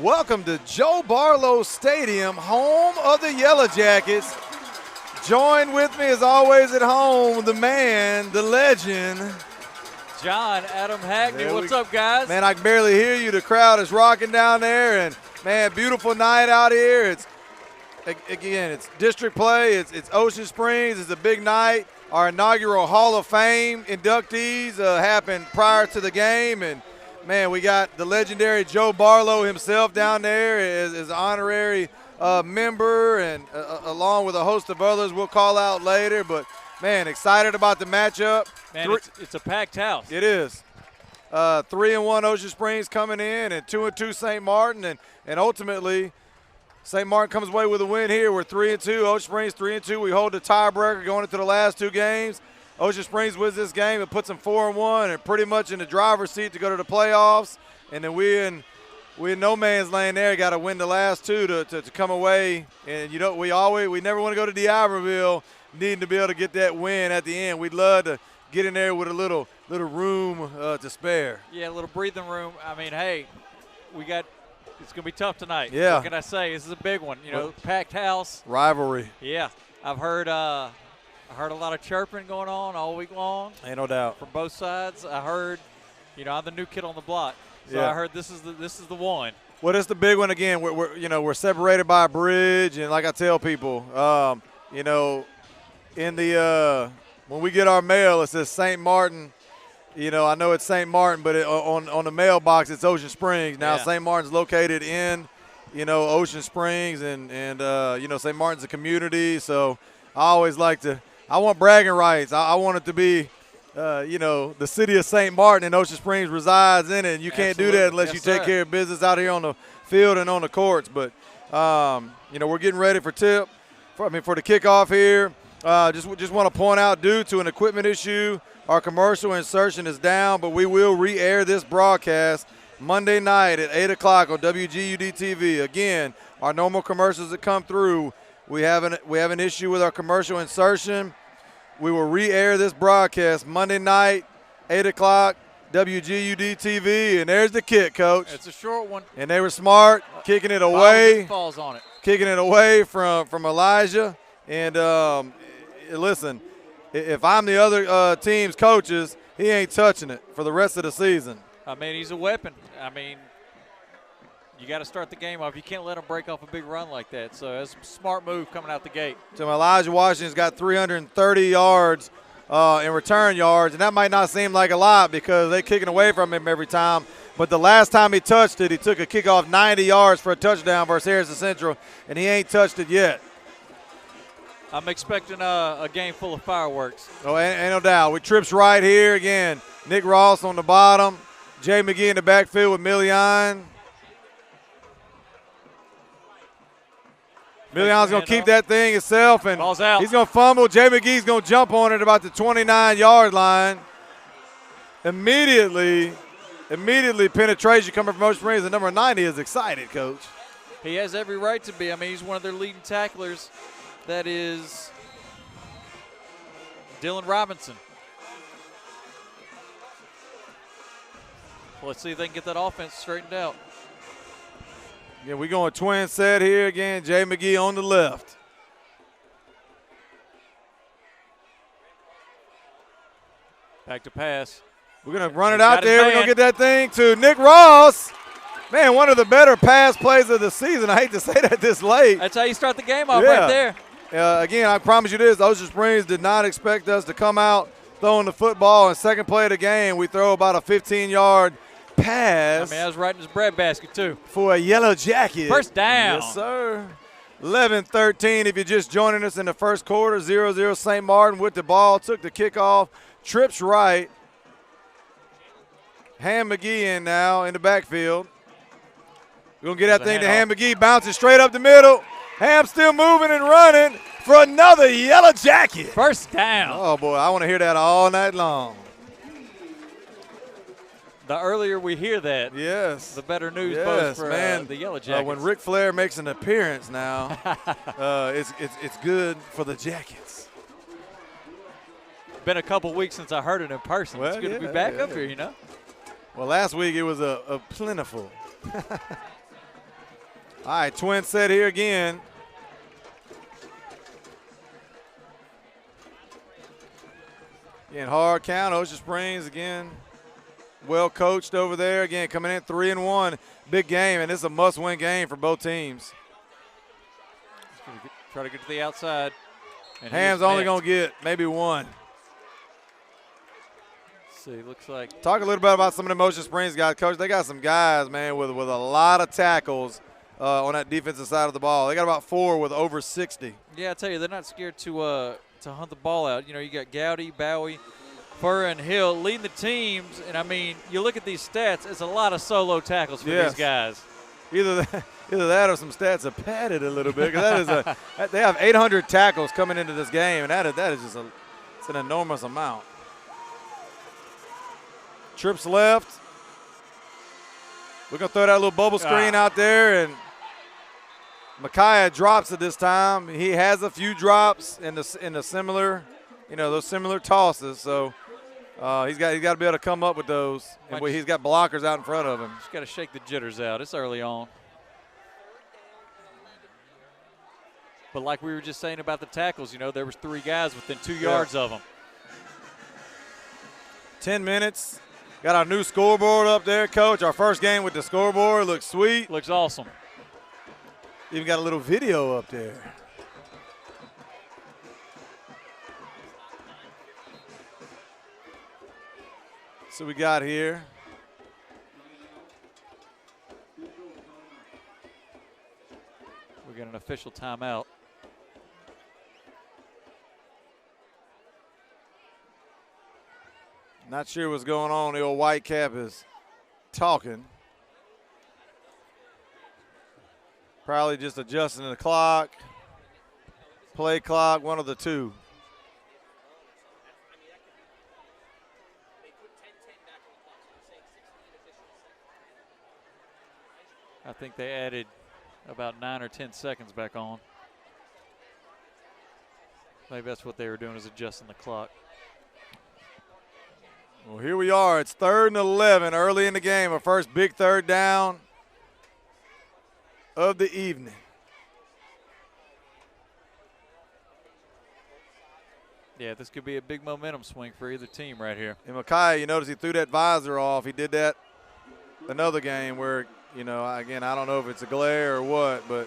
Welcome to Joe Barlow Stadium, home of the Yellowjackets. Join with me as always at home, the man, the legend, John Adam Hackney. What's up, guys? Man, I can barely hear you. The crowd is rocking down there, and man, beautiful night out here. It's district play. It's Ocean Springs. It's a big night. Our inaugural Hall of Fame inductees happened prior to the game, and man, we got the legendary Joe Barlow himself down there as an honorary member, and along with a host of others we'll call out later. But man, excited about the matchup. Man, it's a packed house. It is. 3-1 Ocean Springs coming in, and 2-2 St. Martin, and ultimately St. Martin comes away with a win here. We're 3-2. Ocean Springs 3-2. We hold the tiebreaker going into the last two games. Ocean Springs wins this game. It puts them 4-1 and pretty much in the driver's seat to go to the playoffs. And then we in no man's land there. Got to win the last two to come away. And you know, we never want to go to D'Iberville needing to be able to get that win at the end. We'd love to get in there with a little room to spare. Yeah, a little breathing room. I mean, hey, it's going to be tough tonight. Yeah. What can I say? This is a big one. You know, packed house. Rivalry. Yeah. I've heard a lot of chirping going on all week long. Ain't no doubt. From both sides. I heard, I'm the new kid on the block. So yeah. I heard this is the one. Well, it's the big one again. We're separated by a bridge, and like I tell people, in the when we get our mail, it says St. Martin. I know it's St. Martin, but on the mailbox it's Ocean Springs. Now St. Martin's located in, Ocean Springs, and St. Martin's a community. So I always I want bragging rights. I want it to be, the city of St. Martin and Ocean Springs resides in it, and you can't do that unless you take care of business out here on the field and on the courts. But, we're getting ready for the kickoff here. Just want to point out, due to an equipment issue, our commercial insertion is down, but we will re-air this broadcast Monday night at 8 o'clock on WGUD TV. Again, our normal commercials that come through, we have an issue with our commercial insertion. We will re-air this broadcast Monday night, 8 o'clock, WGUD TV, and there's the kick, Coach. It's a short one. And they were smart, kicking it away. Falls on it. Kicking it away from Elijah. And listen, if I'm the other team's coaches, he ain't touching it for the rest of the season. I mean, he's a weapon. I mean, you got to start the game off. You can't let him break off a big run like that. So that's a smart move coming out the gate. So Elijah Washington's got 330 yards in return yards, and that might not seem like a lot because they're kicking away from him every time. But the last time he touched it, he took a kickoff 90 yards for a touchdown versus Harrison Central, and he ain't touched it yet. I'm expecting a game full of fireworks. Oh, ain't no doubt. We trips right here again. Nick Ross on the bottom. Jay McGee in the backfield with Million. Million's going to keep that thing himself, and ball's out. He's going to fumble. Jay McGee's going to jump on it about the 29-yard line. Immediately penetration coming from Ocean Springs. The number 90 is excited, Coach. He has every right to be. I mean, he's one of their leading tacklers. That is Dylan Robinson. Let's see if they can get that offense straightened out. Yeah, we're going twin set here again. Jay McGee on the left. Back to pass. We're going to run it out there. We're going to get that thing to Nick Ross. Man, one of the better pass plays of the season. I hate to say that this late. That's how you start the game off right there. Again, I promise you this, Ocean Springs did not expect us to come out throwing the football. And second play of the game, we throw about a 15-yard pass. I mean, I was right in his breadbasket, too. For a Yellowjacket. First down. Yes, sir. 11-13 if you're just joining us in the first quarter. 0-0 St. Martin with the ball. Took the kickoff. Trips right. Ham McGee in now in the backfield. We're going to get that thing to Ham McGee. Bouncing straight up the middle. Ham still moving and running for another Yellowjacket. First down. Oh, boy, I want to hear that all night long. The earlier we hear that, yes, the better news both for the Yellowjackets. When Ric Flair makes an appearance now, it's good for the Jackets. Been a couple weeks since I heard it in person. Well, it's good to be back up here, Well, last week it was a plentiful. All right, twin set here again. Again, hard count. Ocean Springs again, well coached over there. Again, coming in 3-1, big game, and this is a must-win game for both teams. Try to get to the outside. And Ham's only going to get maybe one. Let's see, looks like. Talk a little bit about some of the Ocean Springs guys. Coach, they got some guys, man, with a lot of tackles on that defensive side of the ball. They got about 4 with over 60. Yeah, I tell you, they're not scared to hunt the ball out. You know, you got Gowdy, Bowie, Furr, and Hill leading the teams. And, I mean, you look at these stats, it's a lot of solo tackles for these guys. Either that or some stats are padded a little bit. They have 800 tackles coming into this game, and that is just it's an enormous amount. Trips left. We're going to throw that little bubble screen out there, and Micaiah drops it this time. He has a few drops in the similar, those similar tosses. So he's got to be able to come up with those. And he's got blockers out in front of him. Just got to shake the jitters out. It's early on. But like we were just saying about the tackles, there was 3 guys within 2 yards of them. 10 minutes. Got our new scoreboard up there, Coach. Our first game with the scoreboard. Looks sweet. Looks awesome. Even got a little video up there. So we got here. We got an official timeout. Not sure what's going on. The old white cap is talking. Probably just adjusting the clock, play clock, one of the two. I think they added about 9 or 10 seconds back on. Maybe that's what they were doing, is adjusting the clock. Well, here we are. It's 3rd and 11 early in the game. Our first big third down of the evening. Yeah, this could be a big momentum swing for either team right here. And Micaiah, you notice he threw that visor off. He did that another game where, again, I don't know if it's a glare or what, but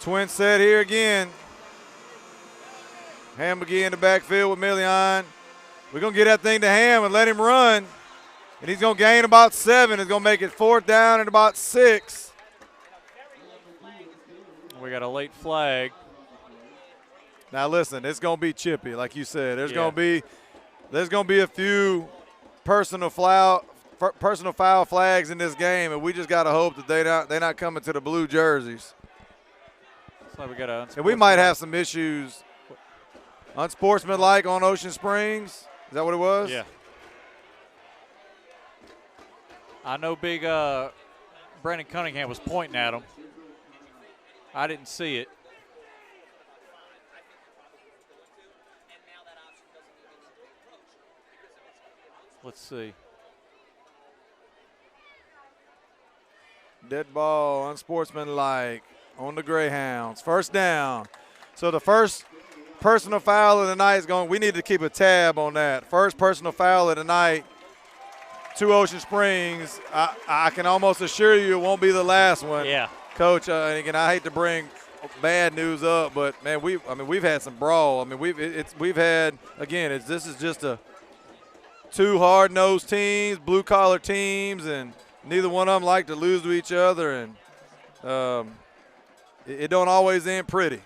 twin set here again. Ham McGee in the backfield with Million. We're going to get that thing to Ham and let him run. And he's going to gain about 7. It's going to make it 4th down and about 6. We got a late flag. Now listen, it's going to be chippy, like you said. There's going to be a few personal foul flags in this game, and we just got to hope that they're not coming to the blue jerseys. So we got and we might have some issues. Unsportsmanlike on Ocean Springs. Is that what it was? Yeah. I know big Brandon Cunningham was pointing at him. I didn't see it. Let's see. Dead ball, unsportsmanlike on the Greyhounds. 1st down. So the first personal foul of the night is going. We need to keep a tab on that. First personal foul of the night to Ocean Springs. I can almost assure you it won't be the last one. Yeah. Coach, and again, I hate to bring bad news up, but man, we've had some brawl. I mean, we've had, again, this is just two hard-nosed teams, blue-collar teams, and neither one of them like to lose to each other, and it don't always end pretty.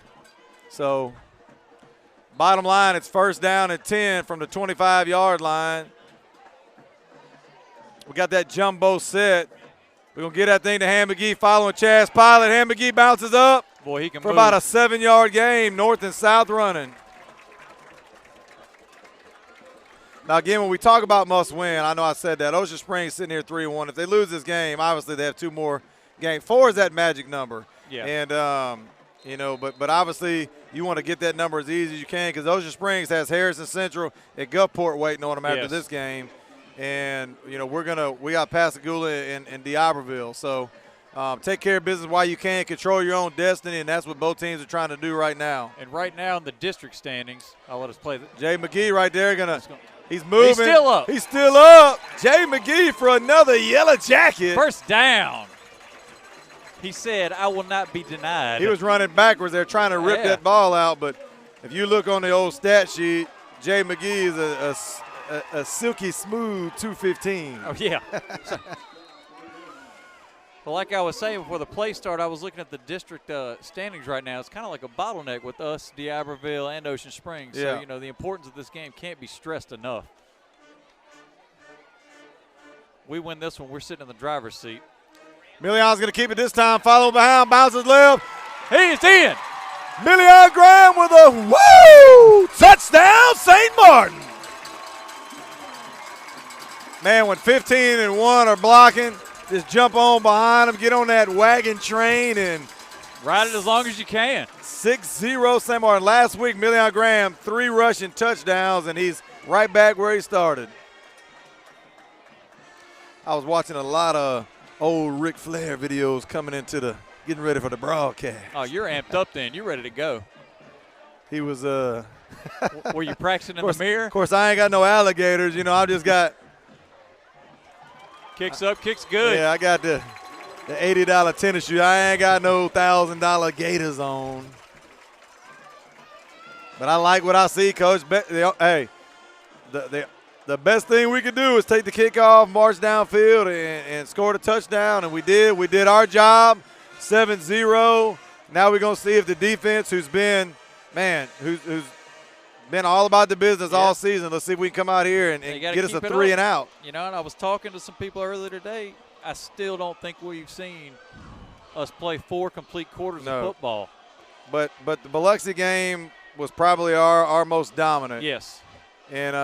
So bottom line, it's 1st down and 10 from the 25-yard line. We got that jumbo set. We're going to get that thing to Ham McGee following Chaz Pilot. Ham McGee bounces up. Boy, he can for move. About a 7-yard game, north and south running. Now, again, when we talk about must win, I know I said that. Ocean Springs sitting here 3-1. If they lose this game, obviously they have 2 more games. 4 is that magic number. Yeah. And, but obviously you want to get that number as easy as you can because Ocean Springs has Harrison Central and Gulfport waiting on them after this game. And, we got Pascagoula and D'Iberville. So, Take care of business while you can. Control your own destiny, and that's what both teams are trying to do right now. And right now in the district standings, I'll let us play. Jay McGee right there he's moving. He's still up. He's still up. Jay McGee for another yellow jacket. First down. He said, I will not be denied. He was running backwards there trying to rip that ball out, but if you look on the old stat sheet, Jay McGee is a silky smooth 215. Oh, yeah. Well, like I was saying before the play started, I was looking at the district standings right now. It's kind of like a bottleneck with us, D'Iberville, and Ocean Springs. Yeah. So, you know, the importance of this game can't be stressed enough. We win this one, we're sitting in the driver's seat. Million's going to keep it this time. Follow behind, bounces left. He's in. Million Graham with a woo! Touchdown, St. Martin. Man, when 15 and 1 are blocking, just jump on behind them, get on that wagon train, and ride it as long as you can. 6-0 St. Martin. Last week, Million Graham, 3 rushing touchdowns, and he's right back where he started. I was watching a lot of old Ric Flair videos coming into getting ready for the broadcast. Oh, you're amped up then. You're ready to go. He was Were you practicing in the mirror? Of course, I ain't got no alligators. You know, I just got – kicks up, kicks good. Yeah, I got the $80 tennis shoe. I ain't got no $1,000 gators on. But I like what I see, Coach. Hey, the best thing we could do is take the kickoff, march downfield, and score the touchdown, and we did. We did our job, 7-0. Now we're going to see if the defense, who's been all about the business all season. Let's see if we can come out here and get us a 3 and out. You know, and I was talking to some people earlier today. I still don't think we've seen us play 4 complete quarters of football. But the Biloxi game was probably our most dominant. Yes. And,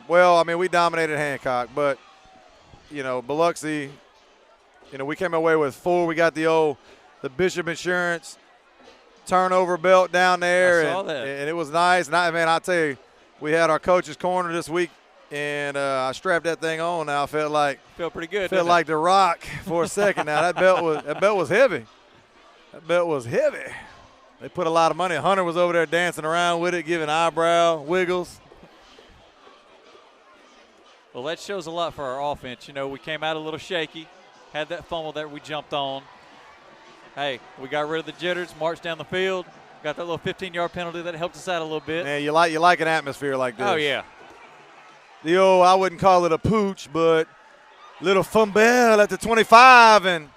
well, I mean, we dominated Hancock. But, you know, Biloxi, you know, we came away with 4. We got the Bishop Insurance turnover belt down there. I saw that. And it was nice. And, I'll tell you, we had our coach's corner this week, and I strapped that thing on. Now I felt pretty good. Felt like The Rock for a second. Now that belt was heavy. That belt was heavy. They put a lot of money. Hunter was over there dancing around with it, giving eyebrow wiggles. Well, that shows a lot for our offense. You know, we came out a little shaky, had that fumble that we jumped on. Hey, we got rid of the jitters, marched down the field, got that little 15-yard penalty that helped us out a little bit. Man, you like an atmosphere like this. Oh, yeah. I wouldn't call it a pooch, but little fumble at the 25, and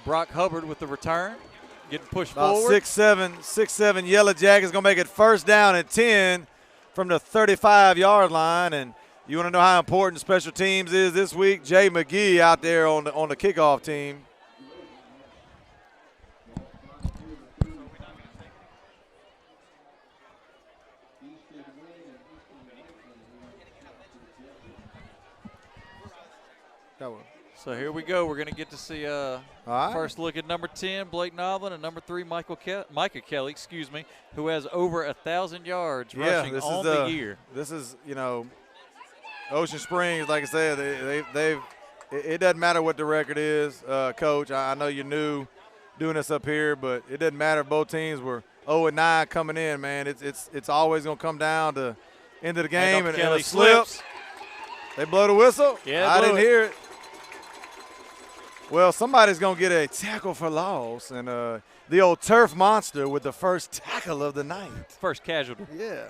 Brock Hubbard with the return, getting pushed about forward. 6'7", Yellowjackets going to make it first down and 10 from the 35-yard line. And you want to know how important special teams is this week? Jay McGee out there on the kickoff team. So here we go. We're going to get to see first look at number 10, Blake Noblin, and number 3, Micah Kelly, who has over 1,000 yards rushing on the year. This is, you know, Ocean Springs, like I said, it doesn't matter what the record is, Coach. I know you're new doing this up here, but it doesn't matter if both teams were 0-9 coming in, man. It's always going to come down to end of the game and a slip. They blow the whistle? Yeah, I didn't hear it. Well, somebody's going to get a tackle for loss, and the old turf monster with the first tackle of the night. First casualty. Yeah.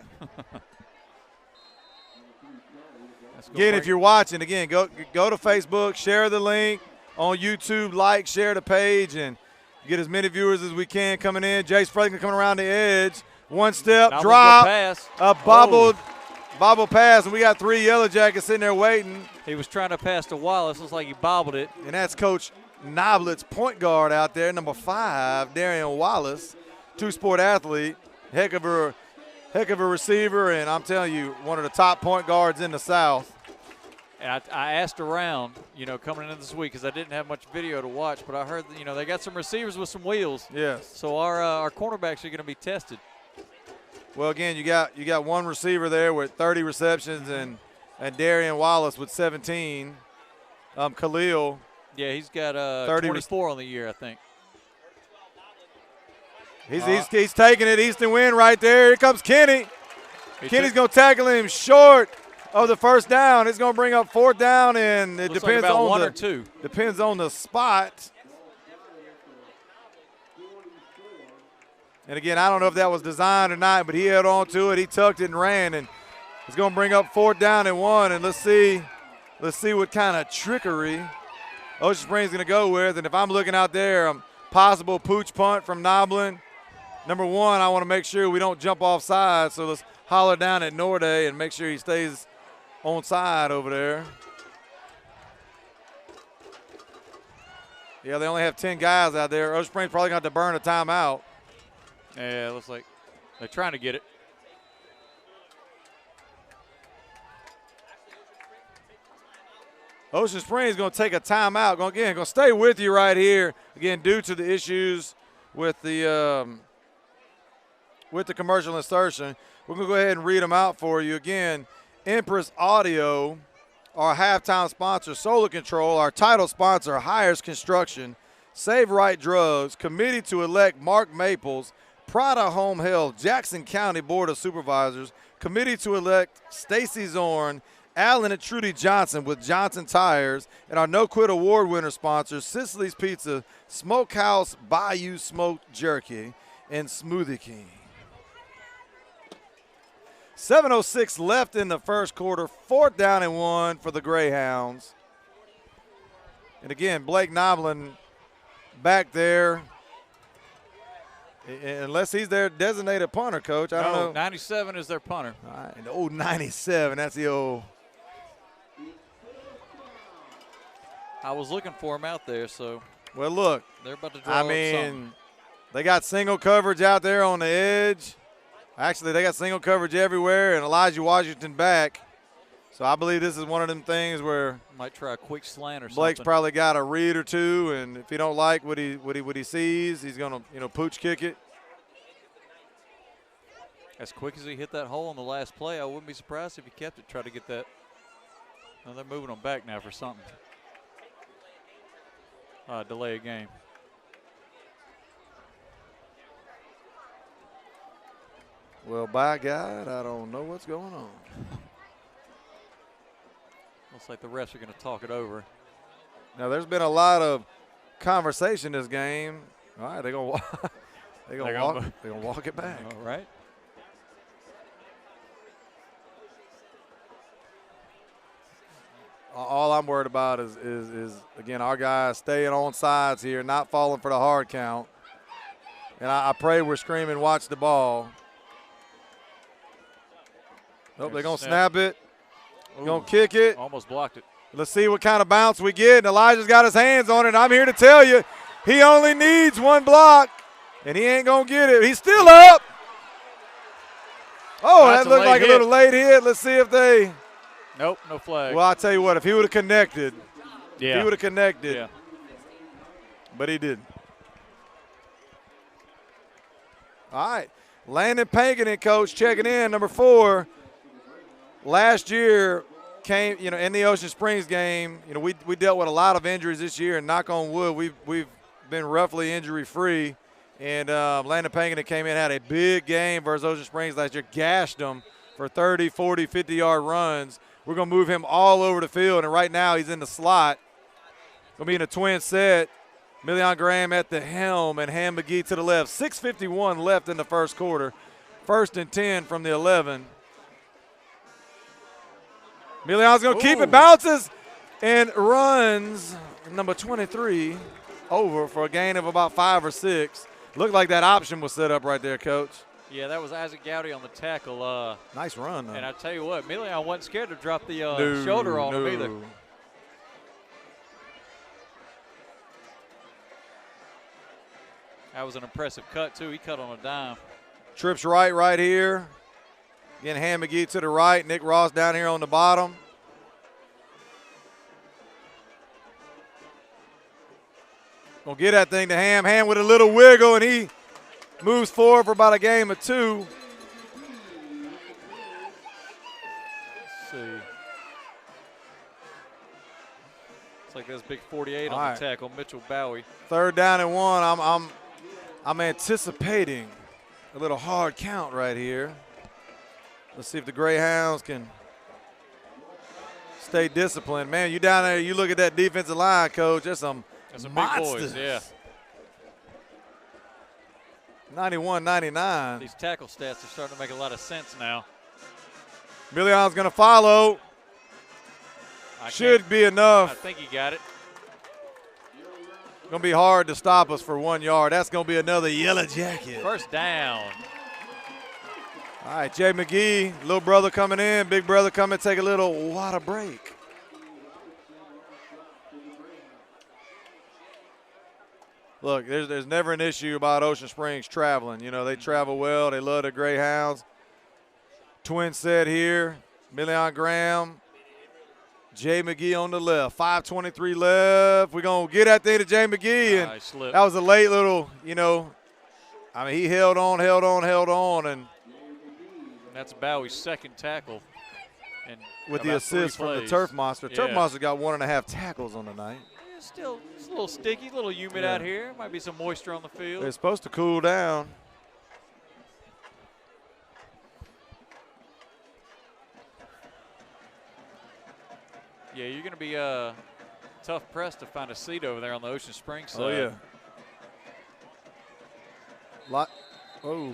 Again, if you're watching, go to Facebook, share the link on YouTube, share the page, and get as many viewers as we can coming in. Jace Franklin coming around the edge. One step, drop, a bobble pass, and we got 3 Yellowjackets sitting there waiting. He was trying to pass to Wallace. Looks like he bobbled it. And that's Coach Noblet's point guard out there, number 5, Darian Wallace, 2-sport athlete, heck of a receiver, and I'm telling you, one of the top point guards in the South. And I asked around, you know, coming in this week because I didn't have much video to watch, but I heard, you know, they got some receivers with some wheels. Yes. So our cornerbacks are going to be tested. Well, again, you got one receiver there with 30 receptions and Darian Wallace with 17. Khalil Yeah, he's got 24 on the year, I think. He's taking it. Easton win right there. Here comes Kenny. Kenny's going to tackle him short of the first down. It's going to bring up 4th down, and it depends like on one or two. Depends on the spot. And again, I don't know if that was designed or not, but he held on to it. He tucked it and ran, and it's going to bring up 4th down and 1. And let's see what kind of trickery Ocean Springs is going to go with. And if I'm looking out there, possible pooch punt from Noblin. Number 1, I want to make sure we don't jump off side, so let's holler down at Norday and make sure he stays on side over there. Yeah, they only have 10 guys out there. Ocean Springs probably going to have to burn a timeout. Yeah, it looks like they're trying to get it. Ocean Springs is going to take a timeout. Going to stay with you right here. Again, due to the issues with the commercial insertion, we're going to go ahead and read them out for you. Again, Empress Audio, our halftime sponsor, Solar Control, our title sponsor, Hires Construction, Save Right Drugs, Committee to Elect Mark Maples, Prada Home Health, Jackson County Board of Supervisors, Committee to Elect Stacy Zorn, Alan and Trudy Johnson with Johnson Tires, and our No Quit Award winner sponsors, Sicily's Pizza, Smokehouse Bayou Smoked Jerky, and Smoothie King. 7:06 left in the first quarter, 4th down and 1 for the Greyhounds. And again, Blake Noblin back there. Unless he's their designated punter, Coach. I don't know. 97 is their punter. All right, the old 97, that's the old. I was looking for him out there, so. Well, look. They're about to draw something. They got single coverage out there on the edge. Actually, they got single coverage everywhere, and Elijah Washington back. So I believe this is one of them things where might try a quick slant or something. Blake's probably got a read or two, and if he don't like what he sees, he's gonna pooch kick it. As quick as he hit that hole on the last play, I wouldn't be surprised if he kept it. Try to get that. Now they're moving them back now for something. Delay a game. Well, by God, I don't know what's going on. Looks like the refs are going to talk it over. Now, there's been a lot of conversation this game. All right, they're going to walk it back. All right. All I'm worried about is again, our guys staying on sides here, not falling for the hard count. And I pray we're screaming, watch the ball. Nope, they're going to snap it. Going to kick it. Almost blocked it. Let's see what kind of bounce we get. And Elijah's got his hands on it. And I'm here to tell you, he only needs one block, and he ain't going to get it. He's still up. Oh, that looked like a little late hit. Let's see if they. Nope, no flag. Well, I'll tell you what, if he would have connected. Yeah. He would have connected. Yeah. But he didn't. All right. Landon Pankin, coach, checking in, number 4. Last year came, in the Ocean Springs game, we dealt with a lot of injuries this year, and knock on wood, we've been roughly injury-free. And Landon Pankin came in, had a big game versus Ocean Springs last year, gashed them for 30, 40, 50-yard runs. We're going to move him all over the field, and right now he's in the slot. Going to be in a twin set. Million Graham at the helm and Ham McGee to the left. 6:51 left in the first quarter. 1st and 10 from the 11. Million's going to keep it, bounces, and runs number 23 over for a gain of about 5 or 6. Looked like that option was set up right there, Coach. Yeah, that was Isaac Gowdy on the tackle. Nice run, though. And I tell you what, Million wasn't scared to drop the shoulder on him either. That was an impressive cut, too. He cut on a dime. Trips right here. Again, Ham McGee to the right. Nick Ross down here on the bottom. Gonna get that thing to Ham. Ham with a little wiggle, and he moves forward for about a game or 2. Let's see. Looks like that's big 48 All on right. the tackle, Mitchell Bowie. 3rd down and 1. I'm anticipating a little hard count right here. Let's see if the Greyhounds can stay disciplined. Man, you down there, you look at that defensive line, Coach. That's some big monsters. boys, yeah. 91-99. These tackle stats are starting to make a lot of sense now. Million's going to follow. Should be enough. I think he got it. Going to be hard to stop us for 1 yard. That's going to be another Yellowjacket. 1st down. All right, Jay McGee, little brother coming in, big brother coming, take a little water break. Look, there's never an issue about Ocean Springs traveling. You know, they travel well. They love the Greyhounds. Twin set here, Million Graham, Jay McGee on the left. 5:23 left. We're going to get that thing to Jay McGee. And that was a late little, you know, I mean, he held on. And that's Bowie's 2nd tackle. And with the assist from the Turf Monster. Yeah. Turf Monster got 1.5 tackles on the night. It's still it's a little sticky, a little humid out here. Might be some moisture on the field. They're supposed to cool down. Yeah, you're going to be tough pressed to find a seat over there on the Ocean Springs side. Oh, yeah. Oh.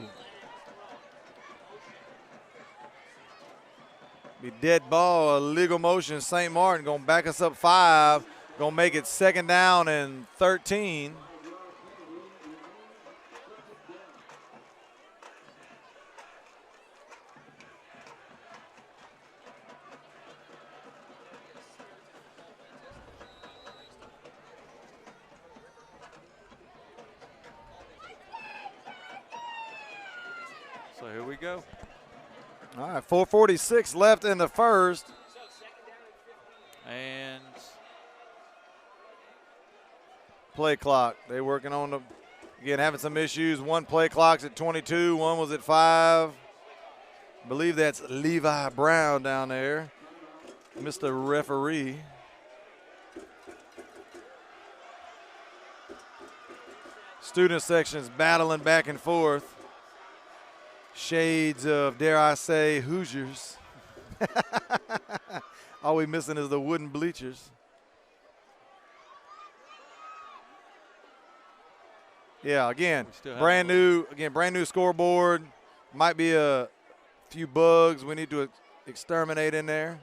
Be dead ball, illegal motion. St. Martin going to back us up 5. Going to make it 2nd down and 13. So here we go. All right, 4:46 left in the first. And play clock. They working on again, having some issues. One play clock's at 22, one was at 5. I believe that's Levi Brown down there, Mr. Referee. Student sections battling back and forth. Shades of, dare I say, Hoosiers. All we missing is the wooden bleachers. Yeah, again, brand new scoreboard. Might be a few bugs we need to exterminate in there.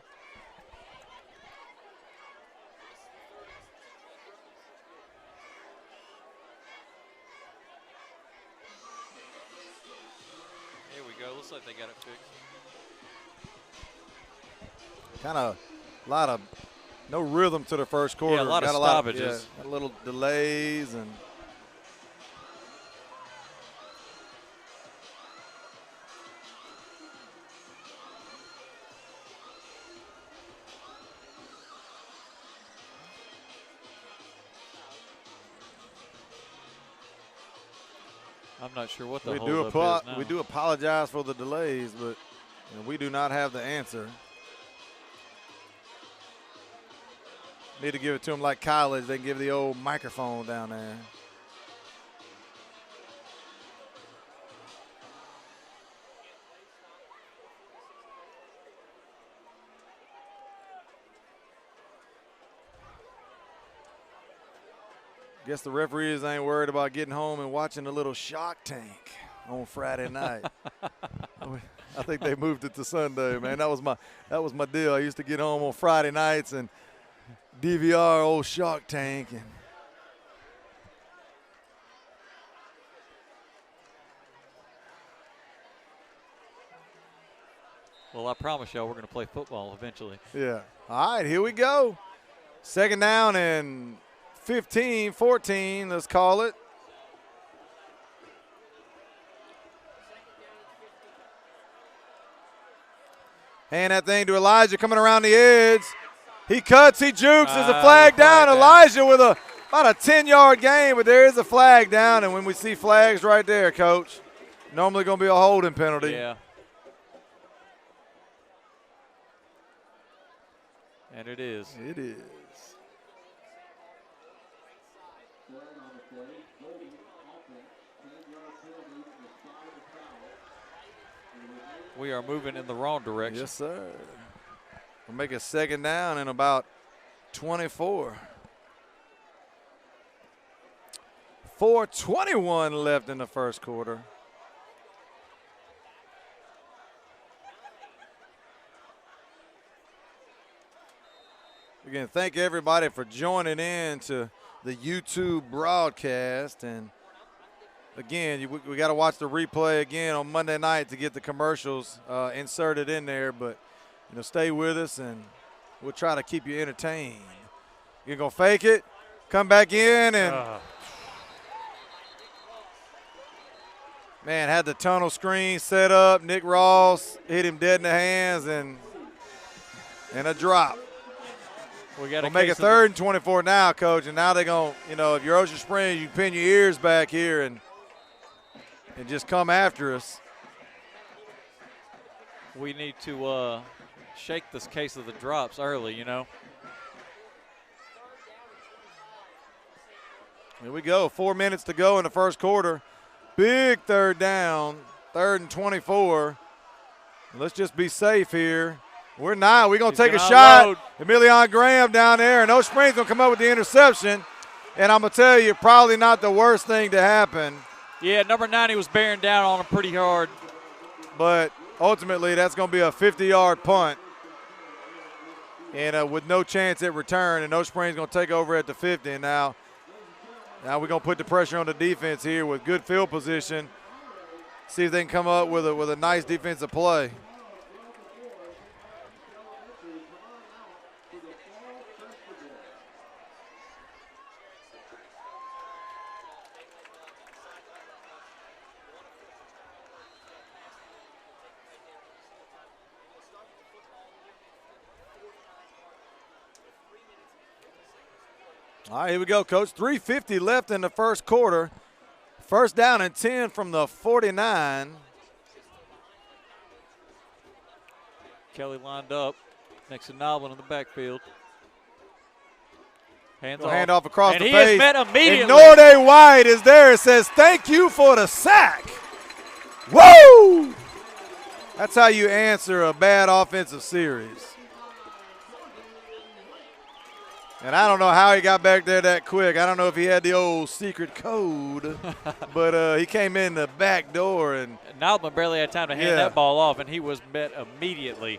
Here we go. Looks like they got it fixed. Kind of a lot of no rhythm to the first quarter. Yeah, a lot of stoppages. A little delays and. I'm not sure what the holdup is now. We do apologize for the delays, but we do not have the answer. Need to give it to them like college. They can give the old microphone down there. Guess the referees ain't worried about getting home and watching a little Shark Tank on Friday night. I think they moved it to Sunday, man. That was my deal. I used to get home on Friday nights and DVR old Shark Tank. And well, I promise y'all we're going to play football eventually. Yeah. All right, here we go. 2nd down and 15, 14, let's call it. Hand that thing to Elijah coming around the edge. He cuts, he jukes, there's a flag down. Elijah with about a 10-yard gain, but there is a flag down, and when we see flags right there, Coach, normally going to be a holding penalty. Yeah. And it is. It is. We are moving in the wrong direction. Yes, sir. We'll make a second down in about 24. 4:21 left in the first quarter. Again, thank everybody for joining in to the YouTube broadcast. And again, we got to watch the replay again on Monday night to get the commercials inserted in there. But, stay with us, and we'll try to keep you entertained. You're going to fake it, come back in, and man, had the tunnel screen set up. Nick Ross hit him dead in the hands, and a drop. We'll make it 3rd and 24 now, Coach, and now they're going to, if you're Ocean Springs, you pin your ears back here and just come after us. We need to shake this case of the drops early, Here we go, 4 minutes to go in the first quarter. Big 3rd down, 3rd and 24. Let's just be safe here. We're not. We're going to take a shot. Emilion Graham down there, and Ocean Springs going to come up with the interception. And I'm going to tell you, probably not the worst thing to happen. Yeah, number 90 was bearing down on him pretty hard. But ultimately, that's going to be a 50-yard punt. And with no chance at return, and Ocean Springs going to take over at the 50. And now we're going to put the pressure on the defense here with good field position. See if they can come up with a nice defensive play. All right, here we go, Coach. 3:50 left in the first quarter. 1st down and 10 from the 49. Kelly lined up next to Noblin in the backfield. Hands off across and the he face. Is met immediately. And Norde White is there. It says, thank you for the sack. Whoa! That's how you answer a bad offensive series. And I don't know how he got back there that quick. I don't know if he had the old secret code, but he came in the back door. And Noblin barely had time to hand that ball off, and he was met immediately.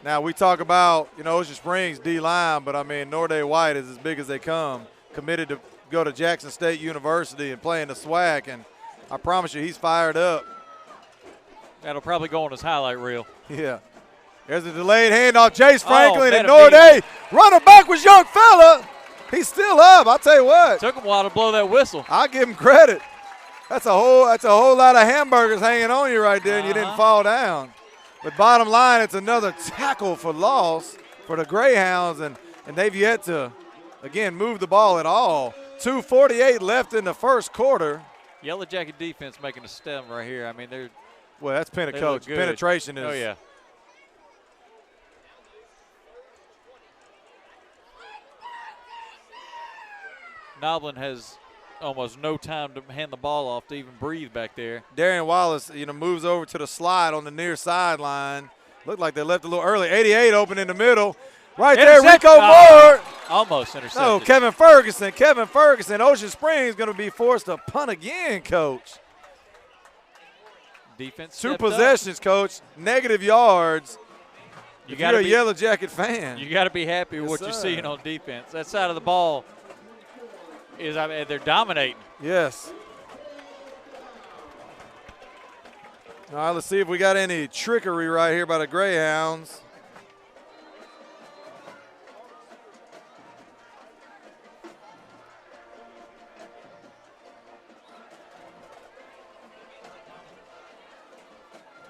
Now, we talk about, Ocean Springs D-line, but, Norde White is as big as they come, committed to go to Jackson State University and play in the SWAC, and I promise you he's fired up. That'll probably go on his highlight reel. Yeah. There's a delayed handoff. Jace Franklin and Norde. Running backwards, young fella. He's still up. I'll tell you what. Took him a while to blow that whistle. I'll give him credit. That's a whole lot of hamburgers hanging on you right there, and you didn't fall down. But bottom line, it's another tackle for loss for the Greyhounds, and they've yet to, again, move the ball at all. 2:48 left in the first quarter. Yellowjacket defense making a stem right here. They're – well, that's Coach. Penetration is – oh, yeah. Noblin has almost no time to hand the ball off to even breathe back there. Darian Wallace, moves over to the slide on the near sideline. Looked like they left a little early. 88 open in the middle. Right there, Rico Moore. Almost intercepted. No, Kevin Ferguson. Ocean Springs going to be forced to punt again, Coach. Defense 2 possessions, up. Coach. Negative yards. You're a Yellow Jacket fan. You got to be happy with what you're seeing on defense. That side of the ball is, they're dominating. Yes. All right, let's see if we got any trickery right here by the Greyhounds.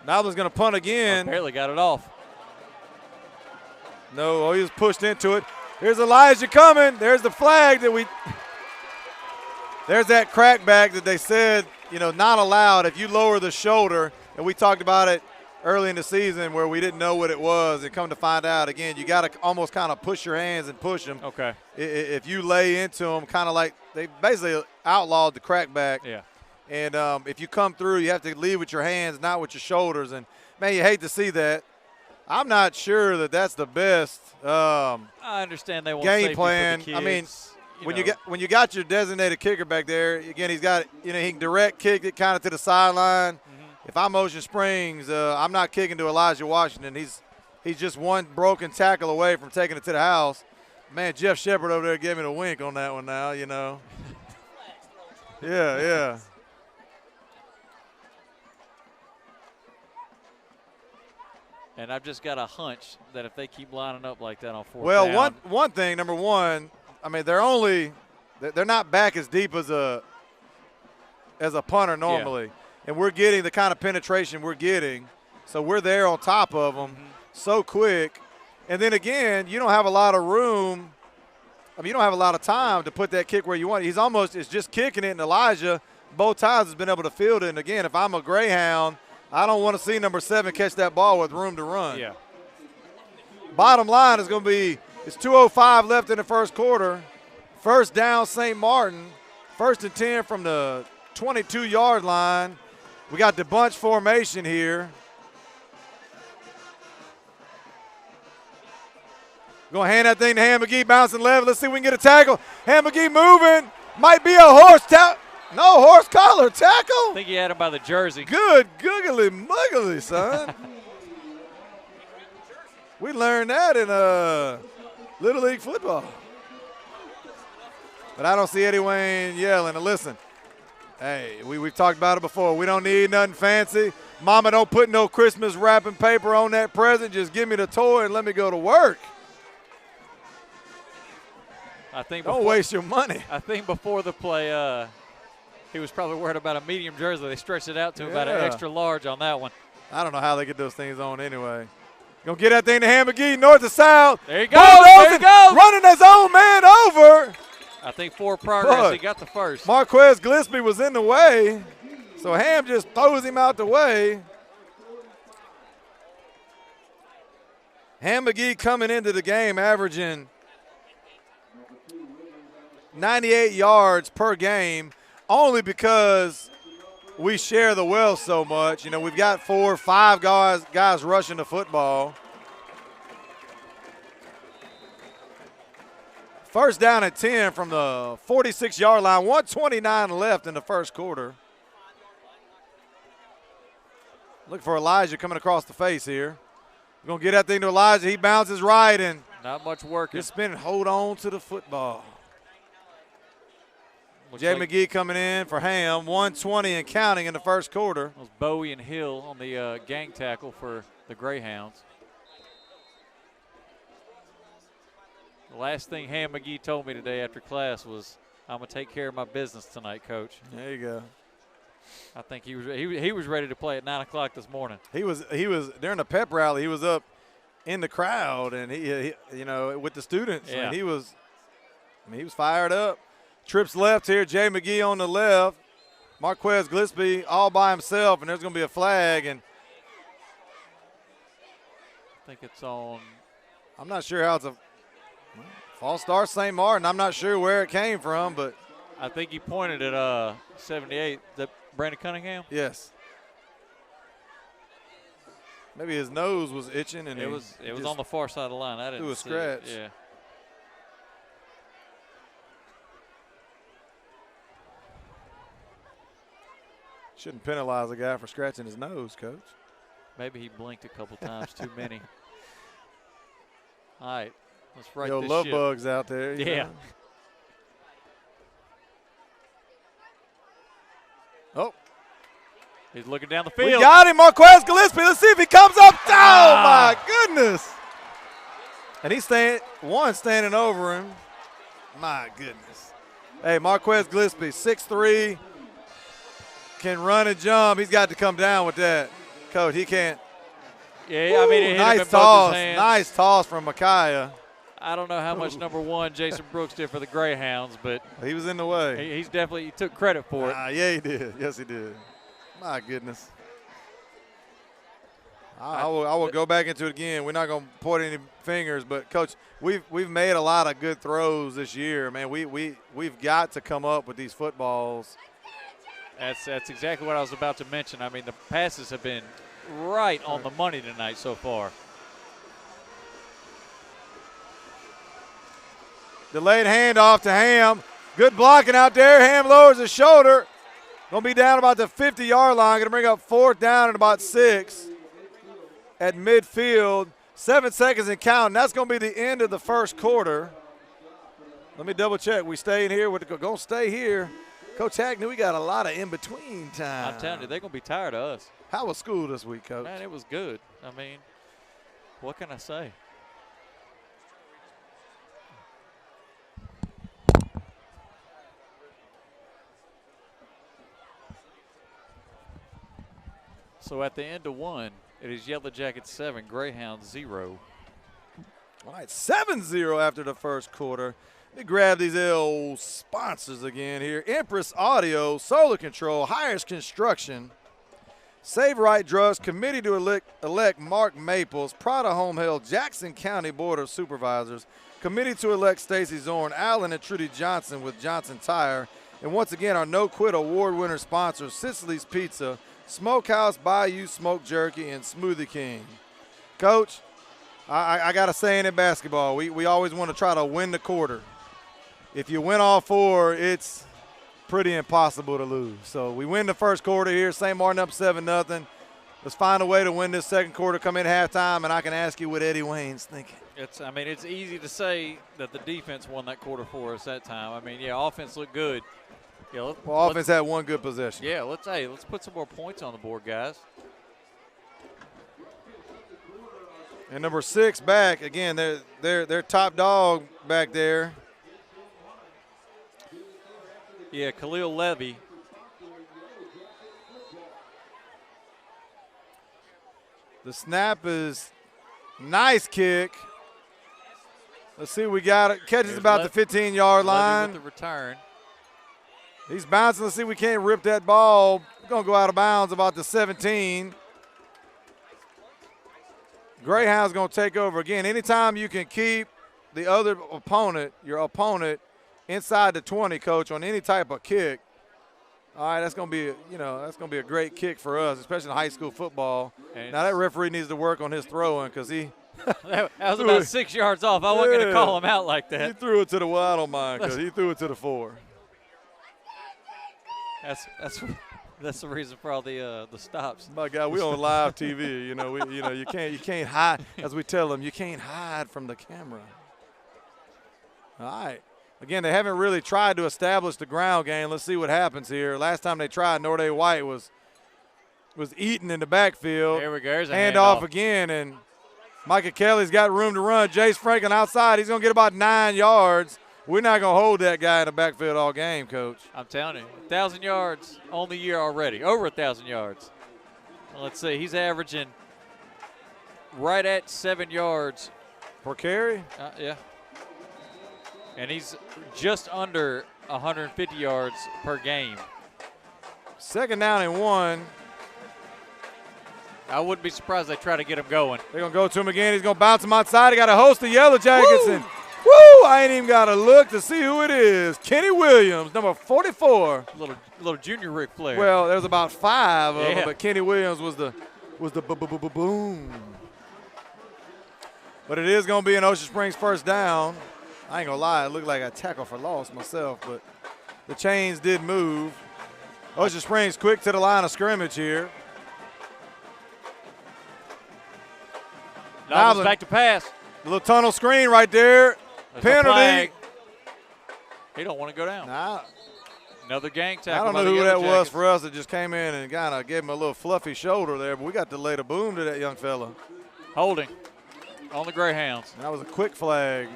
Noblin's going to punt again. Barely got it off. No, he was pushed into it. Here's Elijah coming. There's the flag that there's that crackback that they said, not allowed if you lower the shoulder. And we talked about it early in the season where we didn't know what it was. And come to find out, again, you got to almost kind of push your hands and push them. Okay. If you lay into them, kind of like they basically outlawed the crackback. Yeah. And if you come through, you have to lead with your hands, not with your shoulders. And, man, you hate to see that. I'm not sure that that's the best I understand they want game plan. For the kids, I mean, when you got your designated kicker back there, again, he's got, he can direct kick it kind of to the sideline. Mm-hmm. If I'm Ocean Springs, I'm not kicking to Elijah Washington. He's just one broken tackle away from taking it to the house. Man, Jeff Shepard over there gave me the wink on that one now, Yeah. And I've just got a hunch that if they keep lining up like that on fourth down. One thing, number one, I mean, they're not back as deep as a punter normally. Yeah. And we're getting the kind of penetration we're getting. So we're there on top of them so quick. And then again, you don't have a lot of room. I mean, you don't have a lot of time to put that kick where you want it. It's just kicking it, and Elijah both times has been able to field it. And again, if I'm a Greyhound, I don't want to see number 7 catch that ball with room to run. Yeah. Bottom line is going to be it's 2:05 left in the first quarter. First down, St. Martin. 1st and 10 from the 22-yard line. We got the bunch formation here. Going to hand that thing to Ham McGee, bouncing left. Let's see if we can get a tackle. Ham McGee moving. Might be a horse tackle. No, horse collar tackle. I think he had him by the jersey. Good googly muggly, son. We learned that in Little League football. But I don't see Eddie Wayne yelling. And listen, hey, we've talked about it before. We don't need nothing fancy. Mama, don't put no Christmas wrapping paper on that present. Just give me the toy and let me go to work. Don't waste your money. I think before the play, he was probably worried about a medium jersey. They stretched it out to about an extra large on that one. I don't know how they get those things on anyway. Gonna get that thing to Ham McGee, north to south. There you go. There you go. Running his own man over. I think for progress, he got the first. Marquez Gillespie was in the way, so Ham just throws him out the way. Ham McGee coming into the game averaging 98 yards per game, only because we share the wealth so much. We've got 4 or 5 guys rushing the football. First down at 10 from the 46-yard line, 1:29 left in the first quarter. Look for Elijah coming across the face here. We're going to get that thing to Elijah. He bounces right and not much work. Just spin and hold on to the football. Jay McGee coming in for Ham, 1:20 and counting in the first quarter. It was Bowie and Hill on the gang tackle for the Greyhounds. The last thing Ham McGee told me today after class was, "I'm gonna take care of my business tonight, Coach." There you go. I think he was ready to play at 9 o'clock this morning. He was during the pep rally. He was up in the crowd and he with the students. Yeah. And he was fired up. Trips left here. Jay McGee on the left. Marquez Gillespie all by himself, and there's going to be a flag. And I think it's on. I'm not sure how it's a false start. St. Martin. I'm not sure where it came from, but I think he pointed at 78. That Brandon Cunningham. Yes. Maybe his nose was itching, and it was on the far side of the line. I didn't do a see scratch. It. Yeah. Shouldn't penalize a guy for scratching his nose, Coach. Maybe he blinked a couple times too many. All right, let's write Yo, this love ship. bugs out there. Yeah. Oh. He's looking down the field. We got him, Marquez Gillespie. Let's see if he comes up. Oh, my goodness. And he's standing over him. My goodness. Hey, Marquez Gillespie, 6'3", can run and jump. He's got to come down with that. Coach, he can't. Yeah, I mean, it hit him in nice both toss. his hands. Nice toss from Micaiah. I don't know how much number 1 Jason Brooks did for the Greyhounds, but he was in the way. He took credit for it. Yeah, he did. Yes, he did. My goodness. I will go back into it again. We're not going to point any fingers, but Coach, we've made a lot of good throws this year. Man, we've got to come up with these footballs. That's exactly what I was about to mention. I mean, the passes have been right on the money tonight so far. Delayed handoff to Ham. Good blocking out there. Ham lowers his shoulder. Going to be down about the 50-yard line. Going to bring up 4th down and about 6 at midfield. 7 seconds and counting. That's going to be the end of the first quarter. Let me double check. We staying here. We're going to stay here. Coach Hackney, we got a lot of in-between time. I'm telling you, they're going to be tired of us. How was school this week, Coach? Man, it was good. I mean, what can I say? So at the end of 1, it is Yellowjackets 7, Greyhounds 0. All right, 7-0 after the first quarter. Let me grab these old sponsors again here. Empress Audio, Solar Control, Hires Construction, Save Right Drugs, Committee to elect Mark Maples, Prada Home Health, Jackson County Board of Supervisors, Committee to elect Stacey Zorn, Allen and Trudy Johnson with Johnson Tire, and once again our No Quit Award winner sponsors, Sicily's Pizza, Smokehouse Bayou Smoked Jerky, and Smoothie King. Coach, I got a saying in basketball, we always want to try to win the quarter. If you win all 4, it's pretty impossible to lose. So we win the first quarter here. St. Martin up 7-0. Let's find a way to win this second quarter, come in halftime, and I can ask you what Eddie Wayne's thinking. I mean, it's easy to say that the defense won that quarter for us that time. I mean, yeah, offense looked good. Yeah, offense had one good possession. Yeah, let's put some more points on the board, guys. And number 6 back again. They're top dog back there. Yeah, Khalil Levy. The snap is nice kick. Let's see what we got. It catches about the 15-yard line. With the return. He's bouncing. Let's see if we can't rip that ball. We're going to go out of bounds about the 17. Greyhound's going to take over again. Anytime you can keep the other opponent, your opponent, inside the 20, Coach, on any type of kick, all right, that's going to be, that's going to be a great kick for us, especially in high school football. And now that referee needs to work on his throwing because he that was about 6 yards off. I wasn't going to call him out like that. He threw it to the well, I don't mind, because he threw it to the 4. That's the reason for all the stops. My God, we on live TV. You can't hide, as we tell them, you can't hide from the camera. All right. Again, they haven't really tried to establish the ground game. Let's see what happens here. Last time they tried, Norday White was eating in the backfield. Here we go. There's a handoff again, and Micah Kelly's got room to run. Jace Franklin outside. He's going to get about 9 yards. We're not going to hold that guy in the backfield all game, Coach. I'm telling you, 1,000 yards on the year already, over 1,000 yards. Well, let's see, he's averaging right at 7 yards. Per carry? Yeah. And he's just under 150 yards per game. 2nd down and 1. I wouldn't be surprised they try to get him going. They're going to go to him again. He's going to bounce him outside. He got a host of Yellowjackets. And woo! I ain't even got to look to see who it is. Kenny Williams, number 44. Little junior Ric Flair. Well, there's about 5 of them, but Kenny Williams was the boom. But it is going to be an Ocean Springs first down. I ain't going to lie, it looked like a tackle for loss myself, but the chains did move. Ocean Springs quick to the line of scrimmage here. Nobles back to pass. A little tunnel screen right there. There's penalty. He don't want to go down. Nah. Another gang tackle. I don't know who that was for us that just came in and kind of gave him a little fluffy shoulder there, but we got to lay the boom to that young fella. Holding on the Greyhounds. That was a quick flag.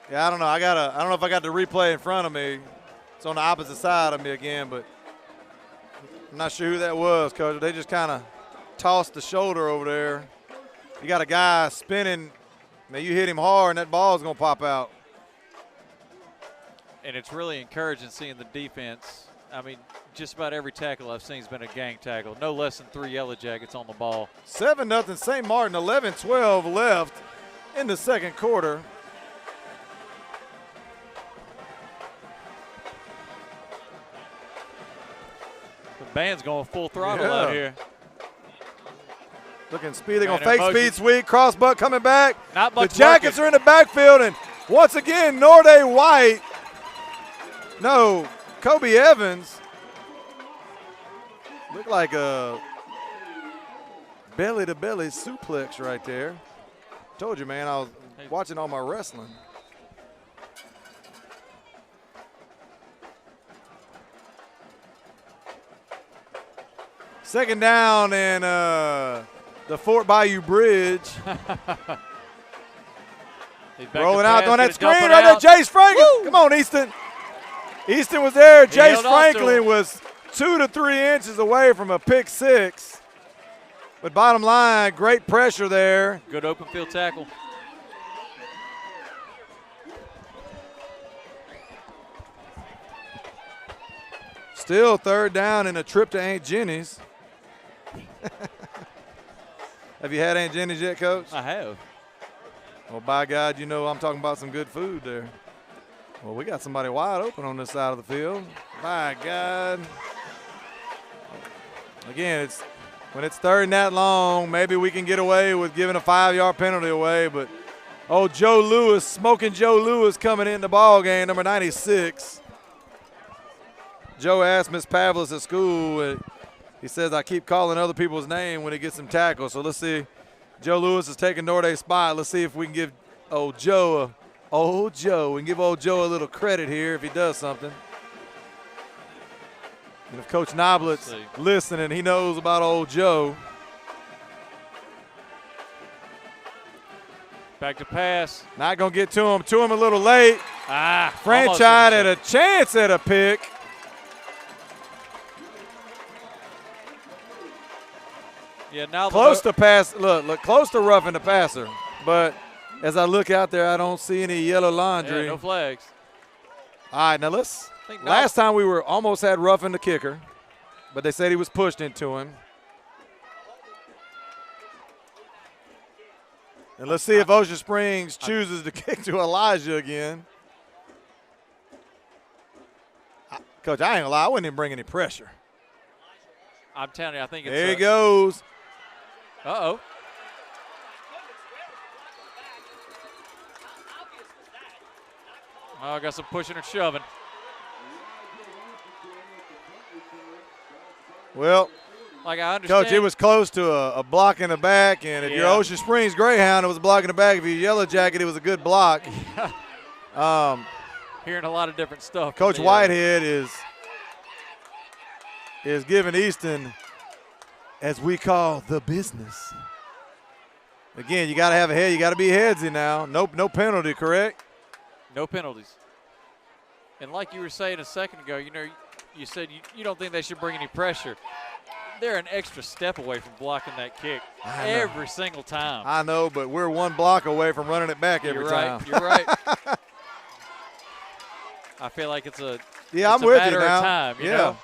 Yeah, I don't know. I don't know if I got the replay in front of me. It's on the opposite side of me again, but I'm not sure who that was, Coach. They just kind of tossed the shoulder over there. You got a guy spinning. Man, you hit him hard, and that ball's going to pop out. And it's really encouraging seeing the defense. I mean, just about every tackle I've seen has been a gang tackle. No less than 3 Yellowjackets on the ball. 7-0 St. Martin, 11-12 left in the second quarter. The band's going full throttle out here. Looking speed. They're going to fake speed sweep. Cross butt coming back. Not much the Jackets are in the backfield. And once again, Norday White. No, Kobe Evans. Looked like a belly-to-belly suplex right there. Told you, man, I was watching all my wrestling. Second down and the Fort Bayou Bridge. Rolling out on that screen right there, Jace Franklin. Woo! Come on, Easton. Easton was there. Jace Franklin was 2 to 3 inches away from a pick six. But bottom line, great pressure there. Good open field tackle. Still third down and a trip to Aunt Jenny's. Have you had Aunt Jenny's yet, Coach? I have. Well, by God, you know I'm talking about some good food there. Well, we got somebody wide open on this side of the field. By God. Again, when it's third and that long, maybe we can get away with giving a 5-yard penalty away. But, Joe Lewis, smoking Joe Lewis coming in the ball game, number 96. Joe asked Miss Pavlis at school, he says, I keep calling other people's name when he gets some tackles. So let's see. Joe Lewis is taking Norday's spot. Let's see if we can give old Joe we can give old Joe a little credit here if he does something. And if Coach Noblett's listening, he knows about old Joe. Back to pass. Not going to get to him. To him a little late. Franchise had a chance at a pick. Yeah, now close to pass. Look, close to roughing the passer. But as I look out there, I don't see any yellow laundry. Yeah, no flags. All right, now last time we were almost had roughing the kicker, but they said he was pushed into him. And let's see if Ocean Springs chooses to kick to Elijah again. Coach, I ain't gonna lie, I wouldn't even bring any pressure. I'm telling you, I think it's there he goes. Uh-oh. Oh, I got some pushing or shoving. Well, like I understand. Coach, it was close to a block in the back, and if you're Ocean Springs Greyhound, it was a block in the back. If you're Yellowjacket, it was a good block. Hearing a lot of different stuff. Coach Whitehead is giving Easton, as we call, the business. Again, you got to have a head. You got to be headsy now. No penalty, correct? No penalties. And like you were saying a second ago, you said you don't think they should bring any pressure. They're an extra step away from blocking that kick every single time. I know, but we're one block away from running it back every time. You're right. I feel like it's a I'm with matter you now. Of time. You know?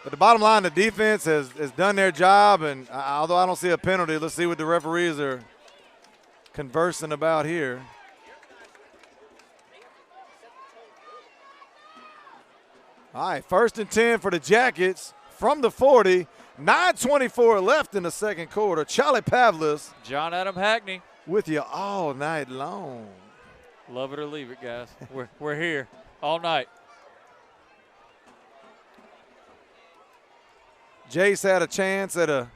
But the bottom line, the defense has done their job, and although I don't see a penalty, let's see what the referees are conversing about here. All right, 1st and 10 for the Jackets from the 40. 9:24 left in the second quarter. Charlie Pavlis. John Adam Hackney. With you all night long. Love it or leave it, guys. We're here all night. Jace had a chance at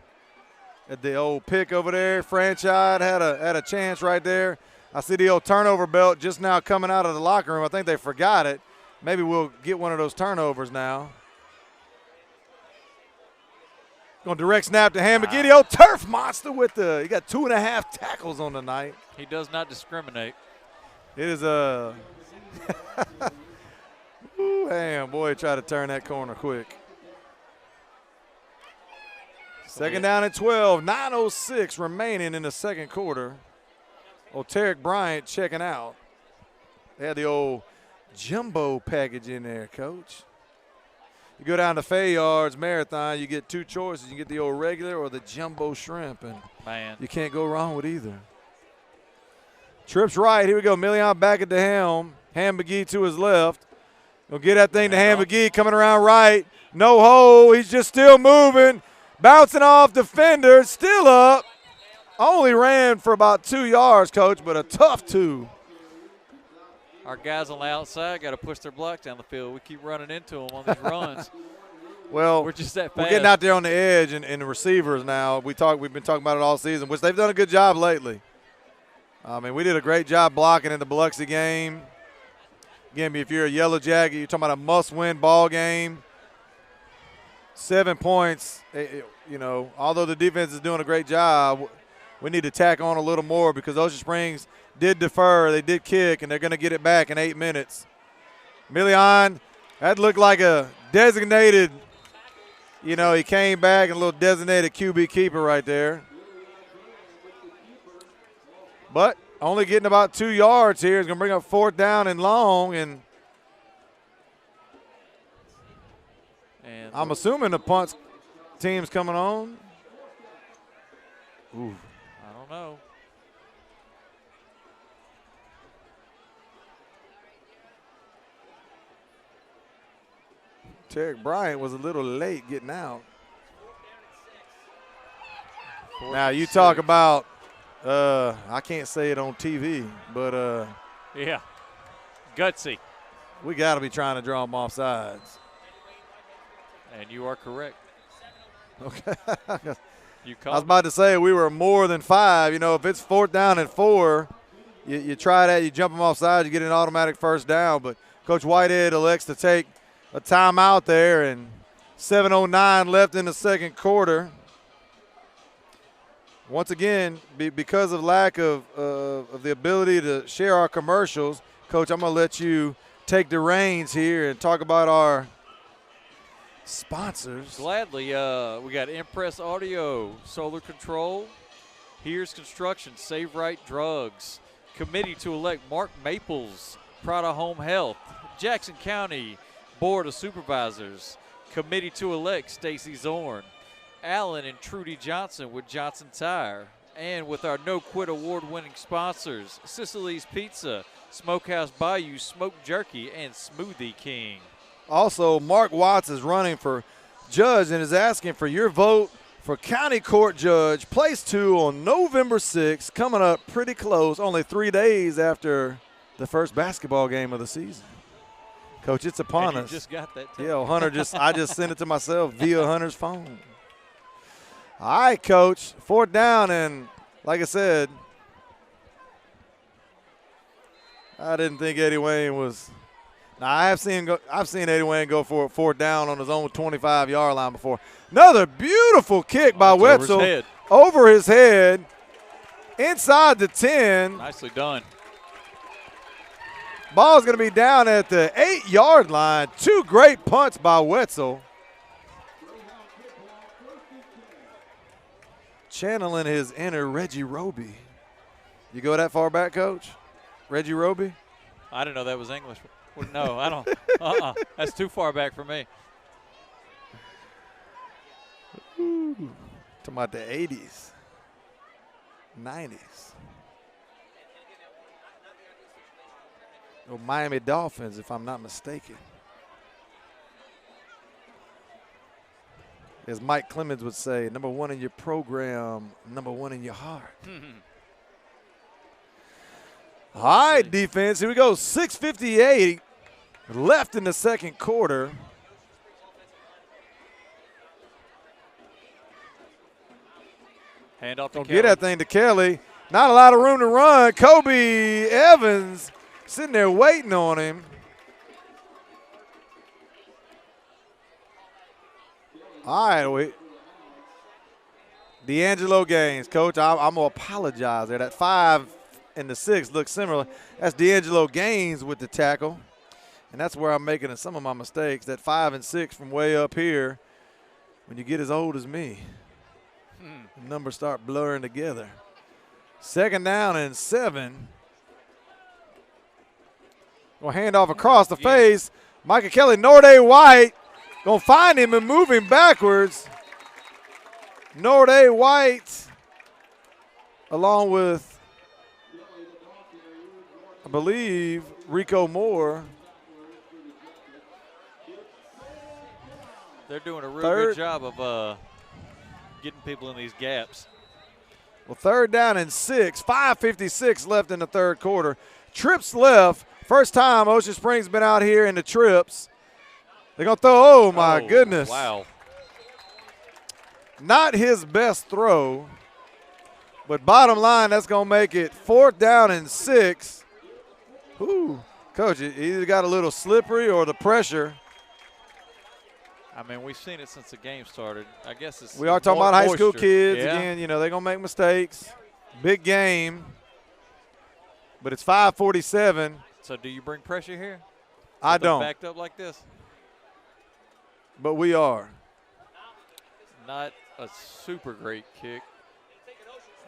the old pick over there. Franchise had a chance right there. I see the old turnover belt just now coming out of the locker room. I think they forgot it. Maybe we'll get one of those turnovers now. Going direct snap to Ham McGee. The old turf monster he got 2.5 tackles on the night. He does not discriminate. It is a ooh, Ham, boy, try to turn that corner quick. Second down and 12, 9:06 remaining in the second quarter. Tarek Bryant checking out. They had the old jumbo package in there, Coach. You go down to Fayard's Marathon, you get 2 choices. You get the old regular or the jumbo shrimp, and you can't go wrong with either. Trips right. Here we go. Million back at the helm. Ham McGee to his left. Gonna get that thing to Ham McGee coming around right. No hold. He's just still moving. Bouncing off defenders. Still up. Only ran for about 2 yards, Coach, but a tough 2. Our guys on the outside got to push their blocks down the field. We keep running into them on these runs. Well, we're just that fast. We're getting out there on the edge and the receivers now. We've been talking about it all season, which they've done a good job lately. I mean, we did a great job blocking in the Biloxi game. Again, if you're a Yellow Jacket, you're talking about a must-win ball game. 7 points, you know, although the defense is doing a great job, we need to tack on a little more because Ocean Springs did defer. They did kick, and they're going to get it back in 8 minutes. Milian, that looked like a designated, you know, he came back and a little designated QB keeper right there. But only getting about 2 yards here. He's going to bring up 4th down and long, and I'm assuming the punt team's coming on. Ooh. I don't know. Tarek Bryant was a little late getting out. Now you talk about, I can't say it on TV, but yeah, gutsy. We got to be trying to draw them off sides. And you are correct. Okay. I was about to say we were more than 5. You know, if it's 4th down and 4, you try that, you jump them off sides, you get an automatic 1st down. But Coach Whitehead elects to take a timeout there, and 7:09 left in the second quarter. Once again, because of lack of the ability to share our commercials, Coach, I'm going to let you take the reins here and talk about our sponsors. Gladly. We got Impress Audio, Solar Control, Here's Construction, Save Right Drugs, Committee to Elect Mark Maples, Prada Home Health, Jackson County Board of Supervisors, Committee to Elect Stacy Zorn, Allen and Trudy Johnson with Johnson Tire, and with our No Quit award-winning sponsors, Sicily's Pizza, Smokehouse Bayou Smoked Jerky, and Smoothie King. Also, Mark Watts is running for judge and is asking for your vote for County Court Judge, Place 2 on November 6th, coming up pretty close, only 3 days after the first basketball game of the season. Coach, it's upon us. You just got that. Yeah, Hunter I just sent it to myself via Hunter's phone. All right, Coach, 4th down, and like I said, I didn't think Eddie Wayne was. Now I've seen Eddie Wayne go for a 4th down on his own 25-yard line before. Another beautiful kick by Wetzel over his head, inside the 10. Nicely done. Ball's going to be down at the 8-yard line. 2 great punts by Wetzel. Channeling his inner Reggie Roby. You go that far back, Coach? Reggie Roby? I didn't know that was English. Well, no, I don't. That's too far back for me. Ooh, talking about the 80s, 90s. Or Miami Dolphins, if I'm not mistaken. As Mike Clemens would say, number 1 in your program, number 1 in your heart. All right, defense, here we go. 6:58 left in the second quarter. Hand off to Kelly. Get that thing to Kelly. Not a lot of room to run. Kobe Evans sitting there waiting on him. All right, wait. D'Angelo Gaines, Coach, I'm going to apologize there. That 5 and the 6 look similar. That's D'Angelo Gaines with the tackle. And that's where I'm making some of my mistakes. That 5 and 6 from way up here, when you get as old as me, the numbers start blurring together. 2nd down and 7. Going to hand off across the face. Micah Kelly, Norde White, going to find him and move him backwards. Norde White, along with, I believe, Rico Moore. They're doing a real good job of getting people in these gaps. Well, 3rd down and 6. 5:56 left in the 3rd quarter. Trips left. First time Ocean Springs been out here in the trips. They're going to throw. Oh, my goodness. Wow. Not his best throw. But bottom line, that's going to make it 4th down and 6. Ooh, Coach, it either got a little slippery or the pressure. I mean, we've seen it since the game started. I guess it's we are talking about high school kids. Yeah. Again, you know, they're going to make mistakes. Big game. But it's 5:47. So do you bring pressure here? I don't. Backed up like this? But we are. Not a super great kick.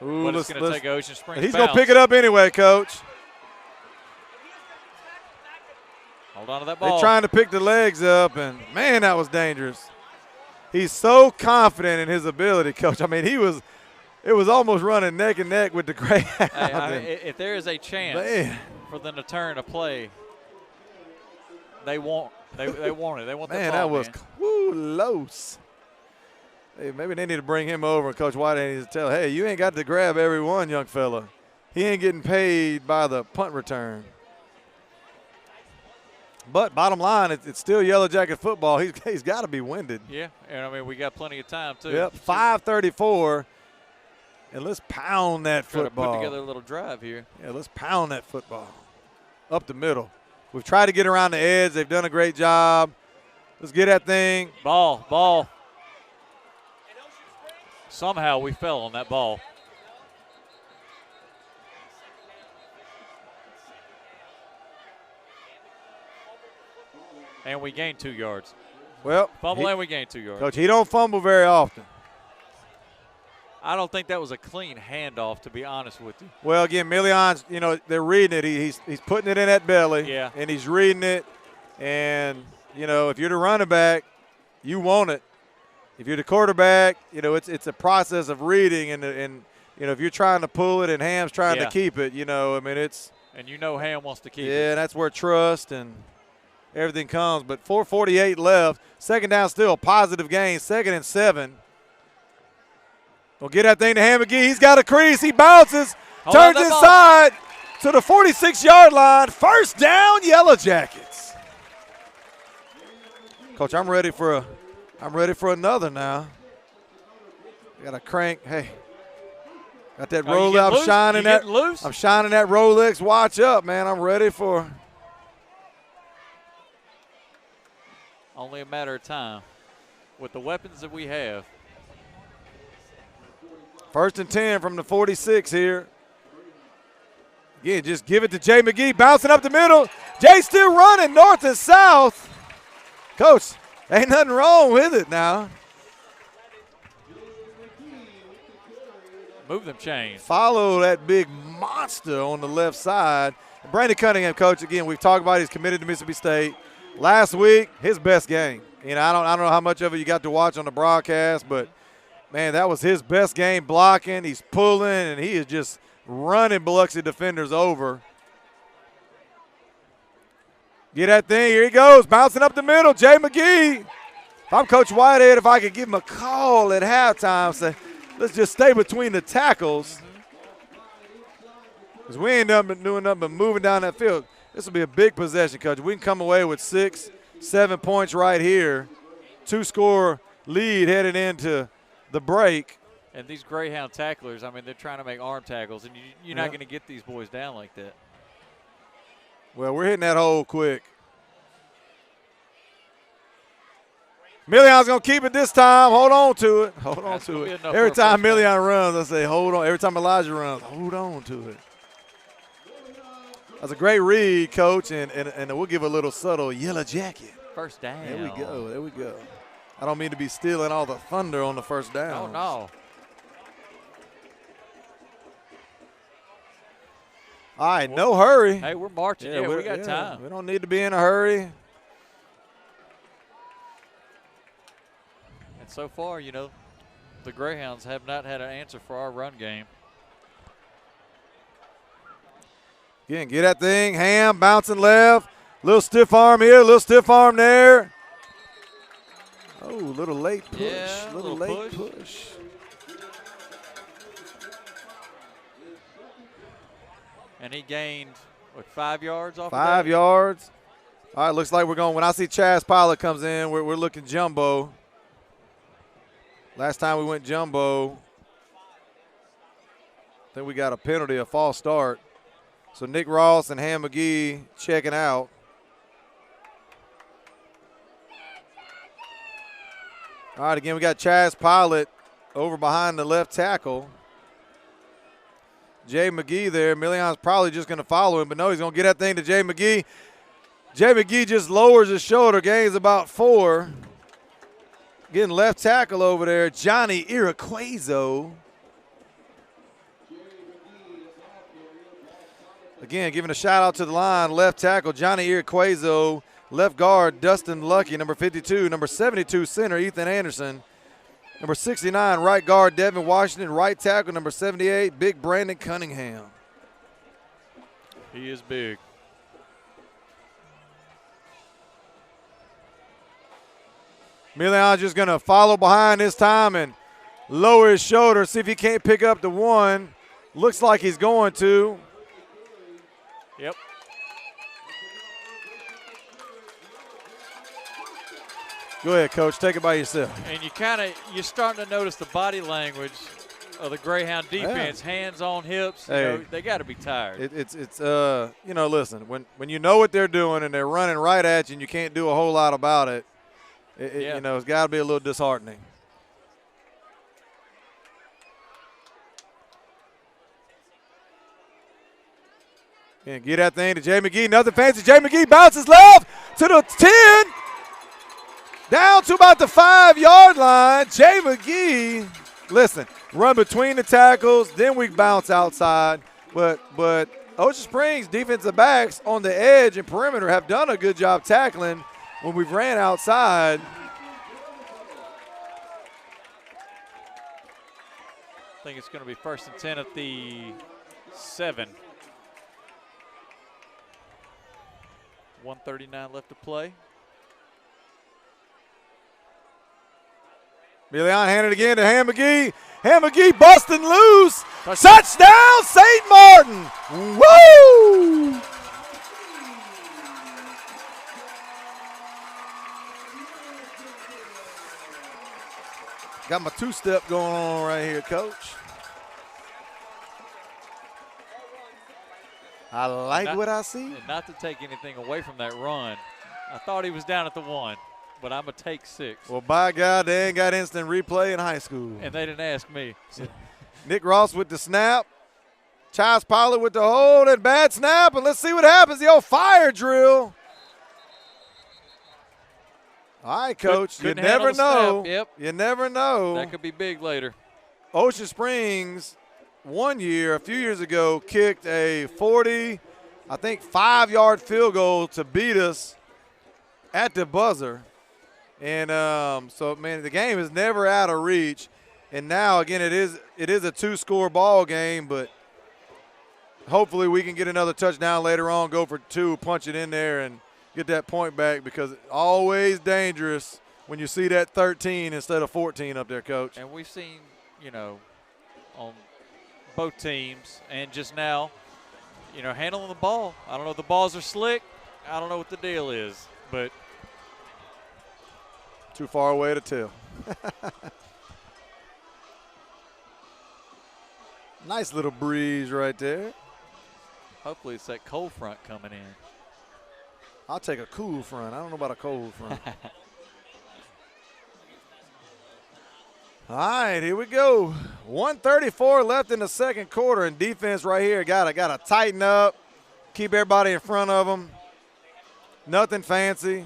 Ooh, but it's going to take Ocean Springs. He's going to pick it up anyway, Coach. Hold on to that ball. They're trying to pick the legs up, and, man, that was dangerous. He's so confident in his ability, Coach. I mean, it was almost running neck and neck with the Greyhounds. Hey, I mean, if there is a chance for them to turn a play, they want it. They want the ball, that was close. Hey, maybe they need to bring him over, and Coach White needs to tell, hey, you ain't got to grab every one, young fella. He ain't getting paid by the punt return. But bottom line, it's still Yellow Jacket football. He's got to be winded. Yeah, and I mean, we got plenty of time, too. Yep, 5:34. And let's pound that football. Put together a little drive here. Yeah, let's pound that football up the middle. We've tried to get around the edge. They've done a great job. Let's get that thing. Ball. Somehow we fell on that ball. And we gained 2 yards. Well, fumble and we gained 2 yards. Coach, he don't fumble very often. I don't think that was a clean handoff, to be honest with you. Well, again, Million's, you know, they're reading it. He's putting it in that belly. Yeah. And he's reading it. And, you know, if you're the running back, you want it. If you're the quarterback, you know, it's a process of reading. And you know, if you're trying to pull it and Ham's trying to keep it, you know, I mean, it's. And you know Ham wants to keep it. Yeah, that's where trust and everything comes. But 4:48 left. 2nd down still, positive gain. 2nd and 7. We'll get that thing to Ham McGee. He's got a crease. He bounces, turns inside to the 46-yard line. 1st down, Yellow Jackets. Coach, I'm ready for another now. Got a crank. Hey, got that Rolex. I'm shining that. I'm shining that Rolex watch up, man. I'm ready for. Only a matter of time. With the weapons that we have. 1st and 10 from the 46 here. Again, just give it to Jay McGee, bouncing up the middle. Jay still running north and south. Coach, ain't nothing wrong with it now. Move them chains. Follow that big monster on the left side. Brandon Cunningham, Coach, again, we've talked about he's committed to Mississippi State. Last week, his best game. You know, I don't know how much of it you got to watch on the broadcast, but man, that was his best game blocking. He's pulling, and he is just running Biloxi defenders over. Get that thing. Here he goes, bouncing up the middle. Jay McGee. If I'm Coach Whitehead, if I could give him a call at halftime, say, let's just stay between the tackles. Because we ain't doing nothing but moving down that field. This will be a big possession, Coach. We can come away with 6, 7 points right here. 2-score lead headed into the break. And these Greyhound tacklers, I mean, they're trying to make arm tackles, and you're not going to get these boys down like that. Well, we're hitting that hole quick. Million's going to keep it this time. Hold on to it. Hold on to it. Every time Million runs, I say, hold on. Every time Elijah runs, hold on to it. That's a great read, Coach, and we'll give a little subtle Yellow Jacket. 1st down. There we go. There we go. I don't mean to be stealing all the thunder on the 1st down. Oh, no. All right, no hurry. Hey, we're marching. Yeah, we got time. We don't need to be in a hurry. And so far, you know, the Greyhounds have not had an answer for our run game. Again, get that thing. Ham bouncing left. Little stiff arm here, little stiff arm there. Oh, little late push. Yeah, little late push. And he gained, what, 5 yards off 5 of that? yards. All right, looks like we're going. When I see Chaz Pilot comes in, we're looking jumbo. Last time we went jumbo, I think we got a penalty, a false start. So Nick Ross and Ham McGee checking out. All right, again, we got Chaz Pilot over behind the left tackle. Jay McGee there. Million's probably just going to follow him, but no, he's going to get that thing to Jay McGee. Jay McGee just lowers his shoulder, gains about 4. Getting left tackle over there, Johnny Iraquazo. Again, giving a shout out to the line, left tackle, Johnny Iraquazo. Left guard, Dustin Lucky, number 52. Number 72, center, Ethan Anderson. Number 69, right guard, Devin Washington. Right tackle, number 78, big Brandon Cunningham. He is big. Million's just going to follow behind this time and lower his shoulder, see if he can't pick up the 1. Looks like he's going to. Yep. Go ahead, Coach. Take it by yourself. And you're starting to notice the body language of the Greyhound defense. Yeah. Hands on hips. Hey, you know, they got to be tired. It's you know, listen, when you know what they're doing and they're running right at you and you can't do a whole lot about it, you know, it's got to be a little disheartening. And get that thing to Jay McGee. Nothing fancy. Jay McGee bounces left to the 10. Down to about the 5-yard line. Jay McGee, listen, run between the tackles, then we bounce outside. But Ocean Springs defensive backs on the edge and perimeter have done a good job tackling when we've ran outside. I think it's going to be 1st and 10 at the 7. 1:39 left to play. Million handed again to Ham McGee. Ham McGee busting loose. Touchdown, St. Martin. Woo! Got my 2-step going on right here, Coach. I like what I see. And not to take anything away from that run. I thought he was down at the 1. But I'm a take 6. Well, by God, they ain't got instant replay in high school. And they didn't ask me. So. Nick Ross with the snap. Chaz Pilot with the hold and bad snap. And let's see what happens. The old fire drill. All right, Coach. You never know. Yep. You never know. That could be big later. Ocean Springs, a few years ago, kicked a 5-yard field goal to beat us at the buzzer. And so, man, the game is never out of reach. And now, again, it is a 2-score ball game, but hopefully we can get another touchdown later on, go for 2, punch it in there, and get that point back, because it's always dangerous when you see that 13 instead of 14 up there, Coach. And we've seen, you know, on both teams and just now, you know, handling the ball. I don't know if the balls are slick. I don't know what the deal is, but – too far away to tell. Nice little breeze right there. Hopefully it's that cold front coming in. I'll take a cool front. I don't know about a cold front. All right, here we go. 1:34 left in the second quarter, and defense right here got to tighten up, keep everybody in front of them. Nothing fancy.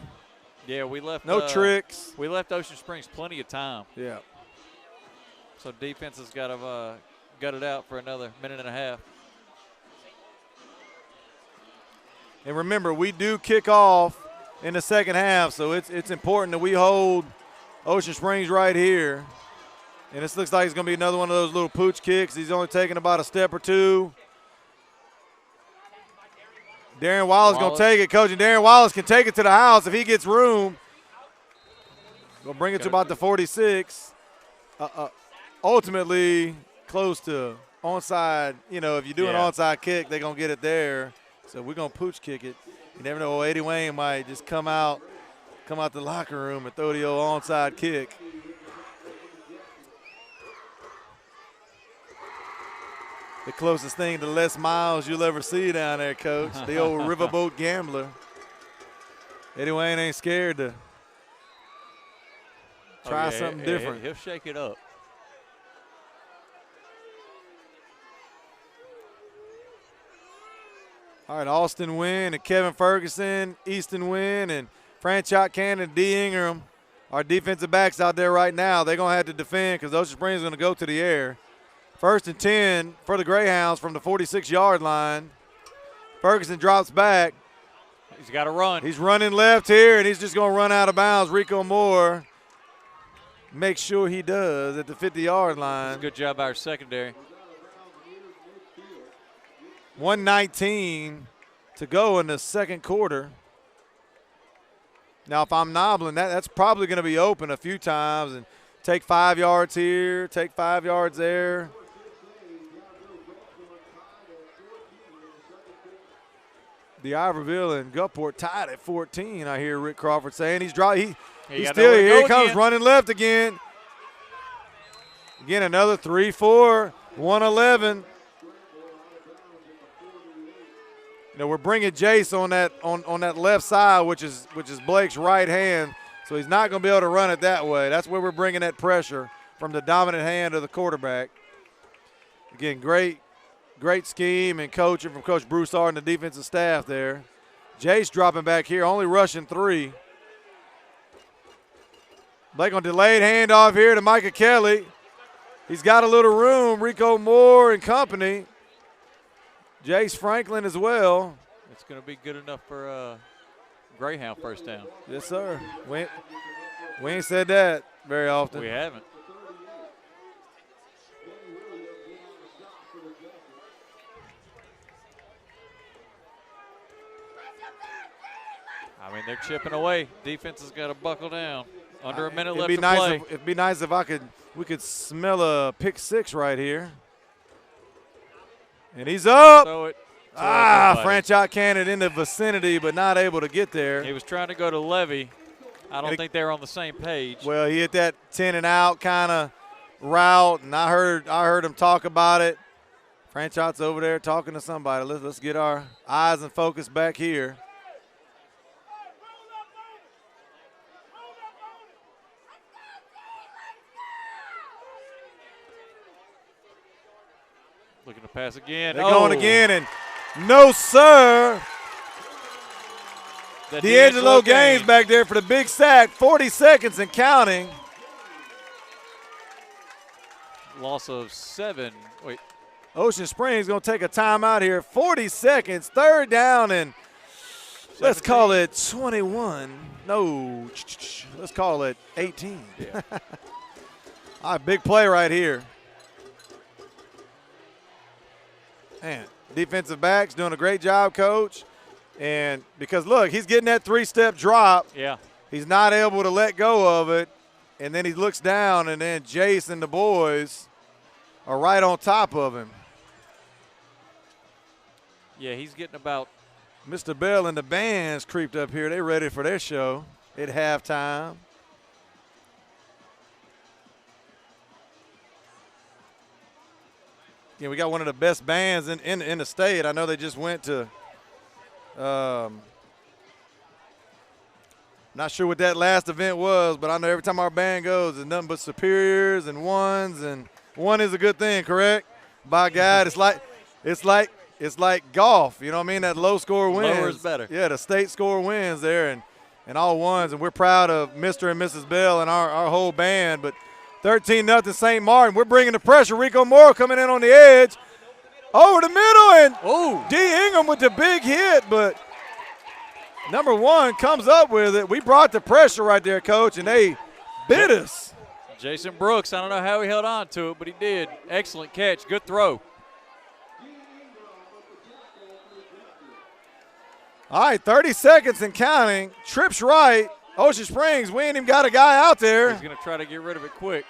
Yeah, we left. No tricks. We left Ocean Springs plenty of time. Yeah. So defense has got to gut it out for another minute and a half. And remember, we do kick off in the second half, so it's important that we hold Ocean Springs right here. And this looks like it's going to be another one of those little pooch kicks. He's only taking about a step or 2. Darren Wallace going to take it, Coach, and Darren Wallace can take it to the house if he gets room. We'll bring it to about the 46. Ultimately, close to onside. You know, if you do an onside kick, they're going to get it there. So we're going to pooch kick it. You never know. Eddie Wayne might just come out the locker room and throw the old onside kick. The closest thing to Les Miles you'll ever see down there, Coach. The old riverboat gambler. Eddie Wayne ain't scared to try something different. He'll shake it up. All right, Austin Wynn and Kevin Ferguson, Easton Wynn and Franchot Cannon and D. Ingram, our defensive backs out there right now. They're going to have to defend because Ocean Springs is going to go to the air. 1st and 10 for the Greyhounds from the 46-yard line. Ferguson drops back. He's got to run. He's running left here, and he's just going to run out of bounds. Rico Moore makes sure he does at the 50-yard line. Good job by our secondary. 1:19 to go in the second quarter. Now, if I'm nobbling, that's probably going to be open a few times and take 5 yards here, take 5 yards there. The Iberville and Gulfport tied at 14, I hear Rick Crawford saying. He's still here. He comes running left again. Again, another 3-4, 111. You know, we're bringing Jace on that left side, which is Blake's right hand, so he's not going to be able to run it that way. That's where we're bringing that pressure from the dominant hand of the quarterback. Again, great scheme and coaching from Coach Broussard and the defensive staff there. Jace dropping back here, only rushing 3. Blake on delayed handoff here to Micah Kelly. He's got a little room. Rico Moore and company. Jace Franklin as well. It's going to be good enough for a Greyhound first down. Yes, sir. We ain't said that very often. We haven't. I mean, they're chipping away. Defense has got to buckle down. Under a minute left to play. It'd be nice if we could smell a pick 6 right here. And he's up. Franchot Cannon in the vicinity, but not able to get there. He was trying to go to Levy. I don't think they were on the same page. Well, he hit that 10 and out kind of route, and I heard him talk about it. Franchot's over there talking to somebody. Let's get our eyes and focus back here. Looking to pass again. They're going again, and no, sir. D'Angelo Gaines back there for the big sack. 40 seconds and counting. Loss of 7. Wait. Ocean Springs going to take a timeout here. 40 seconds, 3rd down, and 17. Let's call it 21. No, let's call it 18. Yeah. All right, big play right here. Man, defensive backs doing a great job, Coach. And because, look, he's getting that 3-step drop. Yeah. He's not able to let go of it. And then he looks down, and then Jace and the boys are right on top of him. Yeah, he's getting about. Mr. Bell and the band's creeped up here. They're ready for their show at halftime. Yeah, we got one of the best bands in the state. I know they just went to not sure what that last event was, but I know every time our band goes, it's nothing but superiors and ones, and one is a good thing, correct? By God, it's like golf. You know what I mean? That low score wins. Lower is better. Yeah, the state score wins there, and all ones, and we're proud of Mr. and Mrs. Bell and our whole band, but 13-0 St. Martin. We're bringing the pressure. Rico Moore coming in on the edge. Over the middle, and D. Ingram with the big hit, but number 1 comes up with it. We brought the pressure right there, Coach, and they bit us. Jason Brooks, I don't know how he held on to it, but he did. Excellent catch. Good throw. All right, 30 seconds and counting. Trips right. Ocean Springs, we ain't even got a guy out there. He's going to try to get rid of it quick.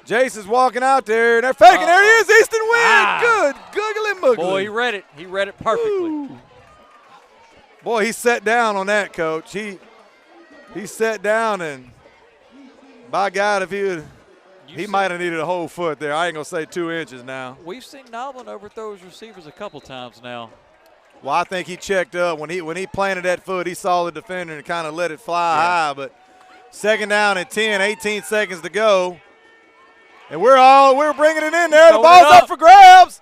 Jace is walking out there. They're faking. There he is. Easton win. Good. Googly moogly. Boy, he read it. He read it perfectly. Ooh. Boy, he sat down on that, Coach. He sat down, and by God, if he might have needed a whole foot there. I ain't going to say 2 inches now. We've seen Noblin overthrow his receivers a couple times now. Well, I think he checked up. When he planted that foot, he saw the defender and kind of let it fly high. But second down and 10, 18 seconds to go. And we're bringing it in there. The ball's up for grabs.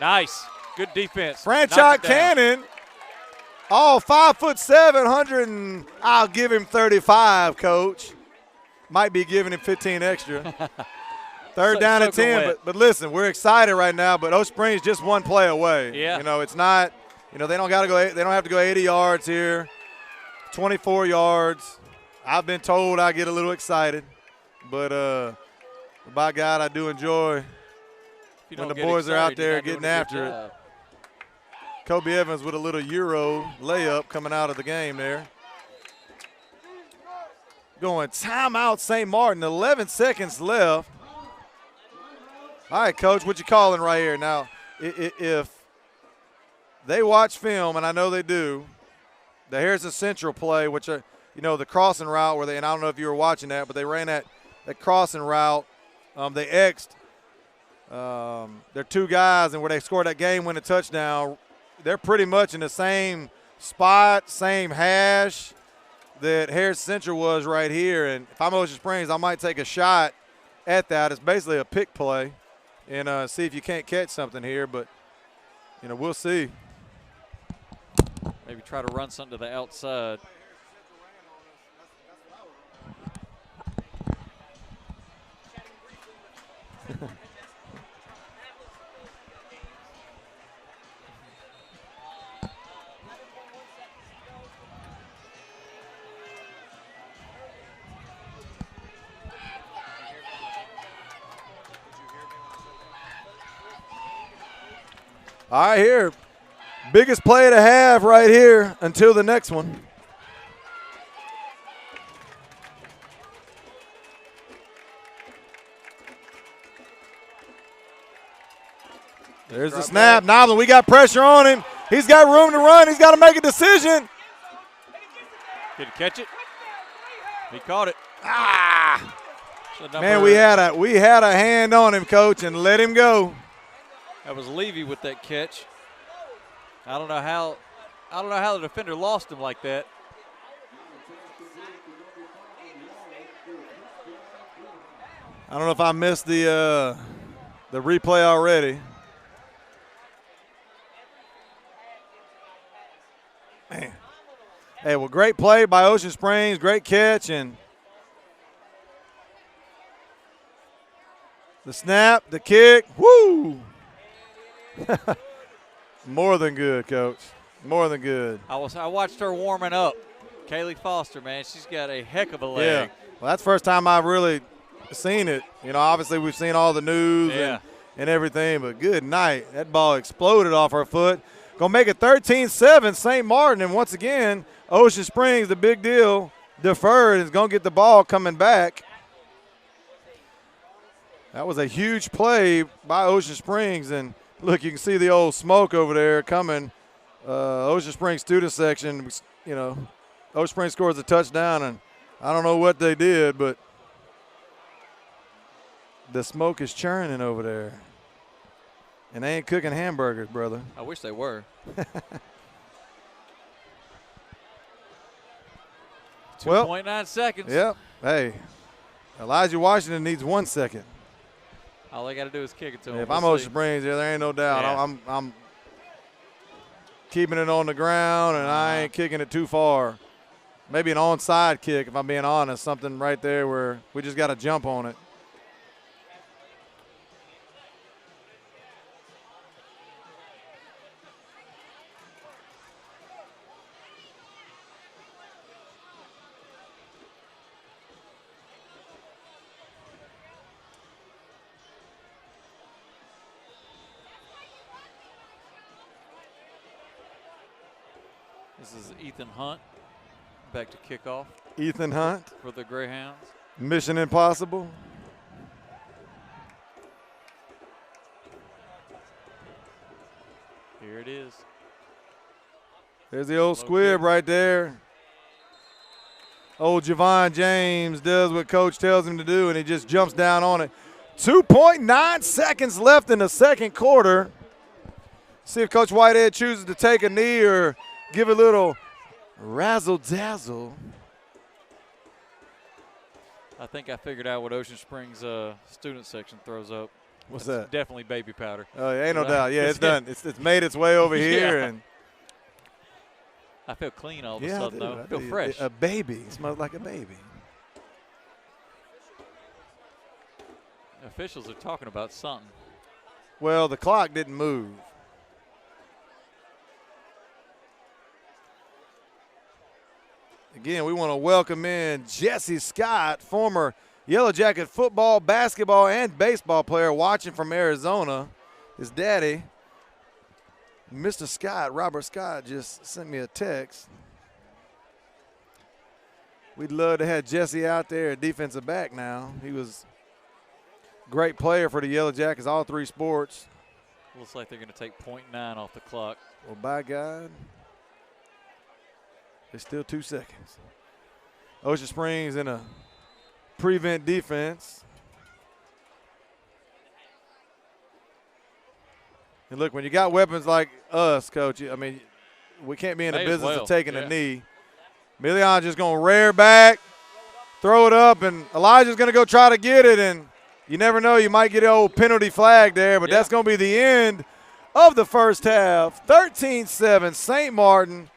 Nice. Good defense. Franchise Cannon. Oh, 5'7", 100, and I'll give him 35, Coach. Might be giving him 15 extra. Third down and 10, but listen, we're excited right now. But Ocean Springs just one play away. Yeah. You know, it's not. You know, they don't have to go 80 yards here. 24 yards. I've been told I get a little excited, but by God, I do enjoy when the boys are out there getting after it. Kobe Evans with a little Euro layup coming out of the game there. Going timeout St. Martin, 11 seconds left. All right, Coach, what you calling right here? Now, if they watch film, and I know they do, the Harrison Central play, which, the crossing route where and I don't know if you were watching that, but they ran that crossing route. They X'd their 2 guys, and where they scored that game-winning touchdown, they're pretty much in the same spot, same hash that Harrison Central was right here. And if I'm Ocean Springs, I might take a shot at that. It's basically a pick play and see if you can't catch something here, but, we'll see. Maybe try to run something to the outside. All right, here. Biggest play to have right here until the next one. There's the snap. Noblin, we got pressure on him. He's got room to run. He's got to make a decision. Did he catch it? He caught it. Man, we had a hand on him, Coach, and let him go. That was Levy with that catch. I don't know how the defender lost him like that. I don't know if I missed the replay already. Man. Hey, well, great play by Ocean Springs, great catch, and the snap, the kick, woo! More than good, Coach. More than good. I watched her warming up. Kaylee Foster, man, she's got a heck of a leg. Yeah. Well, that's the first time I've really seen it. Obviously we've seen all the news and everything, but good night. That ball exploded off her foot. Going to make it 13-7 St. Martin, and once again, Ocean Springs, the big deal, deferred, is going to get the ball coming back. That was a huge play by Ocean Springs, and look, you can see the old smoke over there coming. Ocean Springs student section, Ocean Springs scores a touchdown, and I don't know what they did, but the smoke is churning over there. And they ain't cooking hamburgers, brother. I wish they were. 2.9 seconds. Yep. Hey, Elijah Washington needs 1 second. All they got to do is kick it to him. If I'm Ocean Springs, there ain't no doubt. Yeah. I'm keeping it on the ground, and I ain't kicking it too far. Maybe an onside kick, if I'm being honest, something right there where we just got to jump on it. This is Ethan Hunt back to kickoff. Ethan Hunt. For the Greyhounds. Mission Impossible. Here it is. There's the old squib right there. Old Javon James does what coach tells him to do, and he just jumps down on it. 2.9 seconds left in the second quarter. See if Coach Whitehead chooses to take a knee or give a little razzle-dazzle. I think I figured out what Ocean Springs student section throws up. What's It's that? definitely baby powder. Oh, yeah, ain't no doubt. Yeah, it's done. It's made its way over here. Yeah. And I feel clean all of a yeah, sudden, though. I feel do. fresh. A baby. It smells like a baby. Officials are talking about something. Well, the clock didn't move. Again, we want to welcome in Jesse Scott, former Yellow Jacket football, basketball, and baseball player watching from Arizona. His daddy, Mr. Scott, Robert Scott, just sent me a text. We'd love to have Jesse out there at defensive back now. He was a great player for the Yellow Jackets, all three sports. Looks like they're going to take .9 off the clock. Well, by God, there's still 2 seconds. Ocean Springs in a prevent defense. And look, when you got weapons like us, Coach, I mean, we can't be in the business of taking a knee. Million's just going to rear back, throw it up, and Elijah's going to go try to get it. And you never know, you might get an old penalty flag there, but that's going to be the end of the first half. 13-7, St. Martin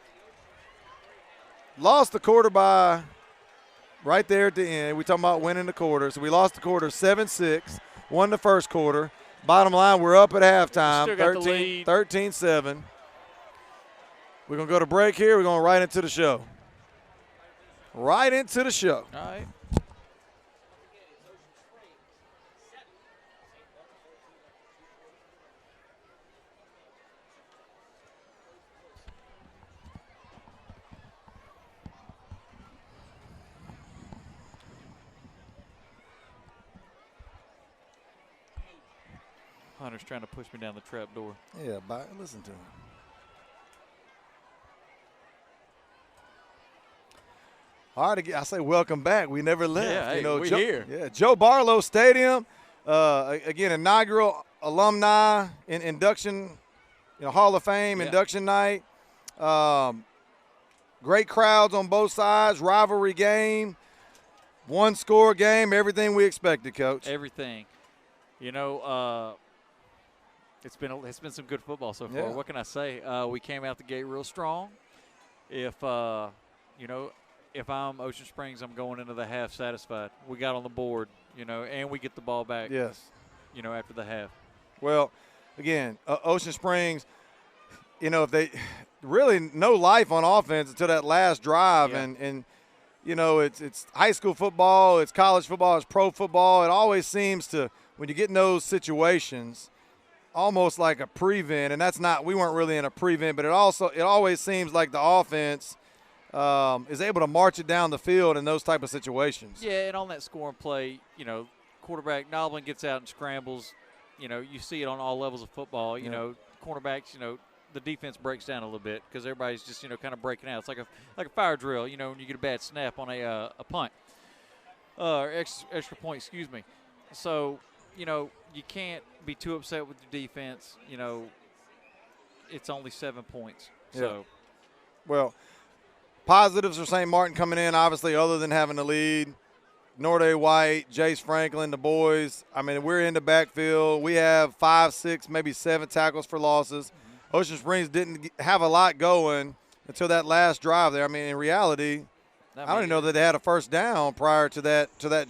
lost the quarter by right there at the end. We're talking about winning the quarter. So we lost the quarter 7-6, won the first quarter. Bottom line, we're up at halftime, 13-7. We're going to go to break here. We're going right into the show. Right into the show. All right. Hunter's trying to push me down the trap door. Yeah, listen to him. All right, I say welcome back. We never left. Yeah, hey, we're here. Yeah, Joe Barlow Stadium. Again, inaugural alumni induction, Hall of Fame induction night. Great crowds on both sides. Rivalry game. One-score game. Everything we expected, Coach. Everything. It's been some good football so far. Yeah. What can I say? We came out the gate real strong. If I'm Ocean Springs, I'm going into the half satisfied. We got on the board, and we get the ball back. Yes. After the half. Well, again, Ocean Springs, if they really no life on offense until that last drive, and it's high school football, it's college football, it's pro football. It always seems to, when you get in those situations, almost like a prevent, and we weren't really in a prevent, but it always seems like the offense is able to march it down the field in those type of situations. Yeah, and on that scoring play, quarterback Noblin gets out and scrambles. You see it on all levels of football. Cornerbacks, the defense breaks down a little bit because everybody's just, kind of breaking out. It's like a fire drill, when you get a bad snap on a punt or extra point, excuse me. So, you can't be too upset with your defense. It's only 7 points. Yeah. So, well, positives for St. Martin coming in, obviously, other than having the lead. Norday White, Jace Franklin, the boys. I mean, we're in the backfield. We have 5, 6, maybe 7 tackles for losses. Mm-hmm. Ocean Springs didn't have a lot going until that last drive there. I mean, in reality, I don't even know that they had a first down prior to that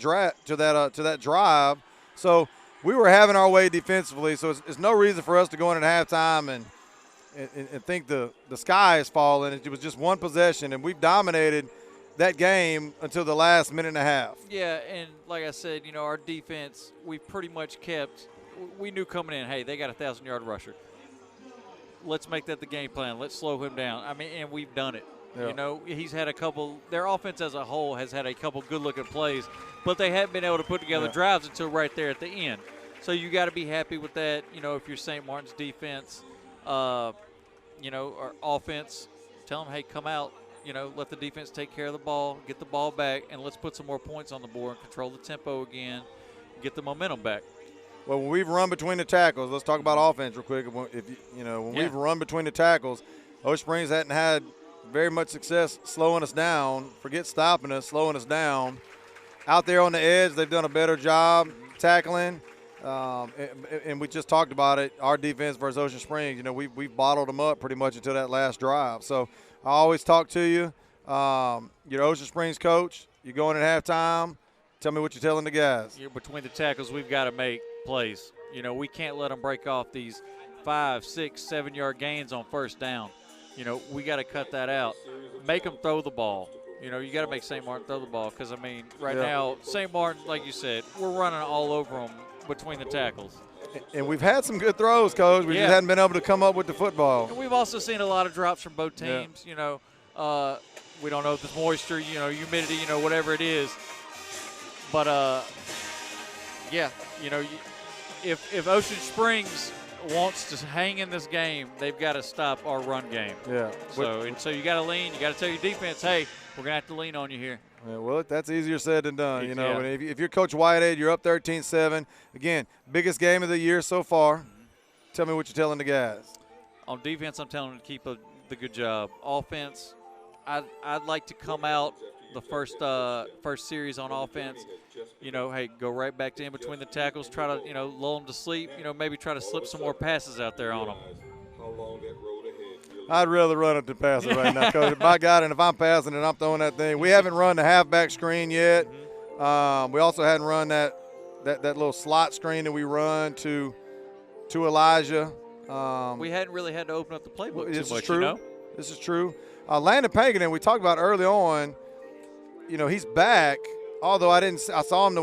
drive. So we were having our way defensively. So it's no reason for us to go in at halftime and think the sky is falling. It was just one possession, and we've dominated that game until the last minute and a half. Yeah, and like I said, our defense, we pretty much kept – we knew coming in, hey, they got a 1,000-yard rusher. Let's make that the game plan. Let's slow him down. I mean, and we've done it. Yeah. You know, he's had a couple. Their offense as a whole has had a couple good-looking plays, but they haven't been able to put together drives until right there at the end. So you got to be happy with that. You know, if you're St. Martin's defense, you know, or offense, tell them, hey, come out. You know, let the defense take care of the ball, get the ball back, and let's put some more points on the board and control the tempo again, get the momentum back. Well, when we've run between the tackles, let's talk about offense real quick. If you know, when we've run between the tackles, Ocean Springs hadn't had very much success slowing us down. Forget stopping us, slowing us down. Out there on the edge, they've done a better job tackling. And we just talked about it, our defense versus Ocean Springs. You know, we've bottled them up pretty much until that last drive. So I always talk to you. You're Ocean Springs coach. You're going at halftime. Tell me what you're telling the guys. Between the tackles, we've got to make plays. You know, we can't let them break off these 5, 6, 7-yard gains on first down. You know, we got to cut that out. Make them throw the ball. You know, you got to make St. Martin throw the ball because, I mean, right now, St. Martin, like you said, we're running all over them between the tackles. And we've had some good throws, Coach. We just hadn't been able to come up with the football. And we've also seen a lot of drops from both teams. You know, we don't know if it's moisture, you know, humidity, you know, whatever it is. But, yeah, you know, if Ocean Springs wants to hang in this game, they've got to stop our run game. Yeah. So you got to lean. You got to tell your defense, hey, we're going to have to lean on you here. Yeah, well, that's easier said than done. You know, and if you're Coach Whitehead, you're up 13-7. Again, biggest game of the year so far. Tell me what you're telling the guys. On defense, I'm telling them to keep the good job. Offense, I'd like to come out the first series on offense. You know, hey, go right back to in between the tackles. Try to, you know, lull them to sleep. You know, maybe try to slip some more passes out there on them. I'd rather run it than pass it right now, Coach. By God, and if I'm passing it, I'm throwing that thing. We haven't run the halfback screen yet. We also hadn't run that little slot screen that we run to Elijah. We hadn't really had to open up the playbook too much, true. you know? This is true. Landon Panganen, we talked about early on, you know, he's back. Although I saw him the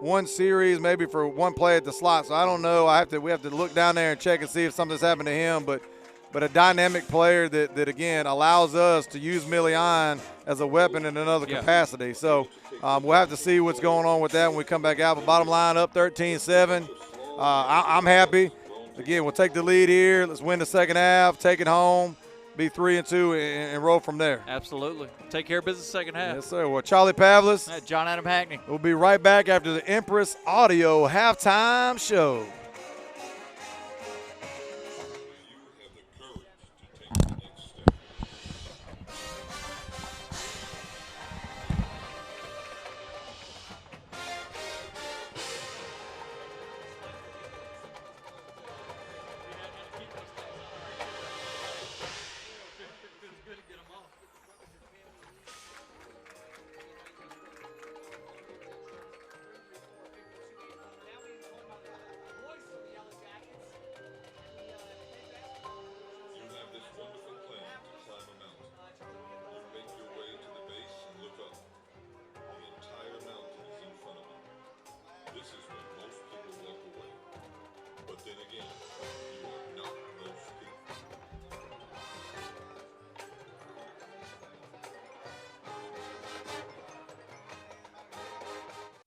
one series, maybe for one play at the slot. So I don't know. We have to look down there and check and see if something's happened to him. But a dynamic player that again allows us to use Milian as a weapon in another capacity. So we'll have to see what's going on with that when we come back out. But bottom line, up 13-7. I'm happy. Again, we'll take the lead here. Let's win the second half, take it home, be 3-2, and roll from there. Absolutely. Take care of business second half. Yes, sir. Well, Charlie Pavlis. John Adam Hackney. We'll be right back after the Empress Audio halftime show.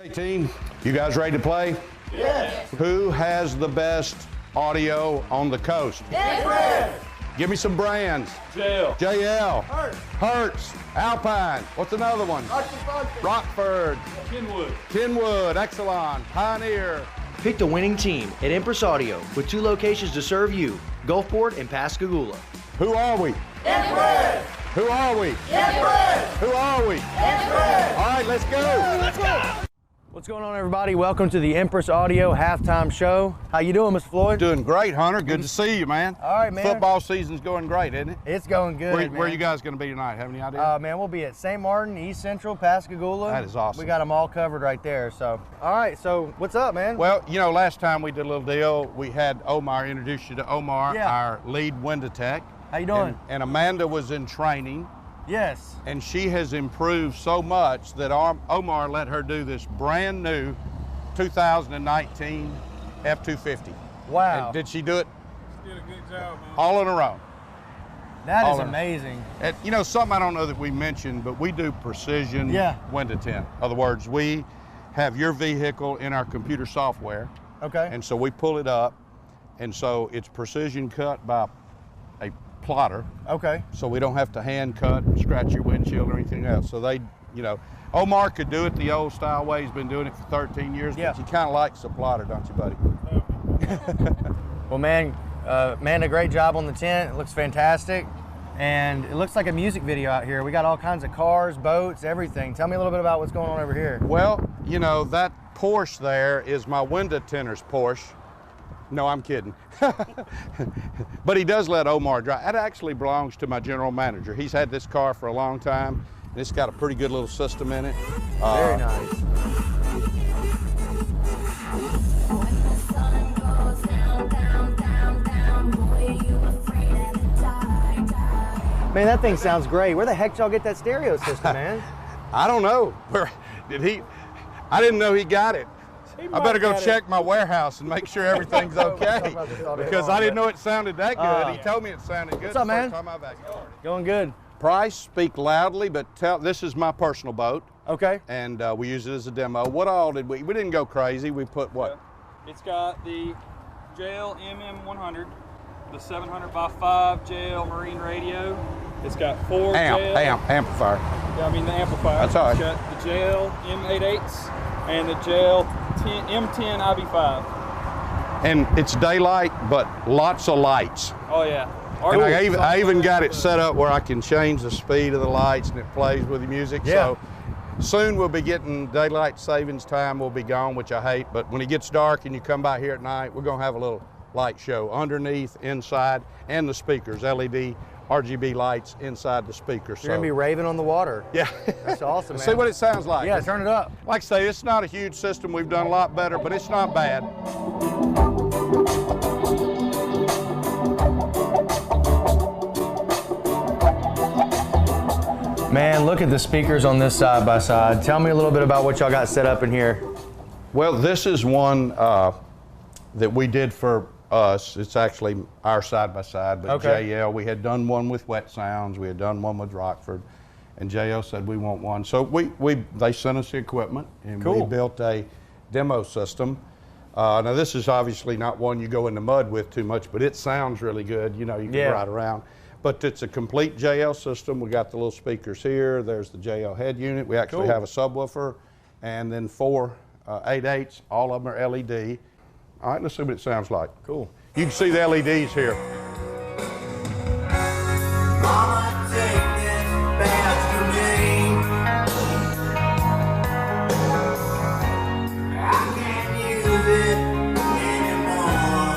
Hey team, you guys ready to play? Yes. Who has the best audio on the coast? Yes. Give me some brands. JL. Hertz. Alpine. What's another one? Rockford. Kenwood. Exelon. Pioneer. Pick the winning team at Empress Audio with 2 locations to serve you, Gulfport and Pascagoula. Who are we? Empress. Who are we? Empress. Who are we? Empress. All right, let's go. Let's go. What's going on, everybody? Welcome to the Empress Audio halftime show. How you doing, Mr. Floyd? Doing great, Hunter. Good to see you, man. All right, man. Football season's going great, isn't it? It's going good, man. Where you guys going to be tonight? Have any idea? Man, we'll be at St. Martin, East Central, Pascagoula. That is awesome. We got them all covered right there. So, all right. So, what's up, man? Well, you know, last time we did a little deal, we had Omar introduce you to Omar, our lead window tech. How you doing? And Amanda was in training. Yes. And she has improved so much that Omar let her do this brand new 2019 F-250. Wow. And did she do it? She did a good job, man. All on her own. That All is in- amazing. And, you know, something I don't know that we mentioned, but we do precision window tint. In other words, we have your vehicle in our computer software. Okay. And so we pull it up, and so it's precision cut by a plotter. Okay. So we don't have to hand cut and scratch your windshield or anything else. So they, you know, Omar could do it the old style way. He's been doing it for 13 years, but he kind of likes the plotter, don't you, buddy? Well, man, a great job on the tent. It looks fantastic. And it looks like a music video out here. We got all kinds of cars, boats, everything. Tell me a little bit about what's going on over here. Well, you know, that Porsche there is my window tinter's Porsche. No, I'm kidding. But he does let Omar drive. That actually belongs to my general manager. He's had this car for a long time, and it's got a pretty good little system in it. Very nice. Man, that thing sounds great. Where the heck y'all get that stereo system, man? I don't know. Where did he? I didn't know he got it. I better go check my warehouse and make sure everything's okay, because I didn't know it sounded that good. He told me it sounded good. What's up, man? First time I've actually heard it. Going good. Price, speak loudly, but this is my personal boat. Okay. And we use it as a demo. What all did we didn't go crazy. We put what? It's got the JL MM100, the 700x5 JL Marine radio. It's got 4 amplifier. Yeah, I mean the amplifier. That's all right. It's got the JL M88s and the JL M10 IB5. And it's daylight, but lots of lights. Oh yeah. And I even got it set up where I can change the speed of the lights and it plays with the music. Yeah. So soon we'll be getting daylight savings time will be gone, which I hate. But when it gets dark and you come by here at night, we're gonna have a little light show underneath, inside, and the speakers, LED, RGB lights inside the speakers. You're gonna be raving on the water. Yeah. That's awesome, man. See what it sounds like. Yeah, turn it up. Like I say, it's not a huge system. We've done a lot better, but it's not bad. Man, look at the speakers on this side by side. Tell me a little bit about what y'all got set up in here. Well, this is one that we did for us. It's actually our side by side, but Okay. JL, we had done one with Wet Sounds, we had done one with Rockford, and JL said we want one. So they sent us the equipment, and we Cool. built a demo system. Now this is obviously not one you go in the mud with too much, but it sounds really good. You know, you can ride around. But it's a complete JL system. We got the little speakers here. There's the JL head unit. We actually have a subwoofer, and then 4 8/8s. All of them are LED. All right, let's see what it sounds like. Cool. You can see the LEDs here. Mama, take this back to me. I can't use it anymore.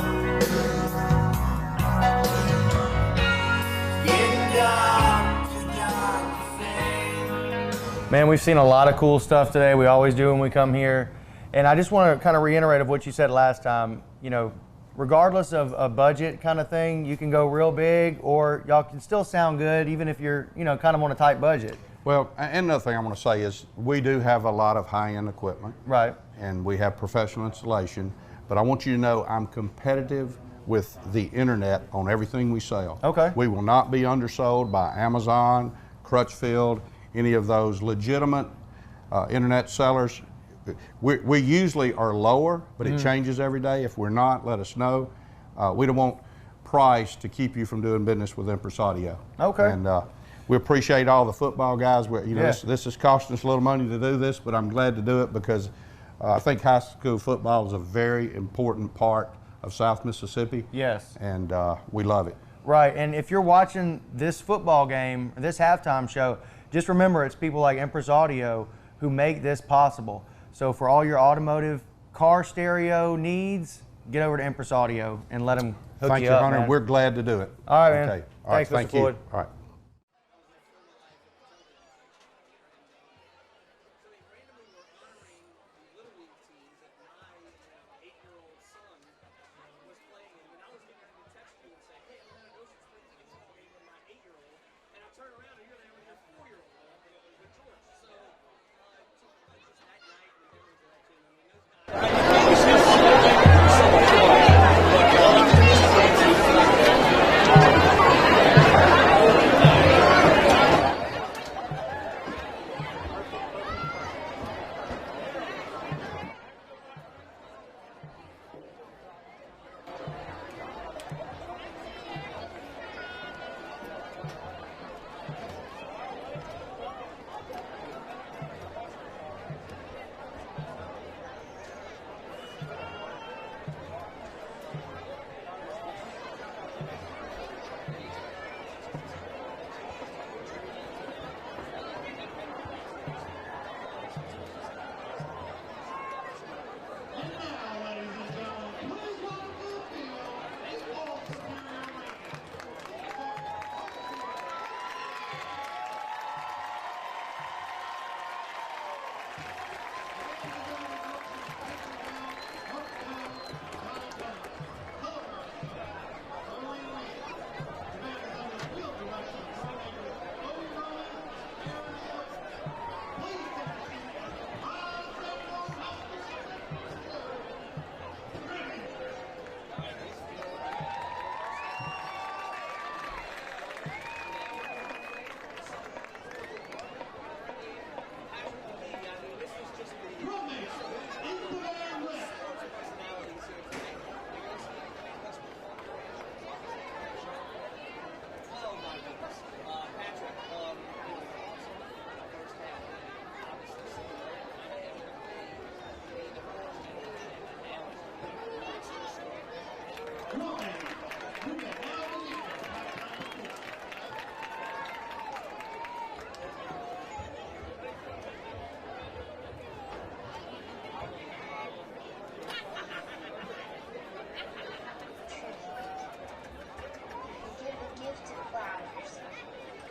Getting dark, too dark to say. Man, we've seen a lot of cool stuff today. We always do when we come here. And I just want to kind of reiterate of what you said last time. You know, regardless of a budget kind of thing, you can go real big, or y'all can still sound good even if you're, you know, kind of on a tight budget. Well, and another thing I want to say is we do have a lot of high-end equipment. Right. And we have professional installation. But I want you to know I'm competitive with the internet on everything we sell. Okay. We will not be undersold by Amazon, Crutchfield, any of those legitimate internet sellers. We usually are lower, but it changes every day. If we're not, let us know. We don't want price to keep you from doing business with Empress Audio. Okay. And we appreciate all the football guys. This is costing us a little money to do this, but I'm glad to do it because I think high school football is a very important part of South Mississippi. Yes. And we love it. Right, and if you're watching this football game, this halftime show, just remember it's people like Empress Audio who make this possible. So for all your automotive car stereo needs, get over to Empress Audio and let them hook Thank you you, up, Hunter. man. We're glad to do it. All right, man. Okay. All right, Thanks, Mr. thank you. Floyd. All right.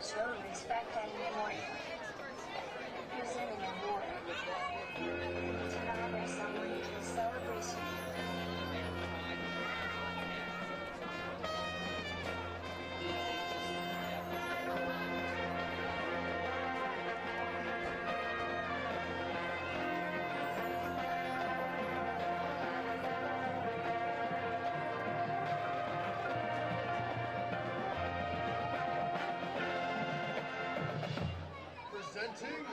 Show respect and reward. Presenting an award to honor someone in celebration. Presenting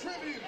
tribute.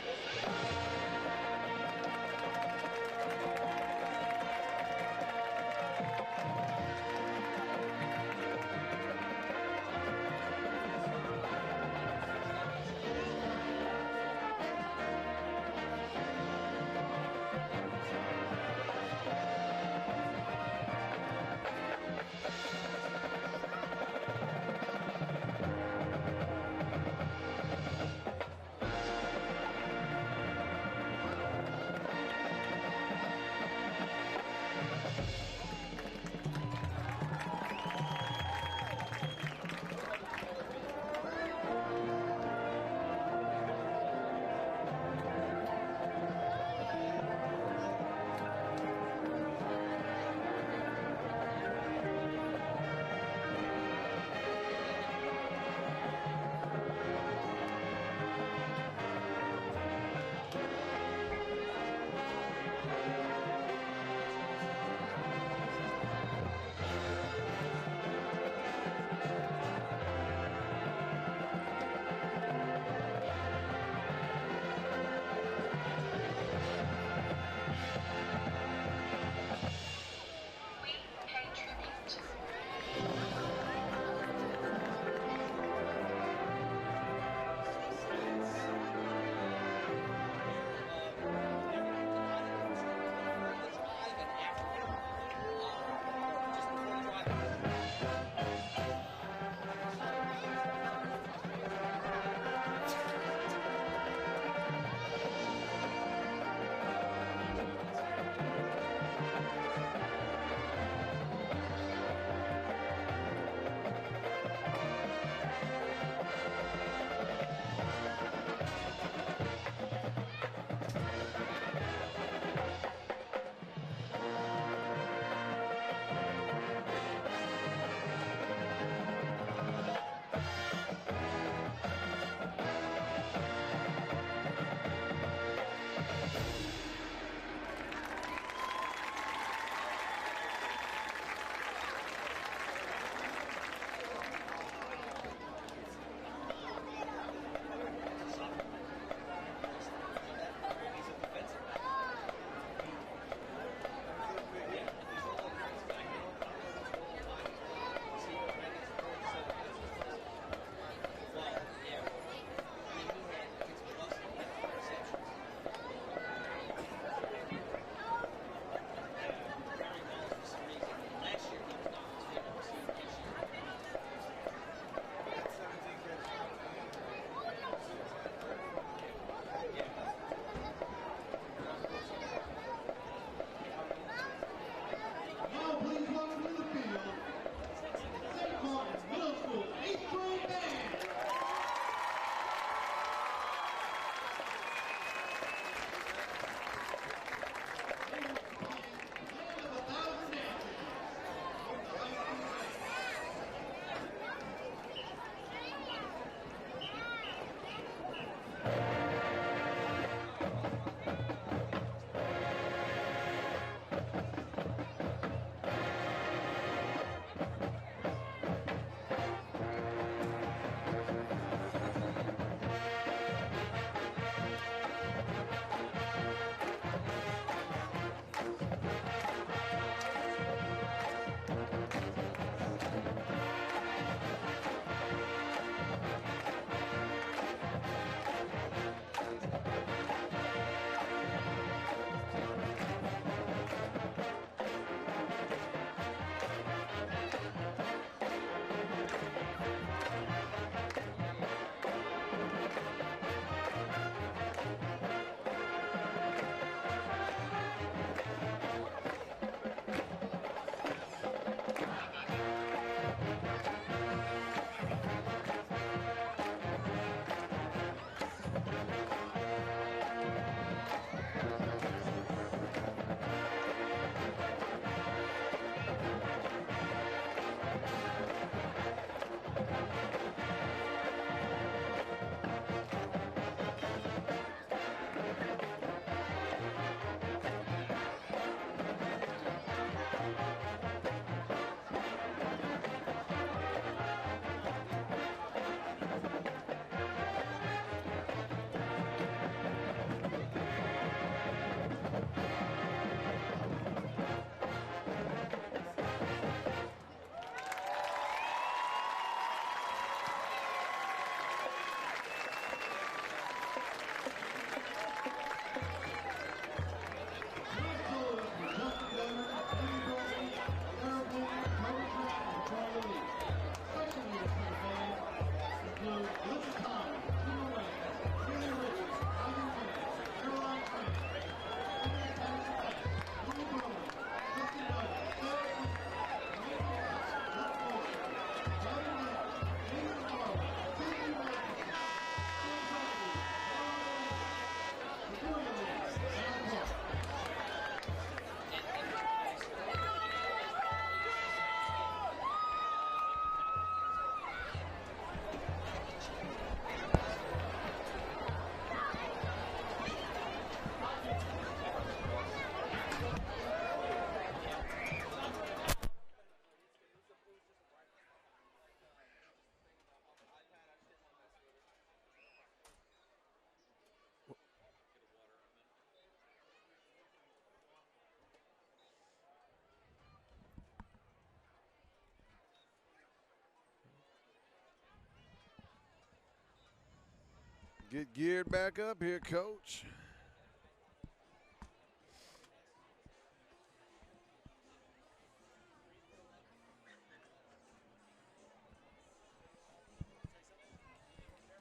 get geared back up here, Coach.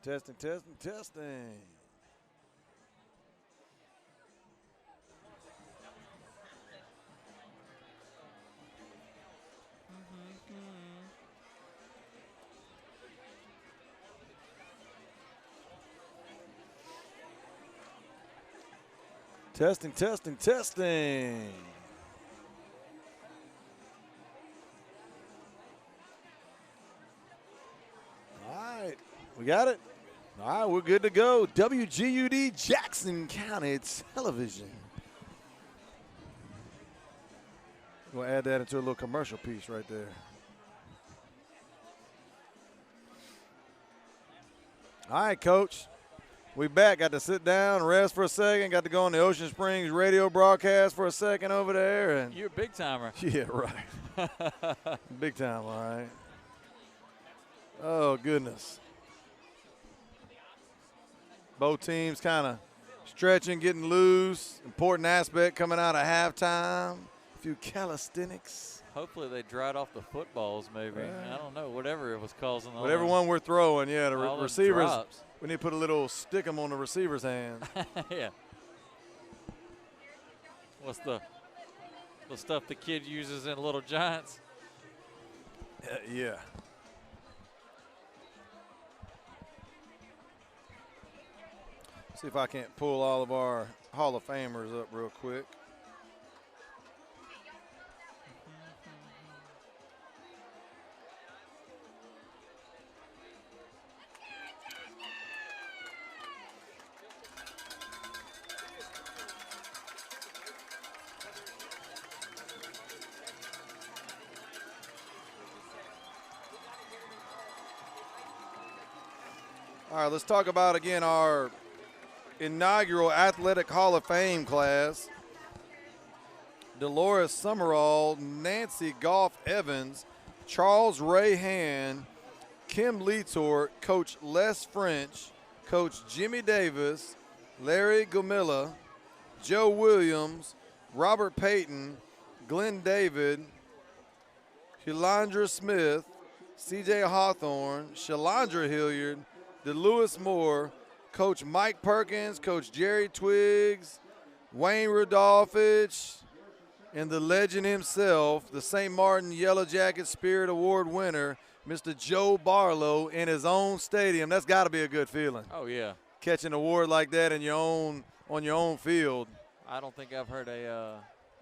Testing, testing, testing. Testing, testing, testing. All right, we got it. All right, we're good to go. WGUD Jackson County Television. We'll add that into a little commercial piece right there. All right, Coach. We back. Got to sit down, rest for a second. Got to go on the Ocean Springs radio broadcast for a second over there. And you're a big timer. Yeah, right. Big time, all right. Oh, goodness. Both teams kind of stretching, getting loose. Important aspect coming out of halftime. A few calisthenics. Hopefully they dried off the footballs maybe. I don't know, whatever it was causing. Whatever one we're throwing, yeah, the receivers. Drops. We need to put a little stickum on the receiver's hand. Yeah. What's the stuff the kid uses in Little Giants? Yeah. See if I can't pull all of our Hall of Famers up real quick. All right, let's talk about, again, our inaugural Athletic Hall of Fame class. Dolores Summerall, Nancy Goff Evans, Charles Ray Hand, Kim Leetort, Coach Les French, Coach Jimmy Davis, Larry Gomilla, Joe Williams, Robert Payton, Glenn David, Shalandra Smith, C.J. Hawthorne, Shalandra Hilliard, DeLewis Moore, Coach Mike Perkins, Coach Jerry Twiggs, Wayne Rudolphich, and the legend himself, the St. Martin Yellowjackets Spirit Award winner, Mr. Joe Barlow, in his own stadium. That's got to be a good feeling. Oh, yeah. Catching an award like that in on your own field. I don't think I've heard a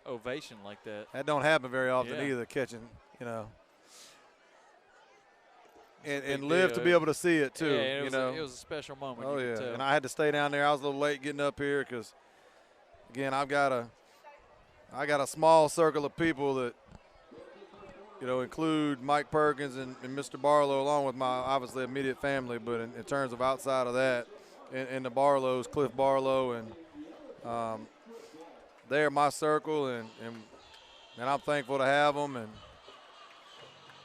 ovation like that. That don't happen very often Yeah. either, catching, and big live deal. to be able to see it too. Yeah, it was a special moment. Oh, you yeah. could tell. And I had to stay down there. I was a little late getting up here because, again, I got a small circle of people that, include Mike Perkins and Mr. Barlow, along with my obviously immediate family. But in terms of outside of that, and the Barlows, Cliff Barlow, and they're my circle, and I'm thankful to have them and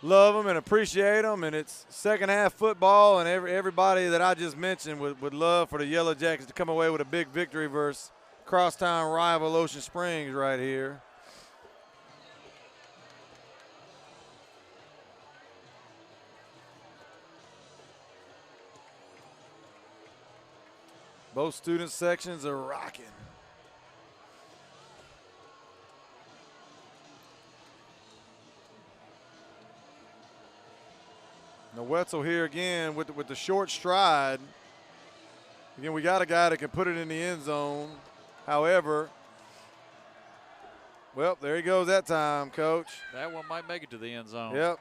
love them and appreciate them. And it's second half football, and everybody that I just mentioned would love for the Yellowjackets to come away with a big victory versus crosstown rival Ocean Springs right here. Both student sections are rocking. Now Wetzel here again with the short stride. Again, we got a guy that can put it in the end zone. However, well, there he goes that time, Coach. That one might make it to the end zone. Yep.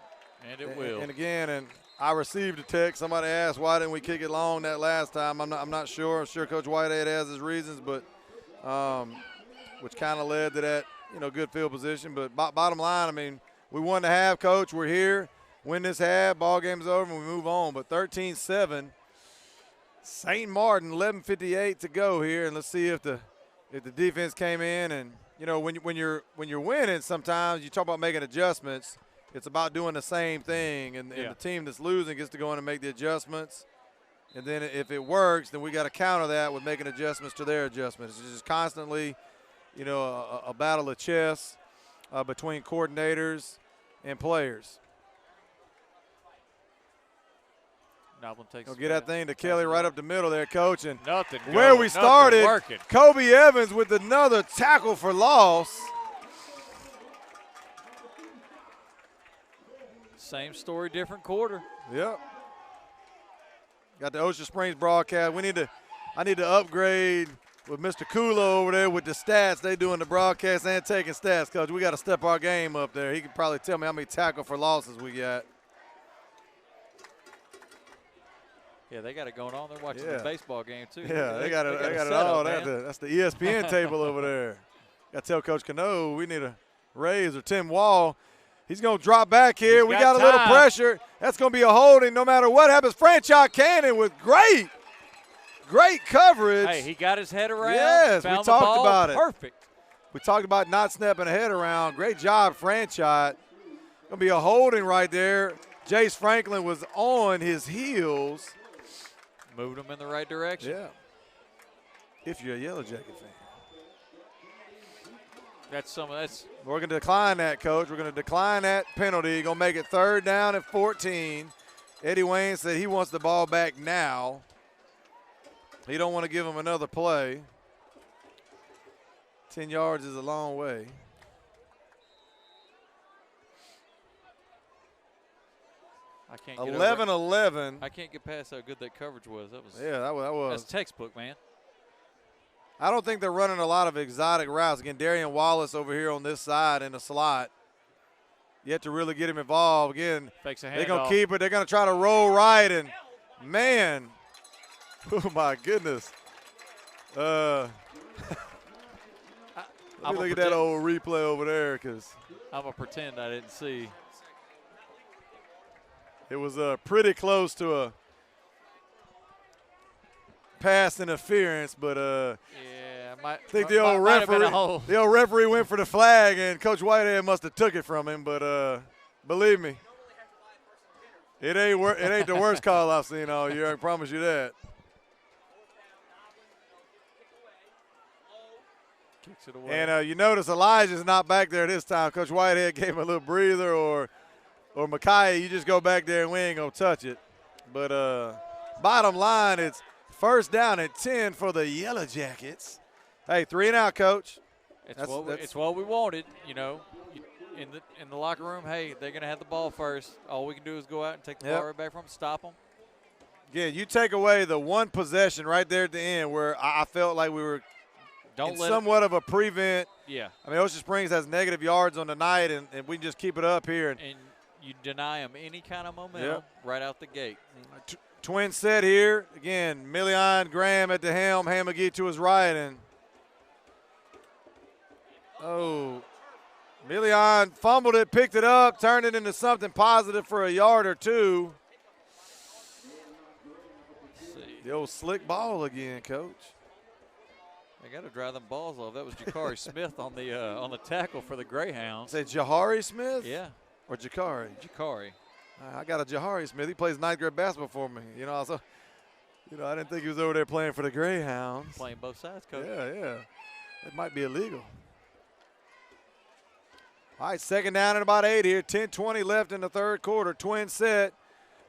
And it will. And again, I received a text. Somebody asked, why didn't we kick it long that last time? I'm not sure. I'm sure Coach Whitehead has his reasons, but which kind of led to that, good field position. But bottom line, I mean, we won the half, Coach. We're here. Win this half, ball game's over, and we move on. But 13-7, St. Martin, 11:58 to go here, and let's see if the defense came in. And when you're winning, sometimes you talk about making adjustments. It's about doing the same thing, and the team that's losing gets to go in and make the adjustments. And then if it works, then we got to counter that with making adjustments to their adjustments. It's just constantly, you know, a battle of chess between coordinators and players. Noblin takes Get that thing to Kelly right up the middle there, Coach. And nothing where we started, working. Kobe Evans with another tackle for loss. Same story, different quarter. Yep. Got the Ocean Springs broadcast. I need to upgrade with Mr. Kula over there with the stats. They doing the broadcast and taking stats, Coach. We got to step our game up there. He can probably tell me how many tackle for losses we got. Yeah, they got it going on. They're watching the baseball game too. Yeah, they got it all. That's the ESPN table over there. Got to tell Coach Cano we need a raise, or Tim Wall. He's going to drop back here. We got a little pressure. That's going to be a holding no matter what happens. Franchise Cannon with great coverage. Hey, he got his head around. Yes, we talked about it. Perfect. We talked about not snapping a head around. Great job, Franchise. Going to be a holding right there. Jace Franklin was on his heels. Moved him in the right direction. Yeah. If you're a Yellow Jacket fan. We're going to decline that, Coach. We're going to decline that penalty. Going to make it 3rd down and 14. Eddie Wayne said he wants the ball back now. He don't want to give him another play. 10 yards is a long way. I can't 11-11. I can't get past how good that coverage was. That was. That's textbook, man. I don't think they're running a lot of exotic routes. Again, Darian Wallace over here on this side in the slot. Yet to really get him involved. Again, they're going to keep it. They're going to try to roll right. And, man, oh, my goodness. Let me look at that old replay over there, because I'm going to pretend I didn't see. It was pretty close to a pass interference, but I think the old referee went for the flag, and Coach Whitehead must have took it from him. But believe me, it ain't the worst call I've seen all year. I promise you that. Kicks it away. And you notice Elijah's not back there this time. Coach Whitehead gave him a little breather, or Micaiah, you just go back there and we ain't gonna touch it. But bottom line, it's 1st down and 10 for the Yellow Jackets. Hey, 3 and out, Coach. It's what we wanted, you know. In the locker room, hey, they're gonna have the ball first. All we can do is go out and take the ball right back from them, stop them. Again, you take away the one possession right there at the end where I felt like we were somewhat of a prevent. Yeah. I mean, Ocean Springs has negative yards on the night, and we can just keep it up here. And you deny them any kind of momentum right out the gate. Twin set here. Again, Million Graham at the helm, Ham McGee to his right. And, Million fumbled it, picked it up, turned it into something positive for a yard or two. The old slick ball again, Coach. They got to drive them balls off. That was Jakari Smith on the tackle for the Greyhounds. Say Jahari Smith? Yeah. Or Jakari? Jakari. I got a Jahari Smith. He plays 9th grade basketball for me. I didn't think he was over there playing for the Greyhounds. Playing both sides, Coach. Yeah. It might be illegal. All right, 2nd down and about 8 here. 10:20 left in the 3rd quarter. Twin set.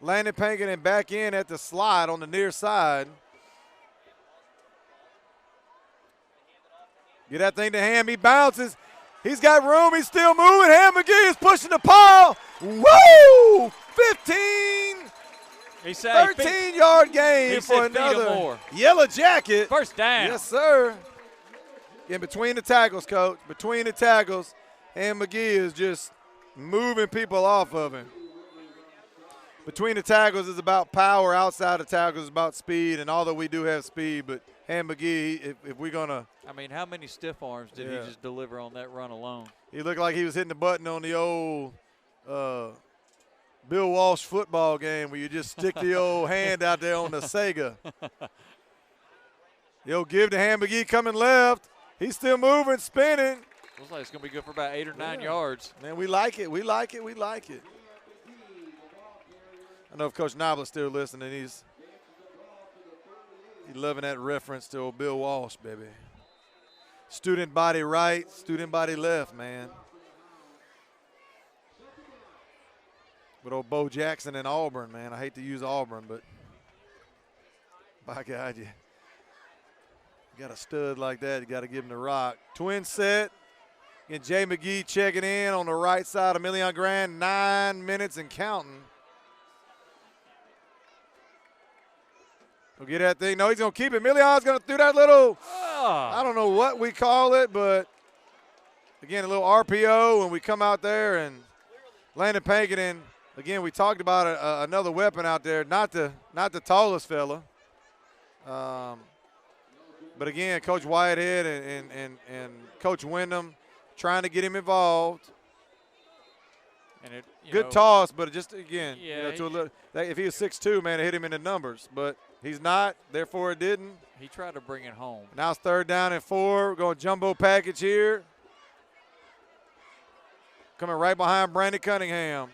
Landon Pankin back in at the slot on the near side. Get that thing to Ham. He bounces. He's got room. He's still moving. Ham McGee is pushing the pile. Woo! 13-yard gain for another Yellow Jacket. 1st down. Yes, sir. In between the tackles, Coach. Between the tackles, Ham McGee is just moving people off of him. Between the tackles is about power. Outside the tackles is about speed. And although we do have speed, but Ham McGee, if we're going to. I mean, how many stiff arms did he just deliver on that run alone? He looked like he was hitting the button on the old Bill Walsh football game where you just stick the old hand out there on the Sega. The old give to Ham McGee coming left. He's still moving, spinning. Looks like it's going to be good for about 8 or 9 yards. Man, we like it. We like it. I know if Coach Noble's still listening, You loving that reference to old Bill Walsh, baby. Student body right, student body left, man. But old Bo Jackson and Auburn, man. I hate to use Auburn, but by God, you got a stud like that, you got to give him the rock. Twin set. Again, Jay McGee checking in on the right side of Million Grand, 9 minutes and counting. He'll get that thing. No, he's going to keep it. Million's going to do that little, I don't know what we call it, but again, a little RPO when we come out there and Landon Pankin. Again, we talked about another weapon out there, not the tallest fella. But again, Coach Whitehead and Coach Wyndham trying to get him involved. And good toss, but just again, if he was 6'2", man, it hit him in the numbers. But he's not, therefore it didn't. He tried to bring it home. Now it's 3rd down and 4. We're going jumbo package here. Coming right behind Brandon Cunningham.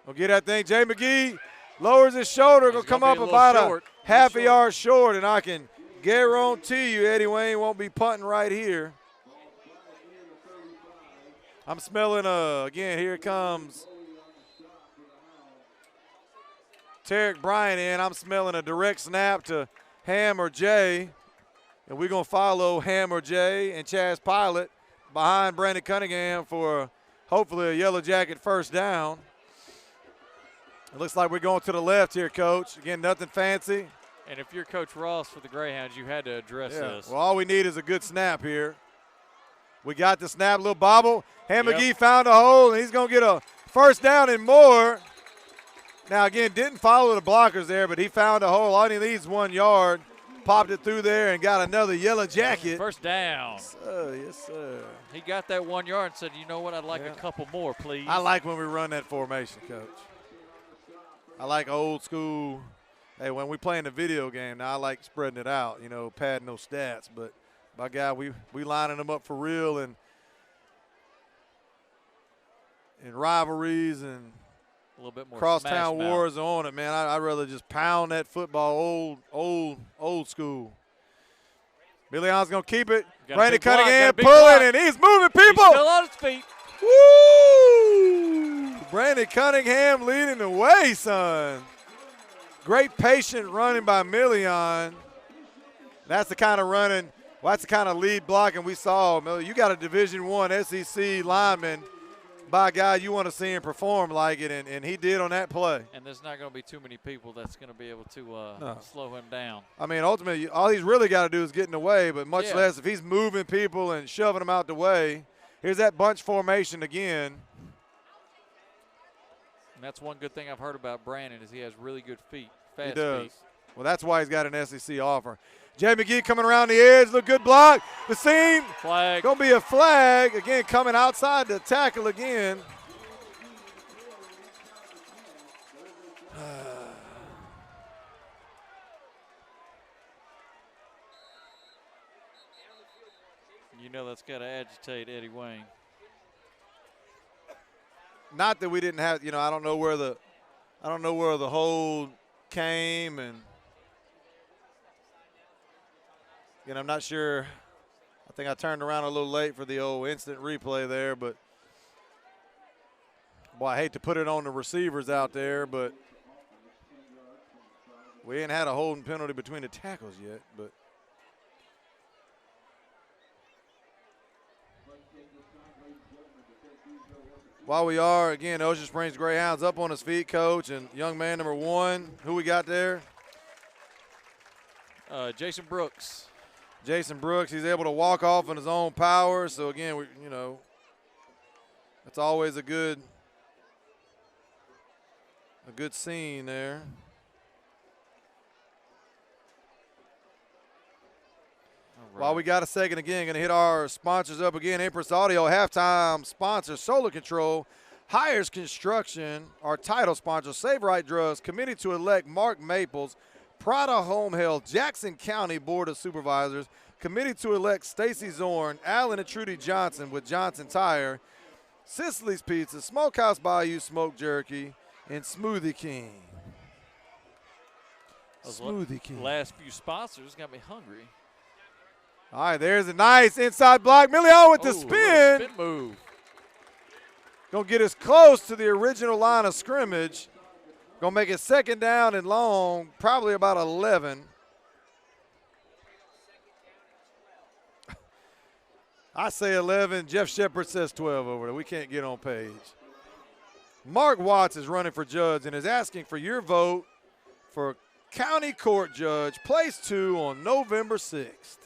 We'll get that thing. Jay McGee lowers his shoulder. Going to come up about a half a yard short, and I can guarantee you Eddie Wayne won't be punting right here. I'm smelling again, here comes Tarek Bryant in. I'm smelling a direct snap to Ham or Jay. And we're going to follow Ham or Jay and Chaz Pilot behind Brandon Cunningham for hopefully a Yellow Jacket first down. It looks like we're going to the left here, Coach. Again, nothing fancy. And if you're Coach Ross for the Greyhounds, you had to address this. Well, all we need is a good snap here. We got the snap, little bobble. Ham McGee found a hole, and he's going to get a first down and more. Now, again, didn't follow the blockers there, but he found a hole. All he needs 1 yard. Popped it through there and got another Yellow Jacket. First down. Yes, sir. Yes, sir. He got that 1 yard and said, you know what, I'd like a couple more, please. I like when we run that formation, Coach. I like old school. Hey, when we play in the video game, now I like spreading it out, padding those stats. But, by God, we lining them up for real and rivalries and a little bit more crosstown wars on it, man. I'd rather just pound that football old school. Million's going to keep it. Brandon Cunningham pulling, and he's moving people. He's still on his feet. Woo! Brandon Cunningham leading the way, son. Great patient running by Million. That's the kind of running, that's the kind of lead blocking we saw. You got a Division I SEC lineman. By God, you want to see him perform like it, and he did on that play. And there's not going to be too many people that's going to be able to slow him down. I mean, ultimately, all he's really got to do is get in the way, but much less if he's moving people and shoving them out the way. Here's that bunch formation again. And that's one good thing I've heard about Brandon is he has really good feet, fast he does. feet. Well, that's why he's got an SEC offer. Jay McGee coming around the edge. Look, good block. The seam. Flag. Going to be a flag. Again, coming outside the tackle again. You know that's got to agitate Eddie Wayne. Not that we didn't have, I don't know where the hold came, and I'm not sure. I think I turned around a little late for the old instant replay there, but boy, I hate to put it on the receivers out there, but we ain't had a holding penalty between the tackles yet, but while we are, again, Ocean Springs Greyhounds up on his feet, Coach, and young man number 1, who we got there? Jason Brooks. Jason Brooks, he's able to walk off on his own power. So, again, that's always a good scene there. Right. While we got a second, again, going to hit our sponsors up again. Empress Audio, halftime sponsor, Solar Control, Hires Construction, our title sponsor, Save Right Drugs, Committee to Elect Mark Maples, Prada Home Health, Jackson County Board of Supervisors, Committee to Elect Stacy Zorn, Alan and Trudy Johnson with Johnson Tire, Sicily's Pizza, Smokehouse Bayou Smoked Jerky, and Smoothie King. Smoothie King. Last few sponsors got me hungry. All right, there's a nice inside block. Milion with the Ooh, spin. Spin move. Gonna get us close to the original line of scrimmage. Gonna make it 2nd down and long, probably about 11. I say 11. Jeff Shepard says 12 over there. We can't get on page. Mark Watts is running for judge and is asking for your vote for county court judge, place 2 on November 6th.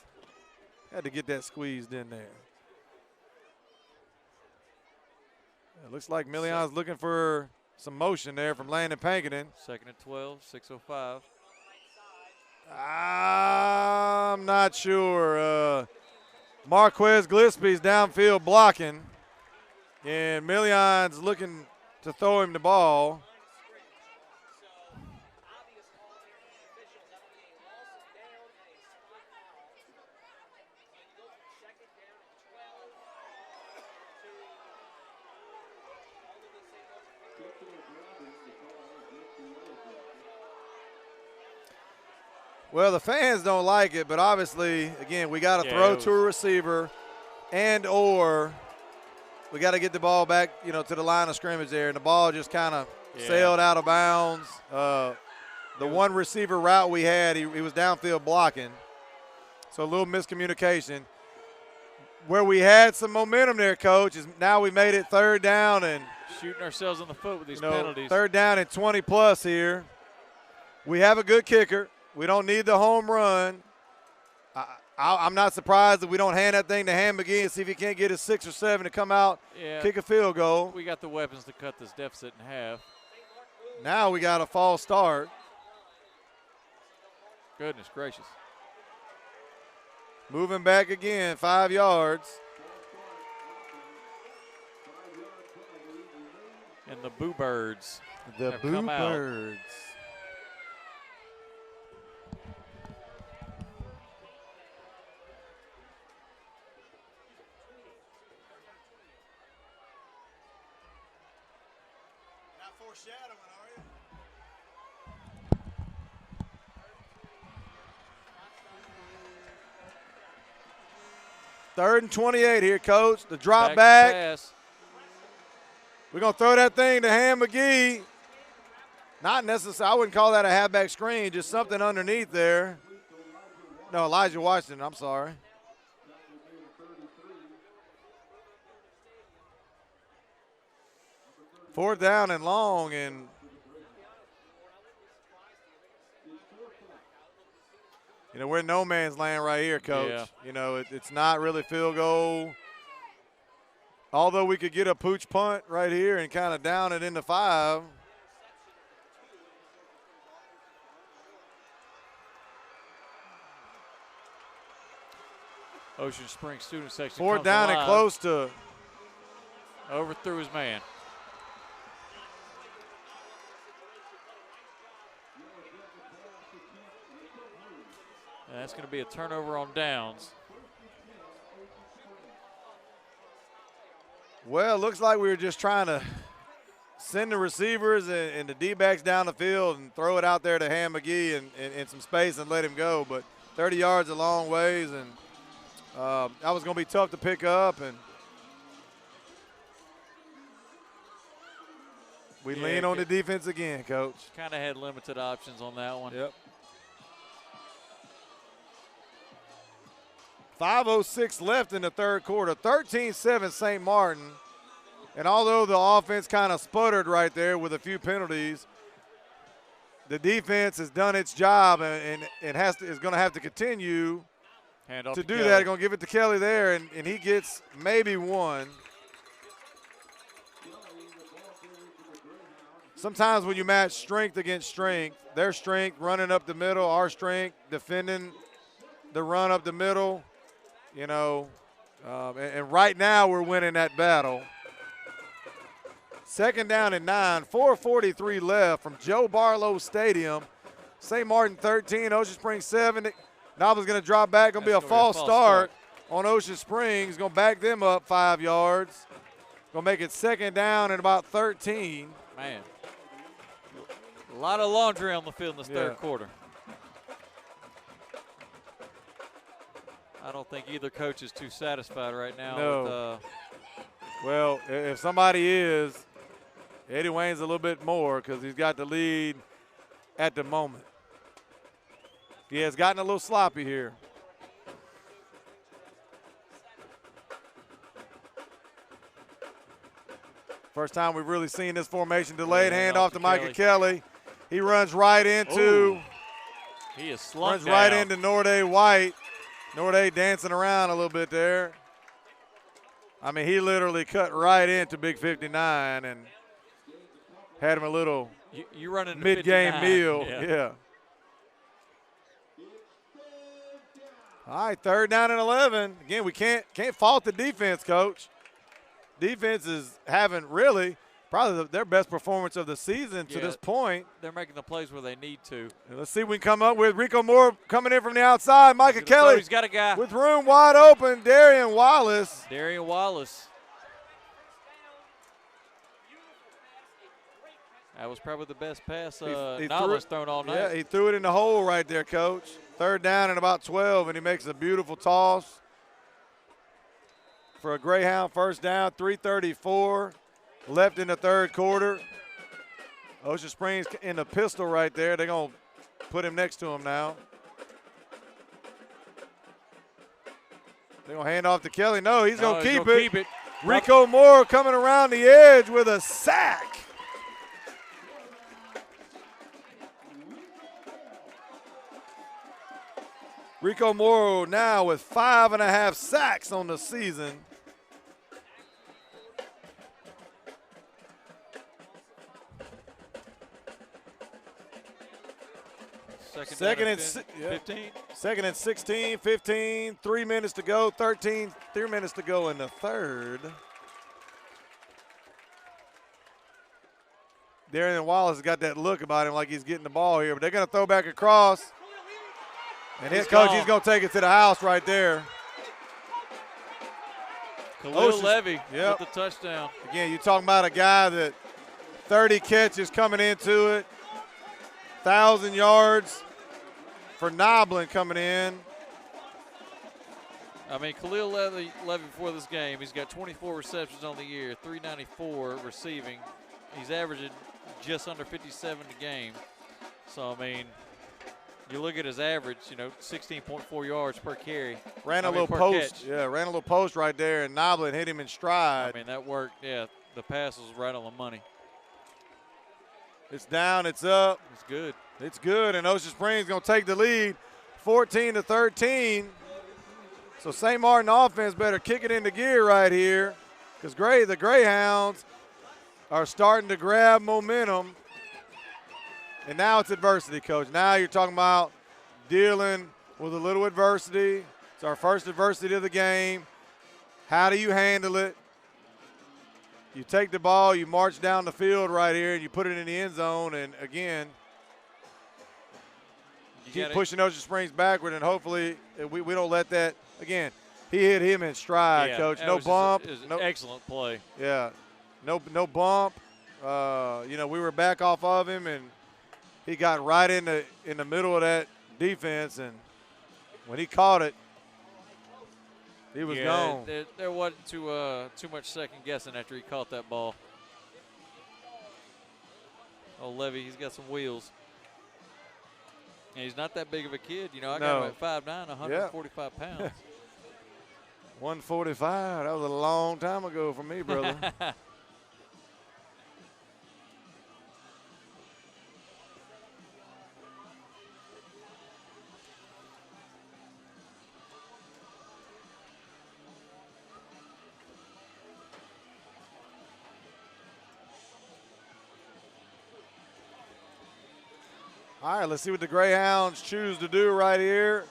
Had to get that squeezed in there. It looks like Million's looking for some motion there from Landon Pankinan. 2nd and 12, 6:05. I'm not sure. Marquez Gillespie's downfield blocking, and Million's looking to throw him the ball. Well, the fans don't like it, but obviously, again, we got to throw to a receiver and/or we got to get the ball back, to the line of scrimmage there. And the ball just kind of sailed out of bounds. The one receiver route we had, he was downfield blocking. So a little miscommunication. Where we had some momentum there, Coach, is now we made it 3rd down and shooting ourselves in the foot with these penalties. 3rd down and 20+ here. We have a good kicker. We don't need the home run. I'm not surprised that we don't hand that thing to Ham McGee and see if he can't get a 6 or 7 to come out, kick a field goal. We got the weapons to cut this deficit in half. Now we got a false start. Goodness gracious. Moving back again, 5 yards. And the Boo Birds. The Boo Birds. Foreshadowing, are you? 3rd and 28 here, Coach. The drop back. Pass. We're going to throw that thing to Ham McGee. Not necessarily, I wouldn't call that a halfback screen, just something underneath there. No, Elijah Washington, I'm sorry. Fourth down and long, and we're in no man's land right here, Coach. Yeah. It's not really field goal. Although we could get a pooch punt right here and kind of down it into 5. Ocean Springs student section. 4th down and close to. Overthrew his man. And that's going to be a turnover on downs. Well, it looks like we were just trying to send the receivers and the D-backs down the field and throw it out there to Ham McGee in some space and let him go. But 30 yards a long ways, and that was going to be tough to pick up. And we lean on the defense again, Coach. Kind of had limited options on that one. Yep. 5:06 left in the 3rd quarter. 13-7 St. Martin. And although the offense kind of sputtered right there with a few penalties, the defense has done its job and is going to have to continue to do that. They're going to give it to Kelly there, and he gets maybe 1. Sometimes when you match strength against strength, their strength running up the middle, our strength defending the run up the middle, and right now we're winning that battle. 2nd down and 9, 4:43 left from Joe Barlow Stadium. St. Martin 13, Ocean Springs 7. Nobble's going to drop back. Going to be a false start on Ocean Springs. Going to back them up 5 yards. Going to make it 2nd down and about 13. Man, a lot of laundry on the field in this 3rd quarter. I don't think either coach is too satisfied right now. No. Well, if somebody is, Eddie Wayne's a little bit more because he's got the lead at the moment. He has gotten a little sloppy here. First time we've really seen this formation. Delayed handoff to Micah Kelly. He runs right into. He is slumped runs right into Norday White. Norday dancing around a little bit there. I mean, he literally cut right into Big 59 and had him a little you run into mid-game 59. meal. Yeah. All right, 3rd down and 11. Again, we can't fault the defense, Coach. Defense is having really probably their best performance of the season to this point. They're making the plays where they need to. Let's see if we can come up with Rico Moore coming in from the outside. Micah Kelly. He's got a guy. With room wide open, Darian Wallace. Darian Wallace. That was probably the best pass Nolan's thrown all night. Yeah, he threw it in the hole right there, Coach. 3rd down and about 12, and he makes a beautiful toss for a Greyhound 1st down, 3:34 left in the 3rd quarter. Ocean Springs in the pistol right there. They're going to put him next to him now. They're going to hand off to Kelly. No, he's going to keep it. Rico Moore coming around the edge with a sack. Rico Moore now with 5.5 sacks on the season. Second and 15. Second and 16, 15, 3 minutes to go, 3 minutes to go in the 3rd. Darian Wallace has got that look about him like he's getting the ball here, but they're going to throw back across. And his coach, he's going to take it to the house right there. Khalil Levy with the touchdown. Again, you're talking about a guy that 30 catches coming into it, 1,000 yards for Noblin coming in. I mean, Khalil Levy before this game, he's got 24 receptions on the year, 394 receiving. He's averaging just under 57 a game. So, I mean, you look at his average, 16.4 yards per carry. Ran a little post right there, and Noblin hit him in stride. I mean, that worked. Yeah, the pass was right on the money. It's down, it's up. It's good. It's good, and Ocean Springs going to take the lead 14-13. So St. Martin offense better kick it into gear right here because the Greyhounds are starting to grab momentum. And now it's adversity, Coach. Now you're talking about dealing with a little adversity. It's our first adversity of the game. How do you handle it? You take the ball, you march down the field right here, and you put it in the end zone. And, again, keep pushing Ocean Springs backward, and hopefully we don't let that – again, he hit him in stride, Coach. No bump. It was an excellent play. Yeah. No bump. We were back off of him, and he got right in the middle of that defense, and when he caught it, he was gone. There wasn't too much second guessing after he caught that ball. Oh, Levy, he's got some wheels. And he's not that big of a kid. I got him at 5'9", 145 pounds. 145. That was a long time ago for me, brother. All right, let's see what the Greyhounds choose to do right here.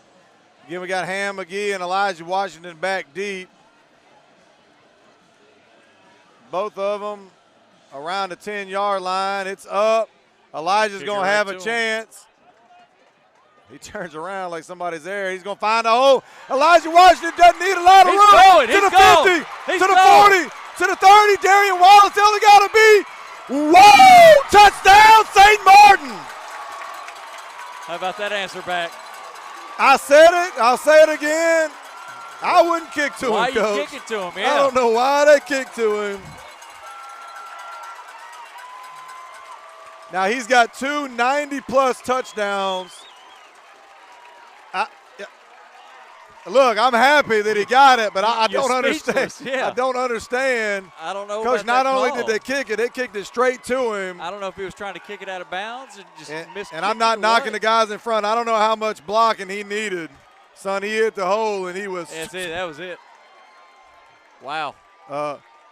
Again, we got Ham McGee and Elijah Washington back deep. Both of them around the 10-yard line. It's up. Elijah's going to have a chance. He turns around like somebody's there. He's going to find a hole. Elijah Washington doesn't need a lot of room. To the 50, to the 40, to the 30. Darian Wallace only got to be. Whoa! Touchdown, St. Martin. How about that answer back? I said it. I'll say it again. I wouldn't kick to Why him, you Coach. kicking to him? Yeah. I don't know why they kicked to him. Now he's got 2 90-plus touchdowns. Look, I'm happy that he got it, but I don't understand. Yeah. I don't understand. I don't know. Coach, about not that only call. did they kick it, they kicked it straight to him. I don't know if he was trying to kick it out of bounds and just missed. And I'm not knocking the guys in front. I don't know how much blocking he needed. Son, he hit the hole, and he was. That's it. That was it. Wow.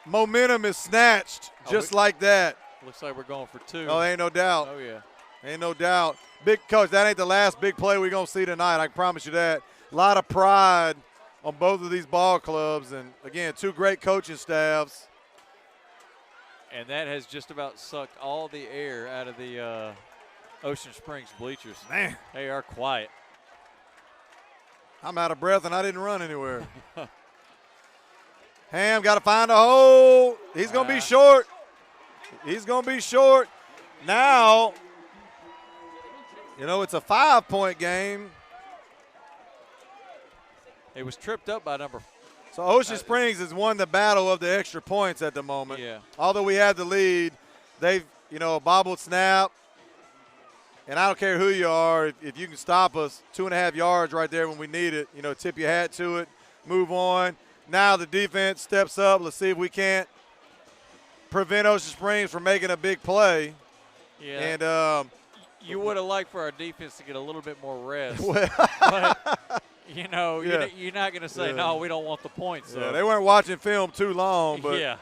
Momentum is snatched just like that. Looks like we're going for 2. Oh, ain't no doubt. Oh, yeah. Ain't no doubt. Big Coach, that ain't the last big play we're going to see tonight. I can promise you that. A lot of pride on both of these ball clubs. And, again, 2 great coaching staffs. And that has just about sucked all the air out of the Ocean Springs bleachers. Man. They are quiet. I'm out of breath, and I didn't run anywhere. Ham got to find a hole. He's going to be short. He's going to be short. Now, you know, it's a 5-point game. It was tripped up by number. So Ocean Springs has won the battle of the extra points at the moment. Yeah. Although we had the lead, they've, you know, bobbled snap. And I don't care who you are, if you can stop us 2.5 yards right there when we need it, you know, tip your hat to it, move on. Now the defense steps up. Let's see if we can't prevent Ocean Springs from making a big play. Yeah. And you would have liked for our defense to get a little bit more rest. Well, but, you know, Yeah. you're not going to say, no, we don't want the points. So. yeah, they weren't watching film too long, but yeah.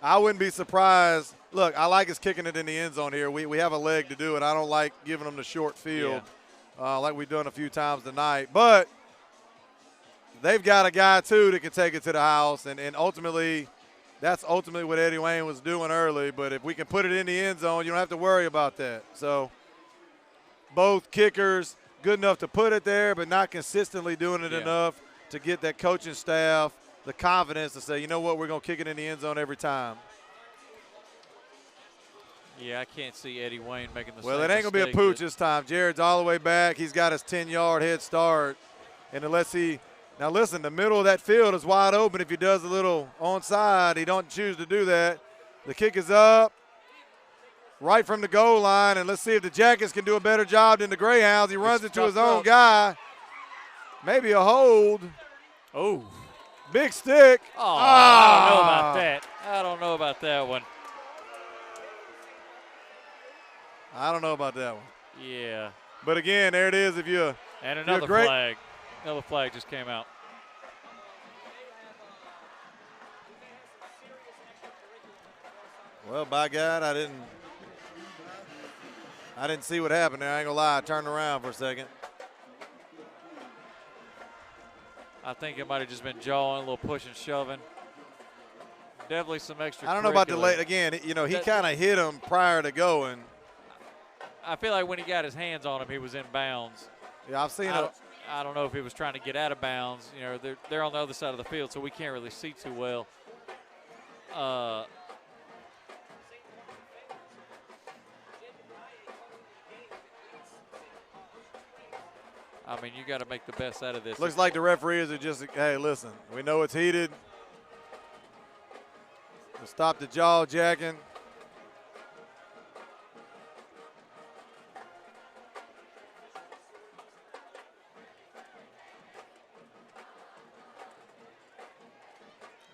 I wouldn't be surprised. Look, I like us kicking it in the end zone here. We have a leg to do it. I don't like giving them the short field like we've done a few times tonight. But they've got a guy, too, that can take it to the house. And ultimately, that's ultimately what Eddie Wayne was doing early. But if we can put it in the end zone, you don't have to worry about that. So both kickers good enough to put it there, but not consistently doing it enough to get that coaching staff the confidence to say, you know what, we're going to kick it in the end zone every time. Yeah, I can't see Eddie Wayne making the Well, same it ain't going to be a pooch this time. Jared's all the way back. He's got his 10-yard head start. And unless he – now, listen, the middle of that field is wide open if he does a little onside. He don't choose to do that. The kick is up right from the goal line, and let's see if the Jackets can do a better job than the Greyhounds. He runs into his own guy. Maybe a hold. Oh. Big stick. Oh, I don't know about that. I don't know about that one. I don't know about that one. Yeah. But again, there it is. If you're and another great, flag. Another flag just came out. Well, by God, I didn't see what happened there. I ain't gonna lie. I turned around for a second. I think it might have just been jawing, a little push and shoving. Definitely some extra. I don't know about the late. Again, you know, he kind of hit him prior to going. I feel like when he got his hands on him, he was in bounds. Yeah, I've seen it. I don't know if he was trying to get out of bounds. You know, they're on the other side of the field, so we can't really see too well. I mean, you got to make the best out of this. Looks like the referees are just, hey, listen, we know it's heated. We'll stop the jaw jacking.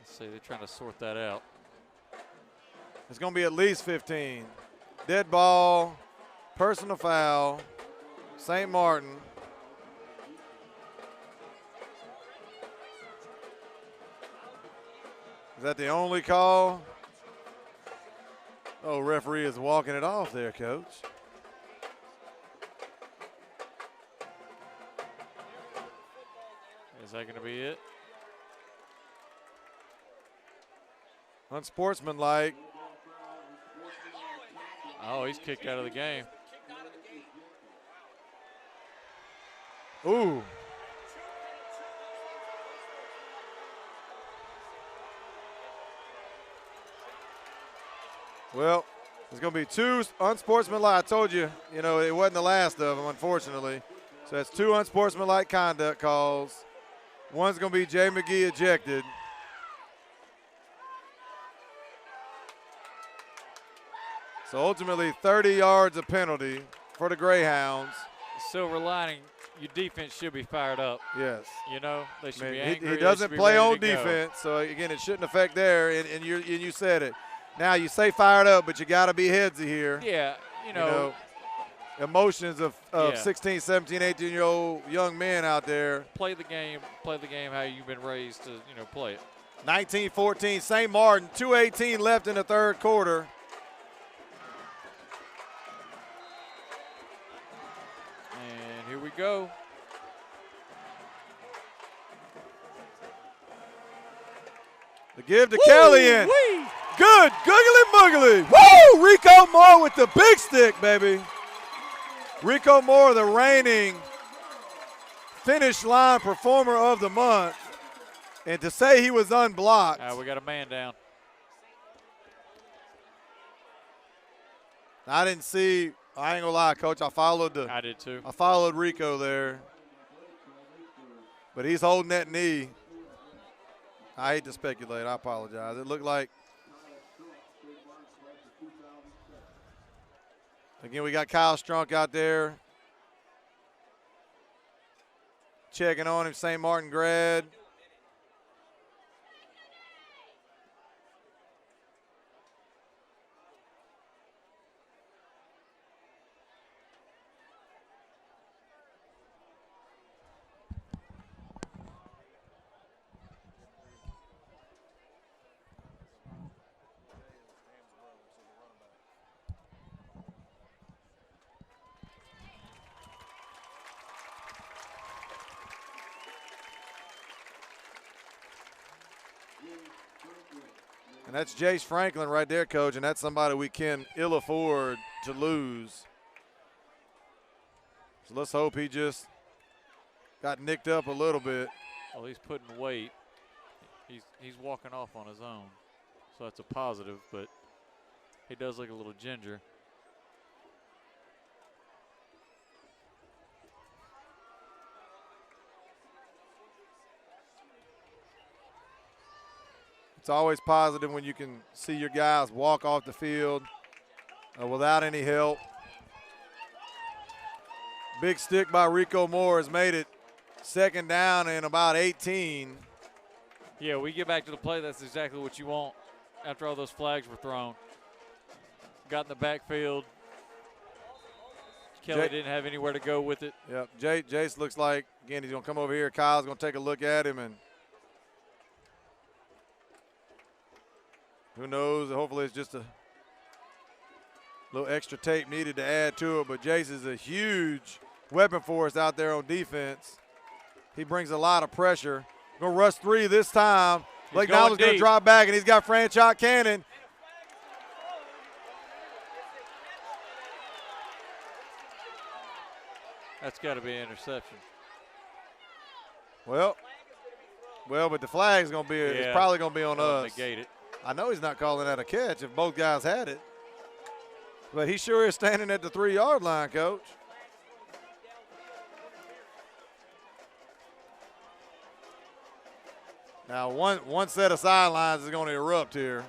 Let's see, they're trying to sort that out. It's going to be at least 15. Dead ball, personal foul, St. Martin. Is that the only call? Oh, referee is walking it off there, Coach. Is that going to be it? Unsportsmanlike. Oh, he's kicked out of the game. Ooh. Well, there's going to be two unsportsmanlike. I told you, you know, it wasn't the last of them, unfortunately. So that's two unsportsmanlike conduct calls. One's going to be Jay McGee ejected. So ultimately 30 yards of penalty for the Greyhounds. Silver lining, your defense should be fired up. Yes. You know, they should be He angry. he doesn't they should be play ready on to go. defense, so again, it shouldn't affect there, and you said it. Now, you say fired up, but you got to be headsy here. Yeah, you know emotions of Yeah. 16, 17, 18-year-old young men out there. play the game how you've been raised to, play it. 19-14, St. Martin, 2:18 left in the third quarter. And here we go. The give to Kellyan. Good, googly muggly. Woo! Rico Moore with the big stick, baby. Rico Moore, the reigning finish line performer of the month. And to say he was unblocked. We got a man down. I didn't see, I ain't gonna lie, Coach. I did too. I followed Rico there. But he's holding that knee. I hate to speculate. I apologize. It looked like, again, we got Kyle Strunk out there checking on him, St. Martin grad. And that's Jace Franklin right there, Coach, and that's somebody we can ill afford to lose. So let's hope he just got nicked up a little bit. Well, he's putting weight. He's walking off on his own, so that's a positive, but he does look a little ginger. It's always positive when you can see your guys walk off the field without any help. Big stick by Rico Moore has made it second down and about 18. Yeah, we get back to the play. That's exactly what you want after all those flags were thrown. Got in the backfield. Kelly didn't have anywhere to go with it. Yep, Jace looks like, again, he's going to come over here. Kyle's going to take a look at him, and who knows? Hopefully it's just a little extra tape needed to add to it. But Jace is a huge weapon for us out there on defense. He brings a lot of pressure. Going to rush three this time. Blake Nowell's going to drop back, and he's got Franchot Cannon. That's got to be an interception. Well, but the flag's going to be, it's probably going to be on us. Negate it. I know he's not calling that a catch if both guys had it. But he sure is standing at the 3-yard line, Coach. Now, one set of sidelines is going to erupt here.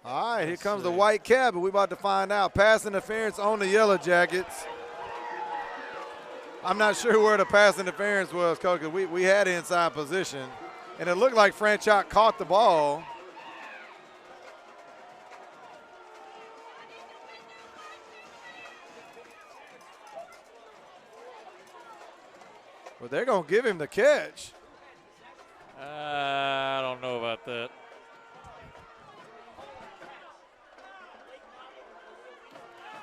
All right, here comes the white cap, and we're about to find out. Pass interference on the Yellowjackets. I'm not sure where the pass interference was, Coach, because we had inside position, and it looked like Franchot caught the ball. But they're going to give him the catch. I don't know about that.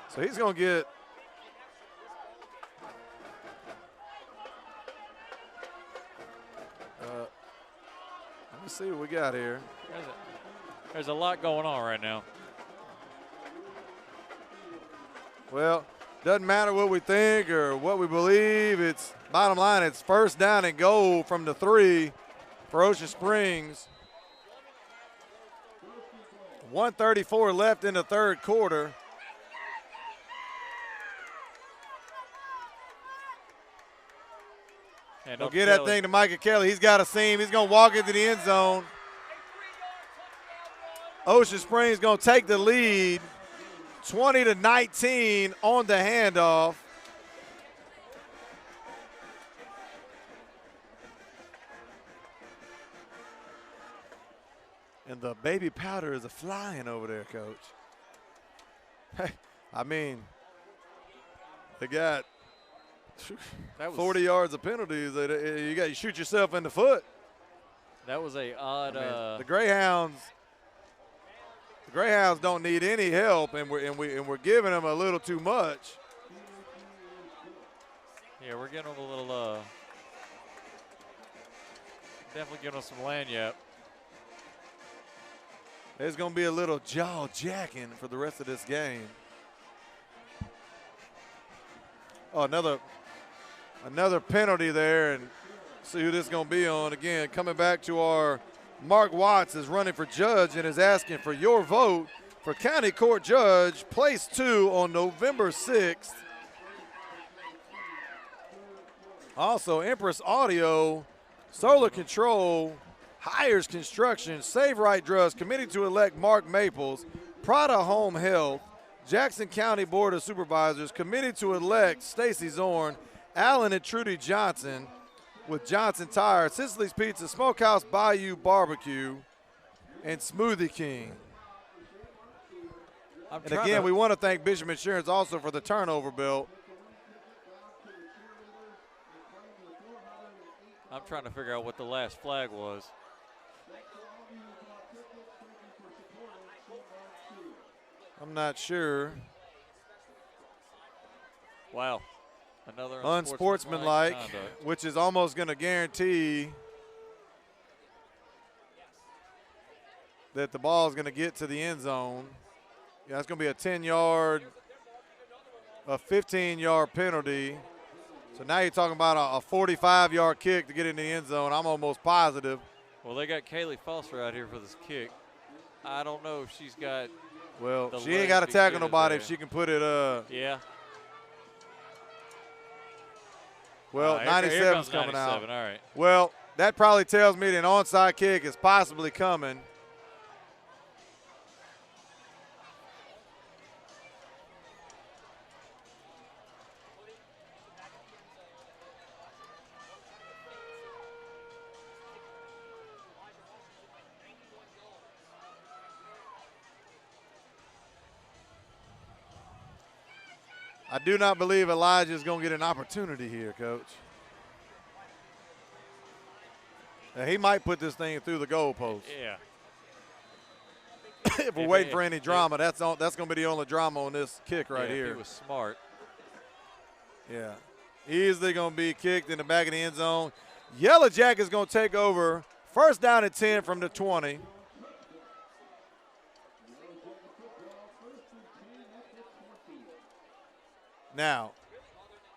So he's going to get let me see what we got here. There's a lot going on right now. Well, doesn't matter what we think or what we believe. It's bottom line, it's first down and goal from the 3 for Ocean Springs. 1:34 left in the third quarter. And He'll get that thing to Micah Kelly. He's got a seam. He's going to walk into the end zone. Ocean Springs going to take the lead, 20-19 on the handoff. And the baby powder is a-flying over there, Coach. Hey, I mean, they got 40 yards of penalties. You shoot yourself in the foot. That was a odd. The Greyhounds don't need any help, and we're giving them a little too much. Yeah, we're getting them a little. Definitely giving them some lanyap. There's going to be a little jaw jacking for the rest of this game. Oh, another penalty there, and see who this is going to be on. Again, coming back to our Mark Watts is running for judge and is asking for your vote for County Court Judge, place 2 on November 6th. Also, Empress Audio, Solar Control, Hires Construction, Save Right Drugs, committee to elect Mark Maples, Prada Home Health, Jackson County Board of Supervisors, committee to elect Stacy Zorn, Allen and Trudy Johnson with Johnson Tire, Sicily's Pizza, Smokehouse Bayou Barbecue, and Smoothie King. And again, we want to thank Bishop Insurance also for the turnover belt. I'm trying to figure out what the last flag was. I'm not sure. Wow. Another unsportsmanlike conduct, which is almost going to guarantee that the ball is going to get to the end zone. Yeah, it's going to be a 10-yard, a 15-yard penalty. So now you're talking about a 45-yard kick to get in the end zone. I'm almost positive. Well, they got Kaylee Foster out here for this kick. I don't know if she's got. Well, she ain't got to tackle nobody if she can put it. Yeah. Well, 97's coming 97, out. All right. Well, that probably tells me that an onside kick is possibly coming. I do not believe Elijah is going to get an opportunity here, Coach. Now, he might put this thing through the goalpost. Yeah. If we're waiting for any drama, that's going to be the only drama on this kick right here. If he was smart. Yeah. Easily going to be kicked in the back of the end zone. Yellowjackets is going to take over. First down and 10 from the 20. Now,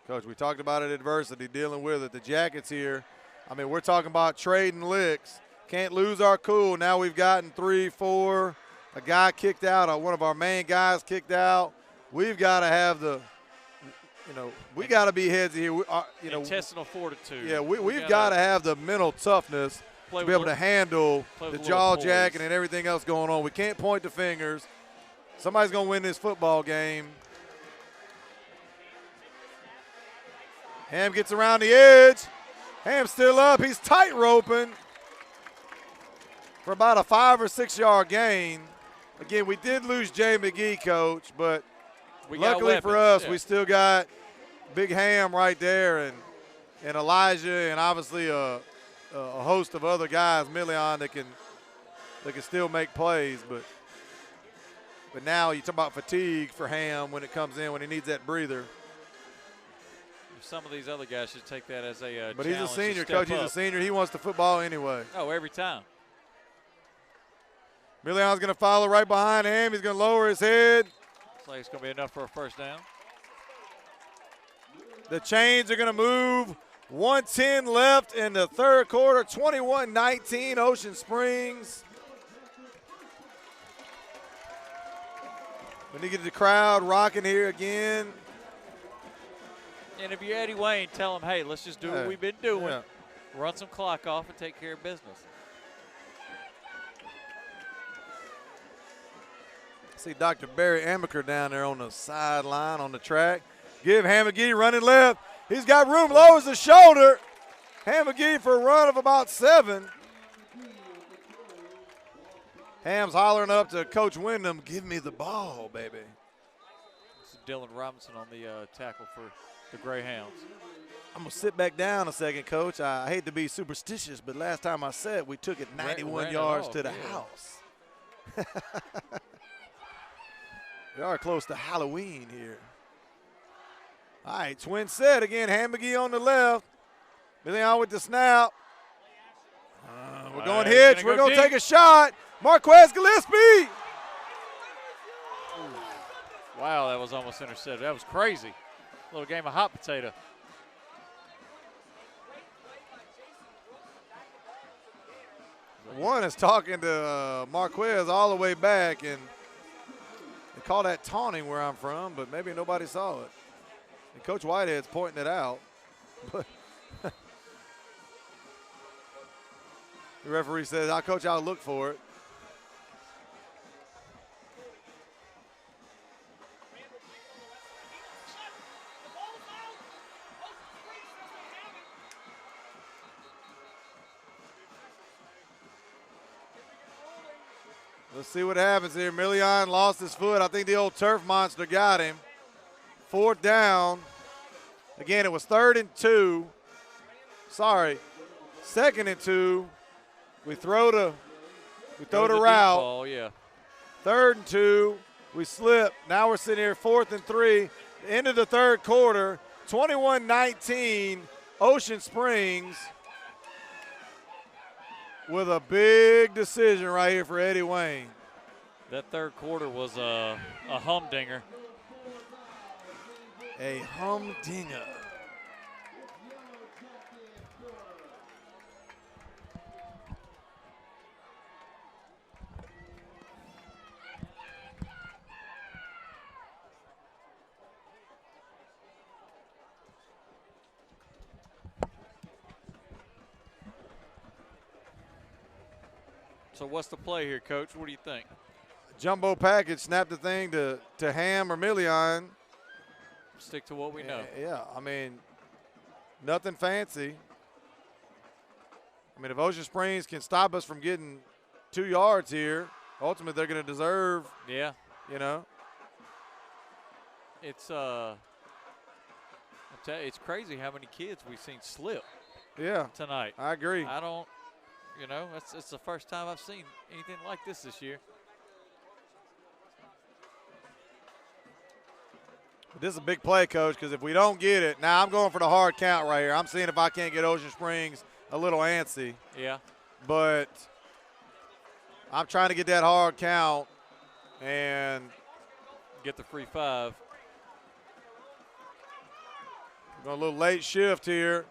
Coach, we talked about it, adversity, dealing with it. The Jackets here, I mean, we're talking about trading licks. Can't lose our cool. Now we've gotten 3, 4. A guy kicked out, one of our main guys kicked out. We've got to have the, we got to be heads here. Intestinal fortitude. Yeah, we've got to have the mental toughness to be able to handle the jaw jacking and everything else going on. We can't point the fingers. Somebody's going to win this football game. Ham gets around the edge. Ham's still up. He's tight roping for about a 5 or 6 yard gain. Again, we did lose Jay McGee, Coach, but luckily for us, we still got Big Ham right there and Elijah and obviously a host of other guys, Million, that can still make plays. But now you talk about fatigue for Ham when it comes in, when he needs that breather. Some of these other guys should take that as a But he's a senior, Coach. He's a senior. He wants the football anyway. Oh, every time. Million's going to follow right behind him. He's going to lower his head. Looks like it's going to be enough for a first down. The chains are going to move. 1:10 left in the third quarter. 21-19 Ocean Springs. We need to get the crowd rocking here again. And if you're Eddie Wayne, tell him, hey, let's just do what we've been doing. Yeah. Run some clock off and take care of business. See Dr. Barry Amaker down there on the sideline on the track. Give Hamagee running left. He's got room, lowers the shoulder. Hamagee for a run of about 7. Ham's hollering up to Coach Wyndham, give me the ball, baby. This is Dylan Robinson on the tackle for the Greyhounds. I'm going to sit back down a second, Coach. I hate to be superstitious, but last time I said we took it 91 yards to the house. We are close to Halloween here. All right, twin set again. Hamagee on the left. Billy on with the snap. We're going hitch. We're going to take a shot. Marquez Gillespie. Wow, that was almost intercepted. That was crazy. Little game of hot potato. One is talking to Marquez all the way back, and they call that taunting where I'm from, but maybe nobody saw it. And Coach Whitehead's pointing it out. But the referee says, Coach, I'll look for it. Let's see what happens here. Million lost his foot. I think the old turf monster got him. 4th down. Again, it was 3rd and 2. Sorry, 2nd and 2. We throw the route. Ball, yeah. 3rd and 2. We slip. Now we're sitting here 4th and 3. End of the third quarter. 21-19. Ocean Springs with a big decision right here for Eddie Wayne. That third quarter was a humdinger. A humdinger. So what's the play here, Coach? What do you think? Jumbo package, snap the thing to Ham or Million. Stick to what we know. Yeah, I mean, nothing fancy. I mean, if Ocean Springs can stop us from getting 2 yards here, ultimately they're going to deserve. Yeah. You know. It's it's crazy how many kids we've seen slip. Yeah. Tonight. I agree. I don't. You know, it's the first time I've seen anything like this year. This is a big play, Coach, because if we don't get it, now I'm going for the hard count right here. I'm seeing if I can't get Ocean Springs a little antsy. Yeah. But I'm trying to get that hard count and get the free 5. We're going a little late shift here.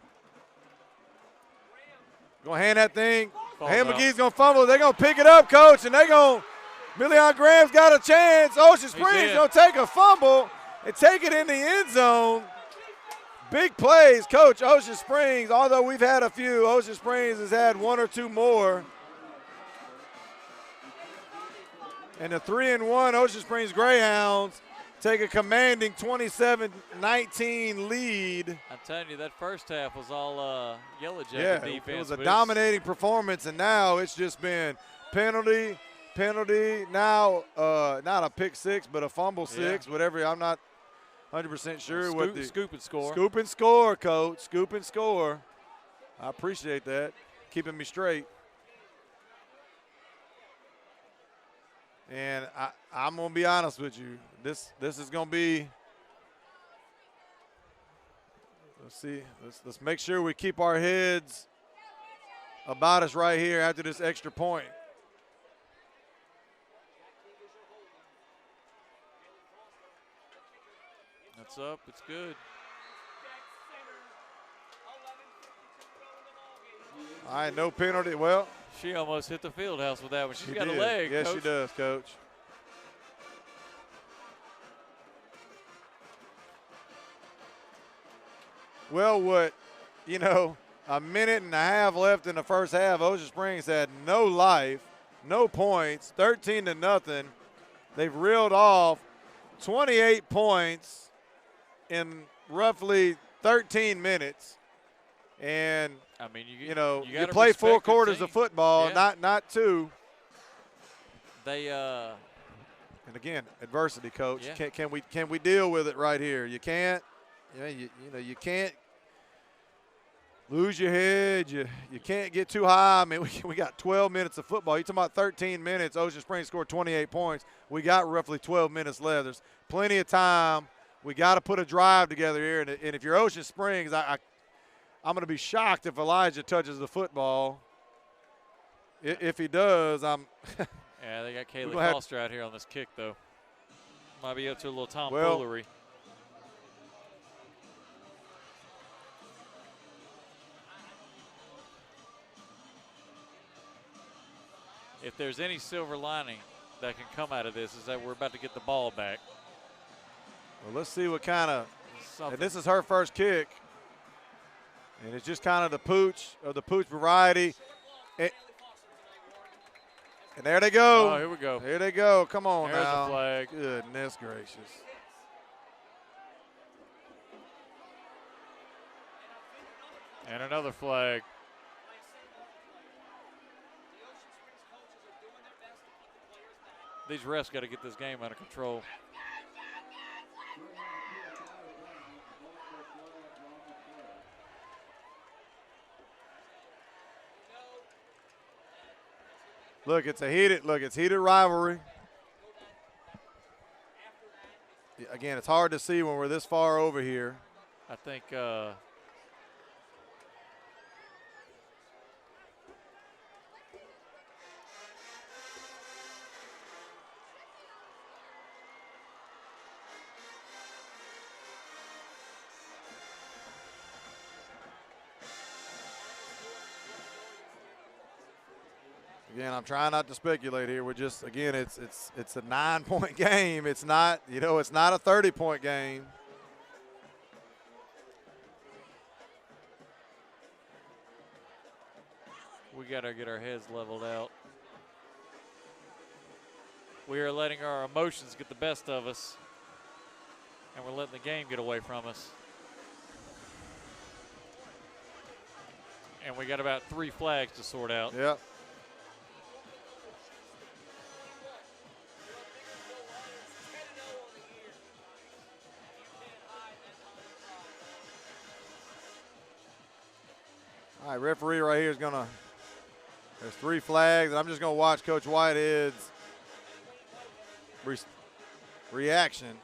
Going to hand that thing. Ham McGee's going to fumble. They're going to pick it up, Coach, and they're going to – Million Graham's got a chance. Ocean Springs going to take a fumble and take it in the end zone. Big plays, Coach. Ocean Springs, although we've had a few, Ocean Springs has had 1 or 2 more. And the 3-1 Ocean Springs Greyhounds take a commanding 27-19 lead. I'm telling you, that first half was all Yellowjacket defense. It was a dominating performance, and now it's just been penalty, now not a pick 6, but a fumble 6, whatever. I'm not 100% sure what the scoop and score. Scoop and score, Coach. Scoop and score. I appreciate that. Keeping me straight. And I'm going to be honest with you. This is going to be – let's see. Let's make sure we keep our heads about us right here after this extra point. That's up. It's good. All right, no penalty. Well, She almost hit the field house with that one. She's got a leg, Yes, Coach. she does, Coach. Well, a minute and a half left in the first half. Ocean Springs had no life, no points, 13-0. They've reeled off 28 points in roughly 13 minutes. And I mean, you gotta play respect 4 your quarters of team. football, Yeah. not 2. They And again, adversity, Coach. Yeah. Can we deal with it right here? You can't. You can't lose your head. You can't get too high. I mean, we got 12 minutes of football. You're talking about 13 minutes. Ocean Springs scored 28 points. We got roughly 12 minutes left. There's plenty of time. We got to put a drive together here. And if you're Ocean Springs, I'm going to be shocked if Elijah touches the football. If he does, Yeah, they got Kaylee gonna have- Foster out here on this kick, though. Might be up to a little tomfoolery. If there's any silver lining that can come out of this is that we're about to get the ball back. Well, let's see what kind of Something. – and this is her first kick. And it's just kind of the pooch variety. And there they go. Oh, here we go. Here they go. Come on There's now. the flag. Goodness gracious. And another flag. These refs got to get this game out of control. Look, it's heated rivalry. Again, it's hard to see when we're this far over here. I think Again, I'm trying not to speculate here. We're just, again, it's a 9-point game. It's not, it's not a 30-point game. we got to get our heads leveled out. We are letting our emotions get the best of us, and we're letting the game get away from us. And we got about 3 flags to sort out. Yep. All right, referee right here is going to – there's 3 flags, and I'm just going to watch Coach Whitehead's reaction.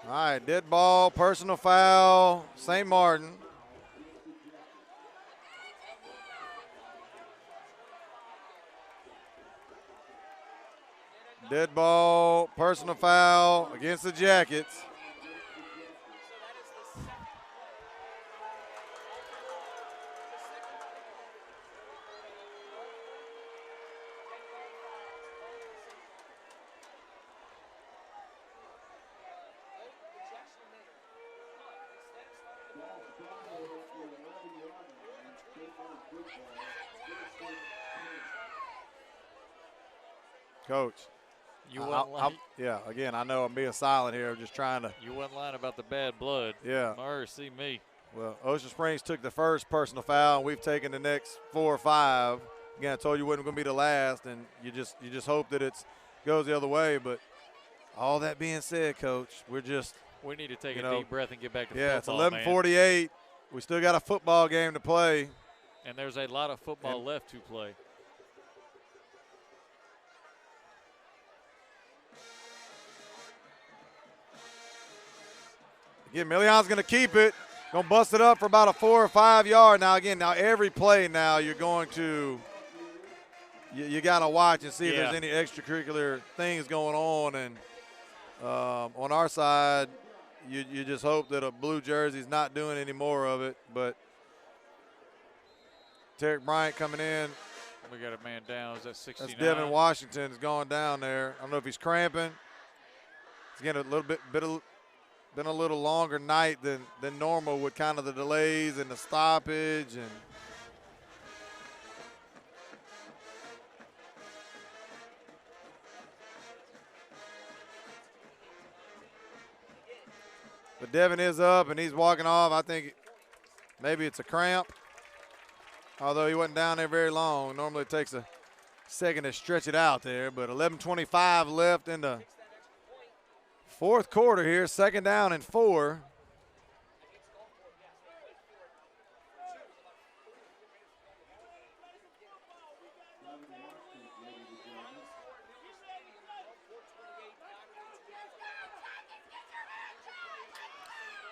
All right, dead ball, personal foul, St. Martin. Dead ball, personal foul against the Jackets. Coach. You wasn't lying. Yeah, again, I know I'm being silent here. I'm just trying to. You wasn't lying about the bad blood. Yeah. Mercy me. Well, Ocean Springs took the first personal foul, and we've taken the next 4 or 5. Again, I told you it wasn't going to be the last, and you just hope that it goes the other way. But all that being said, Coach, we need to take a deep breath and get back to yeah, football. it's 11:48. We still got a football game to play. And there's a lot of football left to play. Again, Million's going to keep it. Going to bust it up for about a 4 or 5 yard. Now, again, every play now you're going to you got to watch and see if there's any extracurricular things going on. And on our side, you just hope that a blue jersey's not doing any more of it. But Tarek Bryant coming in. We got a man down. Is that 69? That's Devin Washington's gone down there. I don't know if he's cramping. It's getting a little been a little longer night than normal with kind of the delays and the stoppage and. But Devin is up and he's walking off. I think maybe it's a cramp. Although he wasn't down there very long. Normally it takes a second to stretch it out there. But 11:25 left in the fourth quarter here. 2nd down and 4.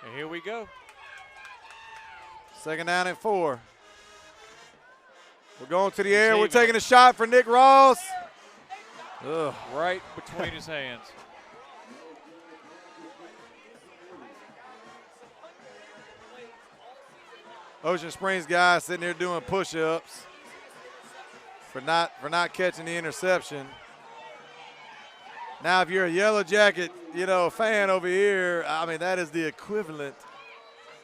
And here we go. 2nd down and 4. We're going to the air. We're taking a shot for Nick Ross. Ugh. Right between his hands. Ocean Springs guy sitting there doing push-ups for not catching the interception. Now, if you're a Yellow Jacket, fan over here, I mean, that is the equivalent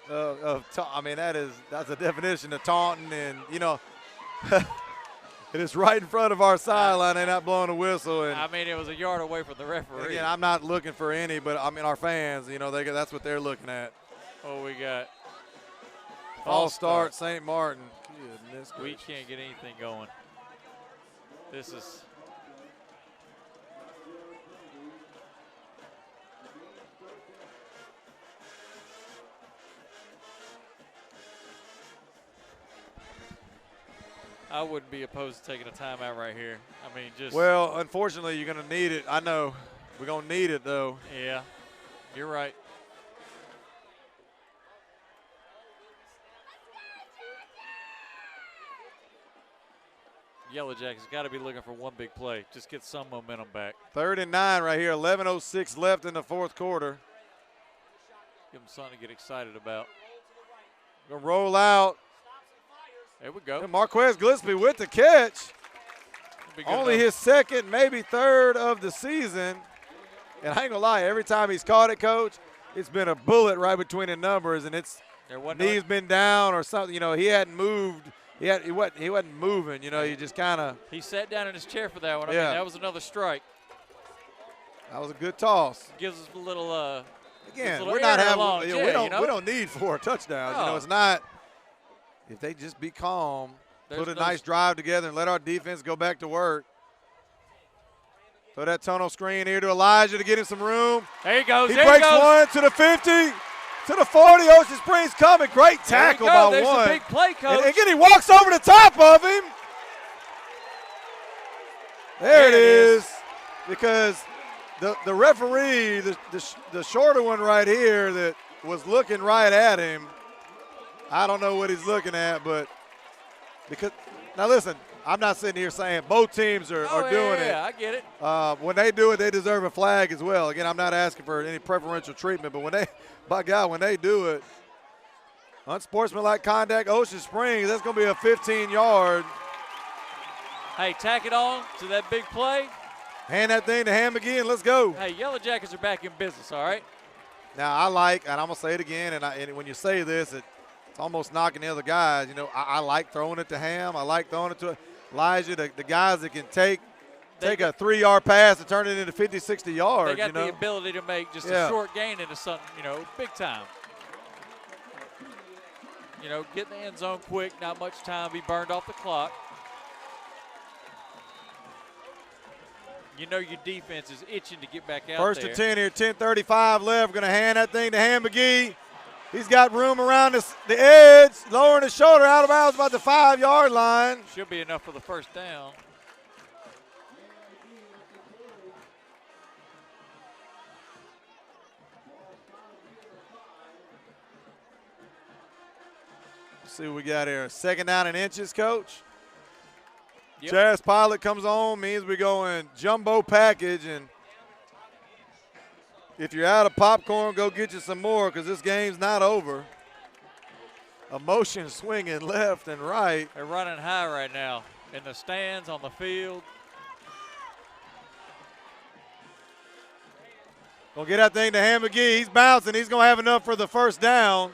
that's a definition of taunting, and it is right in front of our sideline. They're not blowing a whistle. And I mean, it was a yard away from the referee. Again, I'm not looking for any, but I mean, our fans, that's what they're looking at. Oh, we got false start, St. Martin. Goodness we gracious. can't get anything going. This is. I wouldn't be opposed to taking a timeout right here. I mean, just. Well, unfortunately, you're going to need it. I know. We're going to need it, though. Yeah, you're right. Yellowjackets got to be looking for one big play. Just get some momentum back. 3rd and 9 right here. 11:06 left in the fourth quarter. Give them something to get excited about. Going to roll out. There we go. And Marquez Gillespie with the catch. Only enough. his 2nd, maybe 3rd of the season. And I ain't going to lie, every time he's caught it, Coach, it's been a bullet right between the numbers, and it's knees been down or something. He hadn't moved. He wasn't moving. You just kind of. He sat down in his chair for that one. I Yeah. mean, that was another strike. That was a good toss. Gives us a little. Again, little we're not air having. along. We Yeah, don't need 4 touchdowns. No. It's not. If they just be calm, put a nice drive together, and let our defense go back to work. Throw that tunnel screen here to Elijah to get him some room. There he goes. He there breaks he goes. one to the 50, to the 40. Ocean Springs coming. Great tackle by There's one. a big play, Coach. And again, he walks over the top of him. There it is. Because the referee, the shorter one right here that was looking right at him, I don't know what he's looking at, but now listen, I'm not sitting here saying both teams are doing it. Yeah, I get it. When they do it, they deserve a flag as well. Again, I'm not asking for any preferential treatment, but when they do it, unsportsmanlike conduct, Ocean Springs, that's going to be a 15-yard. Hey, tack it on to that big play. Hand that thing to Ham McGee and let's go. Hey, Yellowjackets are back in business, all right? Now, I like, and I'm going to say it again, and when you say this, it's almost knocking the other guys. I like throwing it to Ham. I like throwing it to Elijah, the guys that can take a 3-yard pass and turn it into 50, 60 yards. They got the ability to make just a short gain into something, big time. Get in the end zone quick, not much time, be burned off the clock. Your defense is itching to get back out First there. and 10 here, 10:35 left. We're going to hand that thing to Ham McGee. He's got room around the edge, lowering his shoulder out of bounds about the 5-yard line. Should be enough for the first down. See what we got here. 2nd down and inches, Coach. Yep. Chaz Pilot comes on, means we go in jumbo package, and if you're out of popcorn, go get you some more because this game's not over. Emotion swinging left and right. They're running high right now in the stands, on the field. Gonna get that thing to Ham McGee. He's bouncing. He's gonna have enough for the 1st down.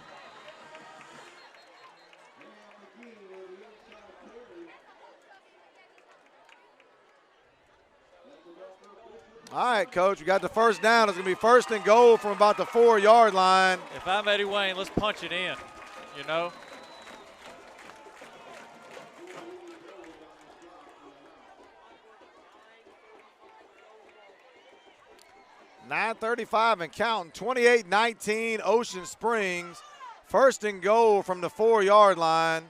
All right, Coach, we got the 1st down. It's going to be 1st and goal from about the 4-yard line. If I'm Eddie Wayne, let's punch it in, you know. 9:35 and counting. 28-19 Ocean Springs. 1st and goal from the 4-yard line.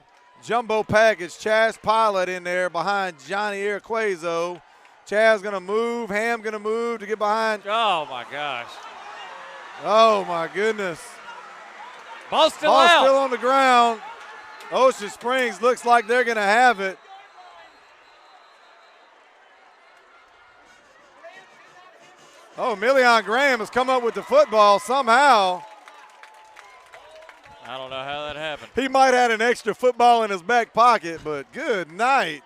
Jumbo package. Chaz Pilot in there behind Johnny Irquazo. Chaz going to move. Ham going to move to get behind. Oh, my gosh. Oh, my goodness. Ball's still Ball's out. still on the ground. Ocean Springs looks like they're going to have it. Oh, Million Graham has come up with the football somehow. I don't know how that happened. He might have had an extra football in his back pocket, but good night.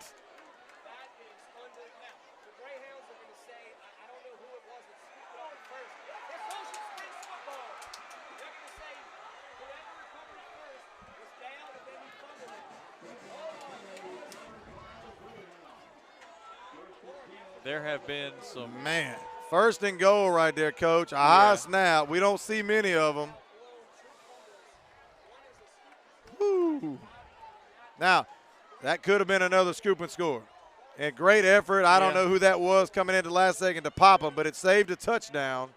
There have been some. Man, 1st and goal right there, Coach. A high snap. We don't see many of them. Woo. Now, that could have been another scoop and score. And great effort. I don't know who that was coming in the last second to pop him, but it saved a touchdown.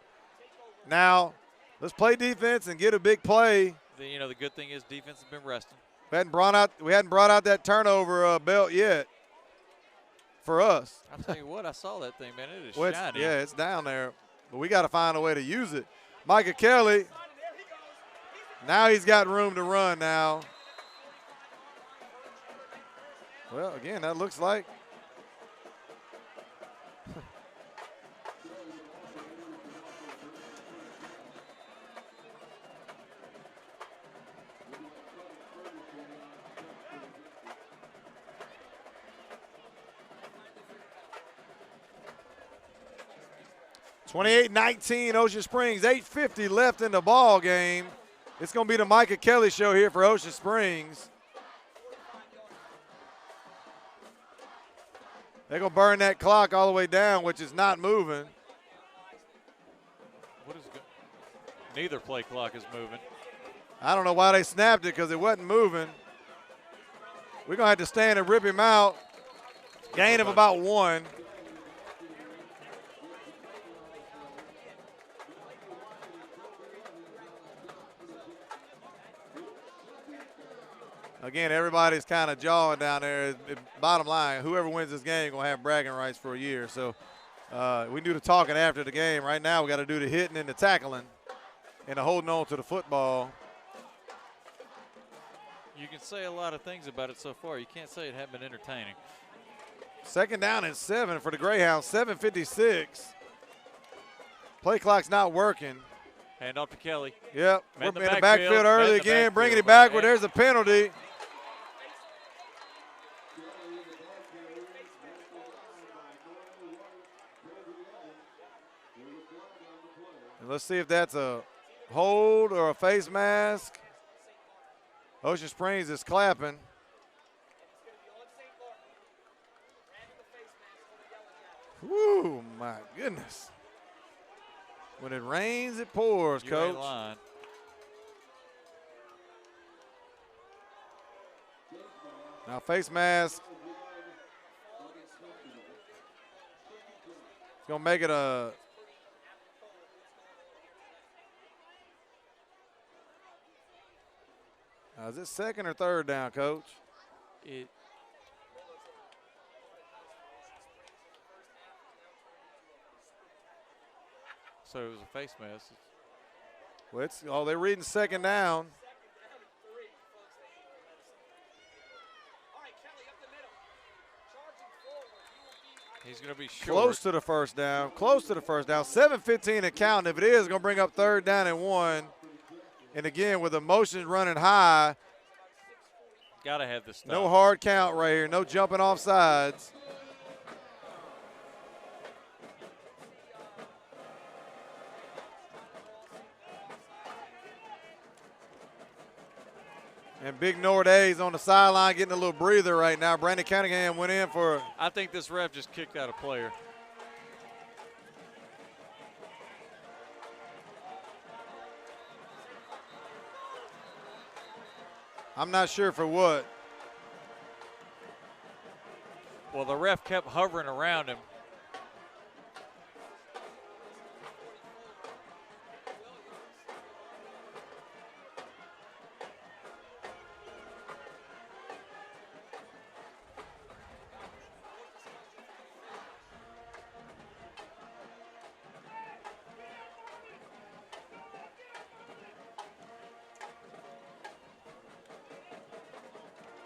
Now, let's play defense and get a big play. The good thing is defense has been resting. We hadn't brought out that turnover belt yet for us. I'll tell you what, I saw that thing, man. It is Well, shiny. yeah, it's down there, but we got to find a way to use it. Micah Kelly, now he's got room to run now. Well, again, that looks like. (28-19) Ocean Springs, 8:50 left in the ball game. It's going to be the Micah Kelly show here for Ocean Springs. They're going to burn that clock all the way down, which is not moving. Neither play clock is moving. I don't know why they snapped it because it wasn't moving. We're going to have to stand and rip him out. Gain of about 1. Again, everybody's kind of jawing down there. Bottom line, whoever wins this game is going to have bragging rights for a year. So we do the talking after the game. Right now we got to do the hitting and the tackling and the holding on to the football. You can say a lot of things about it so far. You can't say it hasn't been entertaining. 2nd down and 7 for the Greyhounds, 7:56. Play clock's not working. Hand off to Kelly. Yep, Man we're in in the backfield early again, bringing it backward. There's a penalty. And let's see if that's a hold or a face mask. Ocean Springs is clapping. Woo, my goodness. When it rains, it pours, You Coach. ain't lying. Now face mask. It's going to make it a. Now, is it 2nd or 3rd down, Coach? So it was a face mask. Well, they're reading 2nd down. he's going to be short. Close to the first down. Close to the first down. 7:15 to count. If it is, going to bring up 3rd down and 1. And again, with the motions running high, got to have this stuff. no hard count right here. No jumping off sides. And Big Nordays on the sideline getting a little breather right now. Brandon Cunningham went in for. I think this ref just kicked out a player. I'm not sure for what. Well, the ref kept hovering around him.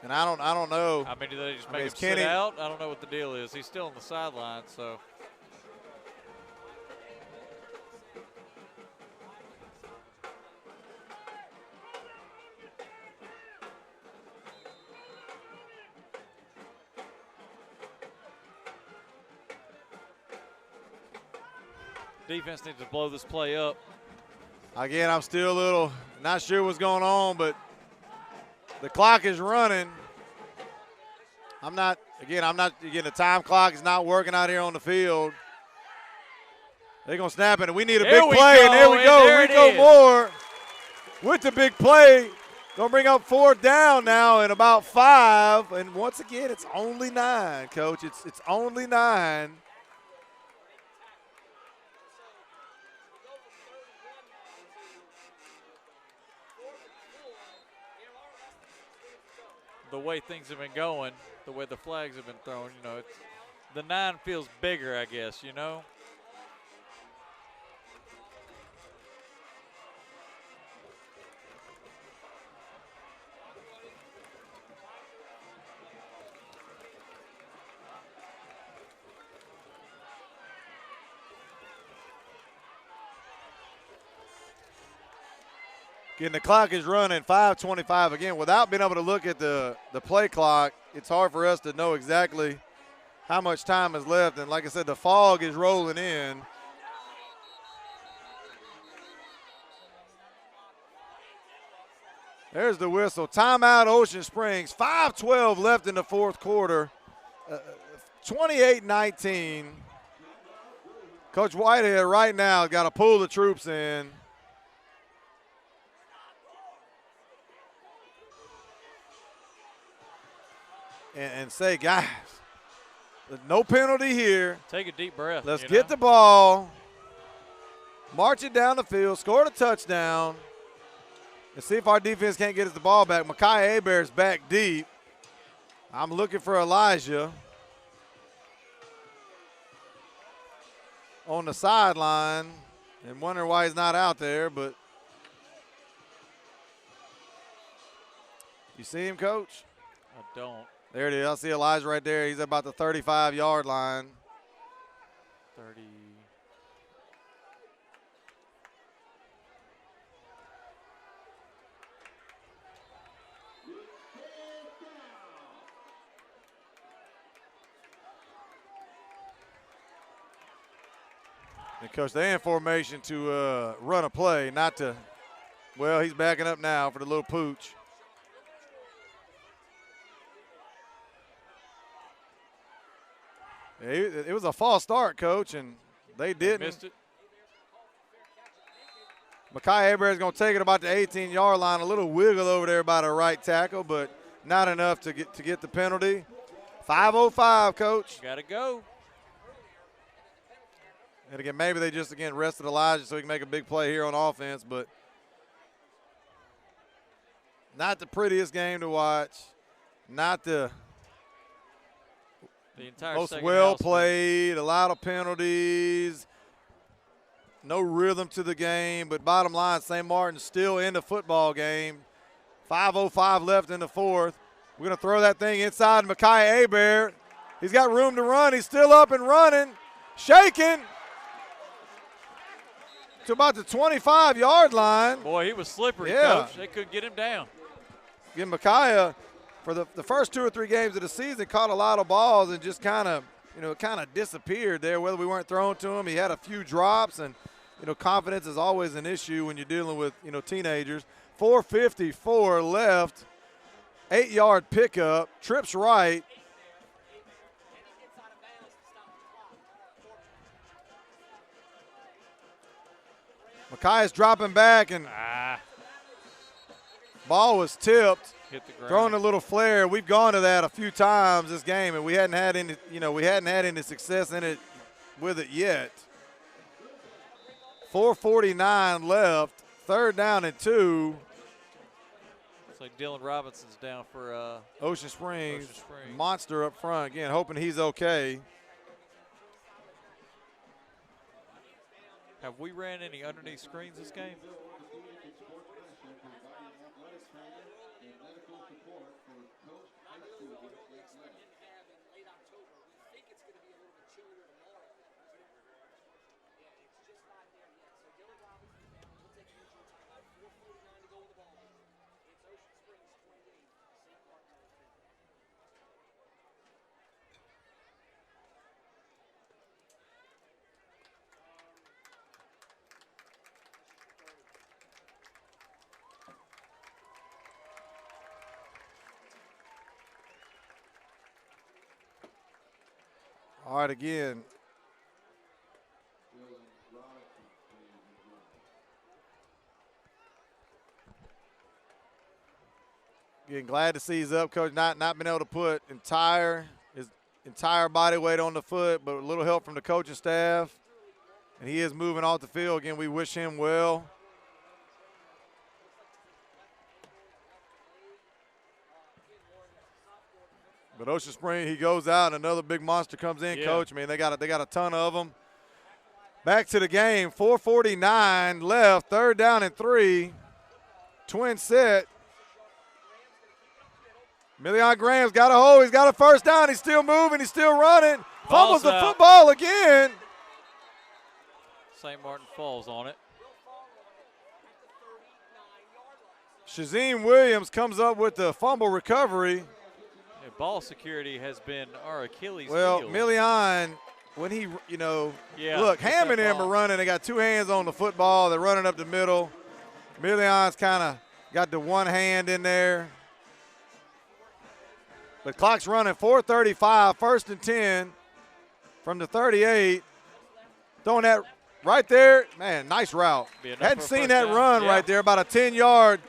And I don't know. I mean, do they just I make mean, him it's sit Kenny. out? I don't know what the deal is. He's still on the sideline, so. Defense needs to blow this play up. Again, I'm still a little not sure what's going on, but the clock is running. The time clock is not working out here on the field. They're going to snap it, and we need a big play, and there we go. Rico Moore with the big play. Going to bring up 4th down now in about 5. And once again, it's only 9, Coach. It's only 9. The way things have been going, the way the flags have been thrown, the 9 feels bigger, I guess, Again, the clock is running 5:25. Again, without being able to look at the play clock, it's hard for us to know exactly how much time is left. And like I said, the fog is rolling in. There's the whistle. Timeout, Ocean Springs. 5:12 left in the 4th quarter. 28-19. Coach Whitehead right now got to pull the troops in. And say, guys, no penalty here. Take a deep breath. Let's get the ball, march it down the field, score the touchdown, and see if our defense can't get us the ball back. Mekhi Hebert's back deep. I'm looking for Elijah on the sideline and wondering why he's not out there, but you see him, Coach? I don't. There it is. I see Elijah right there. He's about the 35-yard line. 30. And, Coach, they're in formation to run a play, not to – well, he's backing up now for the little pooch. It was a false start, Coach, and they didn't. They missed it. Mekhi Hebert is going to take it about the 18-yard line. A little wiggle over there by the right tackle, but not enough to get the penalty. 5:05, Coach. Got to go. And again, maybe they just rested Elijah so he can make a big play here on offense, but not the prettiest game to watch. Not the entire most second well half. played, a lot of penalties, no rhythm to the game. But bottom line, St. Martin's still in the football game. 5:05 left in the 4th. We're going to throw that thing inside Mekhi Hebert. He's got room to run. He's still up and running, shaking to about the 25-yard line. Boy, he was slippery, Yeah. Coach. They couldn't get him down. Again, Micaiah, for the first 2 or 3 games of the season, caught a lot of balls and just kind of disappeared there, whether we weren't thrown to him. He had a few drops, and, confidence is always an issue when you're dealing with, teenagers. 4:54 left, 8-yard pickup, trips right. Micaiah's dropping back, and ball was tipped. Hit the ground. Throwing a little flare. We've gone to that a few times this game, and we hadn't had any success in it with it yet. 4:49 left. 3rd down and 2. Looks like Dylan Robinson's down for Ocean Springs. Ocean Springs. Monster up front again, hoping he's okay. Have we ran any underneath screens this game? All right, again. Again, glad to see he's up, Coach. Not been able to put his entire body weight on the foot, but a little help from the coaching staff. And he is moving off the field. Again, we wish him well. But Ocean Spring, he goes out, and another big monster comes in, Yeah. Coach. I mean, they got a ton of them. Back to the game, 4:49 left, 3rd down and 3. Twin set. Million Graham's got a hold. He's got a 1st down. He's still moving. He's still running. Fumbles the football again. St. Martin falls on it. Shazim Williams comes up with the fumble recovery. Yeah, ball security has been our Achilles Well, heel. Million, when he, Yeah, look, it's Ham that and him ball. are running. They got 2 hands on the football. They're running up the middle. Million's kind of got the one hand in there. The clock's running, 4:35, 1st and 10 from the 38. Throwing that right there. Man, nice route. Be enough Hadn't for a seen first that down. run Yeah. right there, about a 10-yard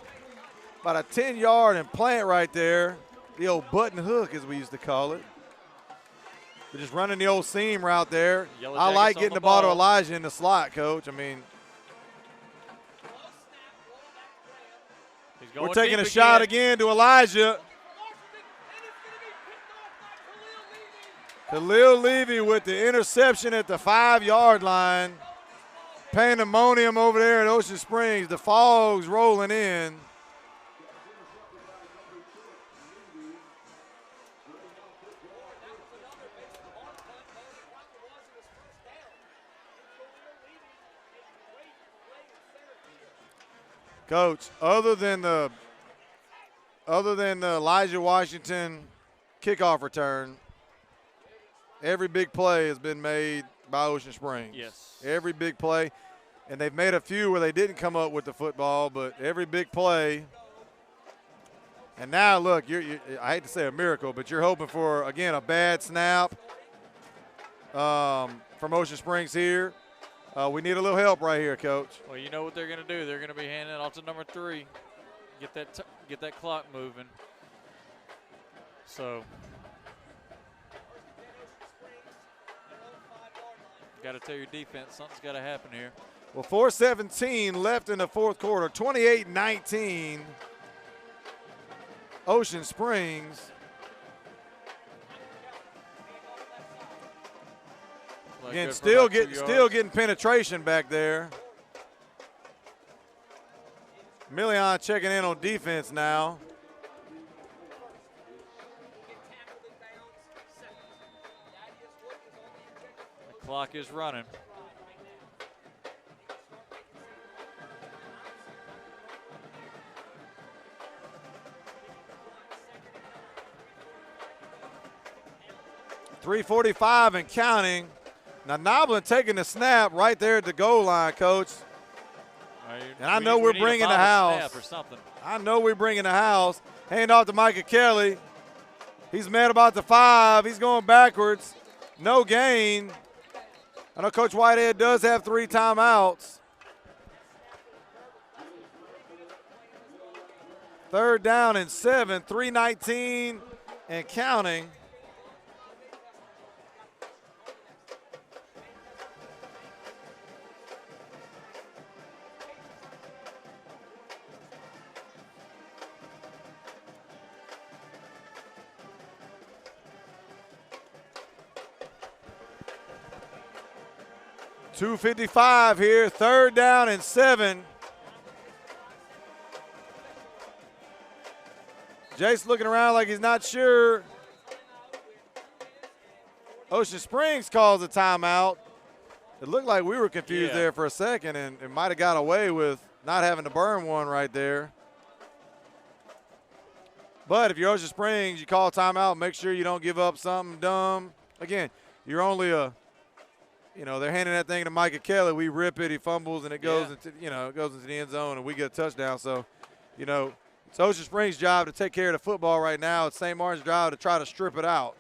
and plant right there. The old button hook, as we used to call it. They're just running the old seam route there. Yellowjackets I like on getting the the ball to ball. Elijah in the slot, Coach. I mean, He's going we're taking a deep shot again to Elijah. Khalil Levy with the interception at the 5-yard line. Pandemonium over there at Ocean Springs. The fog's rolling in. Coach, other than the Elijah Washington kickoff return, every big play has been made by Ocean Springs. Yes. Every big play. And they've made a few where they didn't come up with the football, but every big play. And now, look, I hate to say a miracle, but you're hoping for, again, a bad snap from Ocean Springs here. We need a little help right here, Coach. Well, you know what they're going to do. They're going to be handing it off to number 3. Get that clock moving. So, got to tell your defense something's got to happen here. Well, 4:17 left in the 4th quarter, 28-19. Ocean Springs. Again, still getting penetration back there. Million checking in on defense now. Clock is running. .345 and counting. Now Noblin taking the snap right there at the goal line, Coach. And I know we're bringing the house. Or something. I know we're bringing the house. Hand off to Micah Kelly. He's mad about the 5. He's going backwards. No gain. I know Coach Whitehead does have 3 timeouts. 3rd down and 7, 3:19 and counting. .255 here, 3rd down and 7. Jace looking around like he's not sure. Ocean Springs calls a timeout. It looked like we were confused there for a second, and it might have got away with not having to burn one right there. But if you're Ocean Springs, you call a timeout, make sure you don't give up something dumb. Again, you're only they're handing that thing to Micah Kelly. We rip it, he fumbles, and it goes into it goes into the end zone, and we get a touchdown. So, it's Ocean Springs' job to take care of the football right now. It's St. Martin's job to try to strip it out.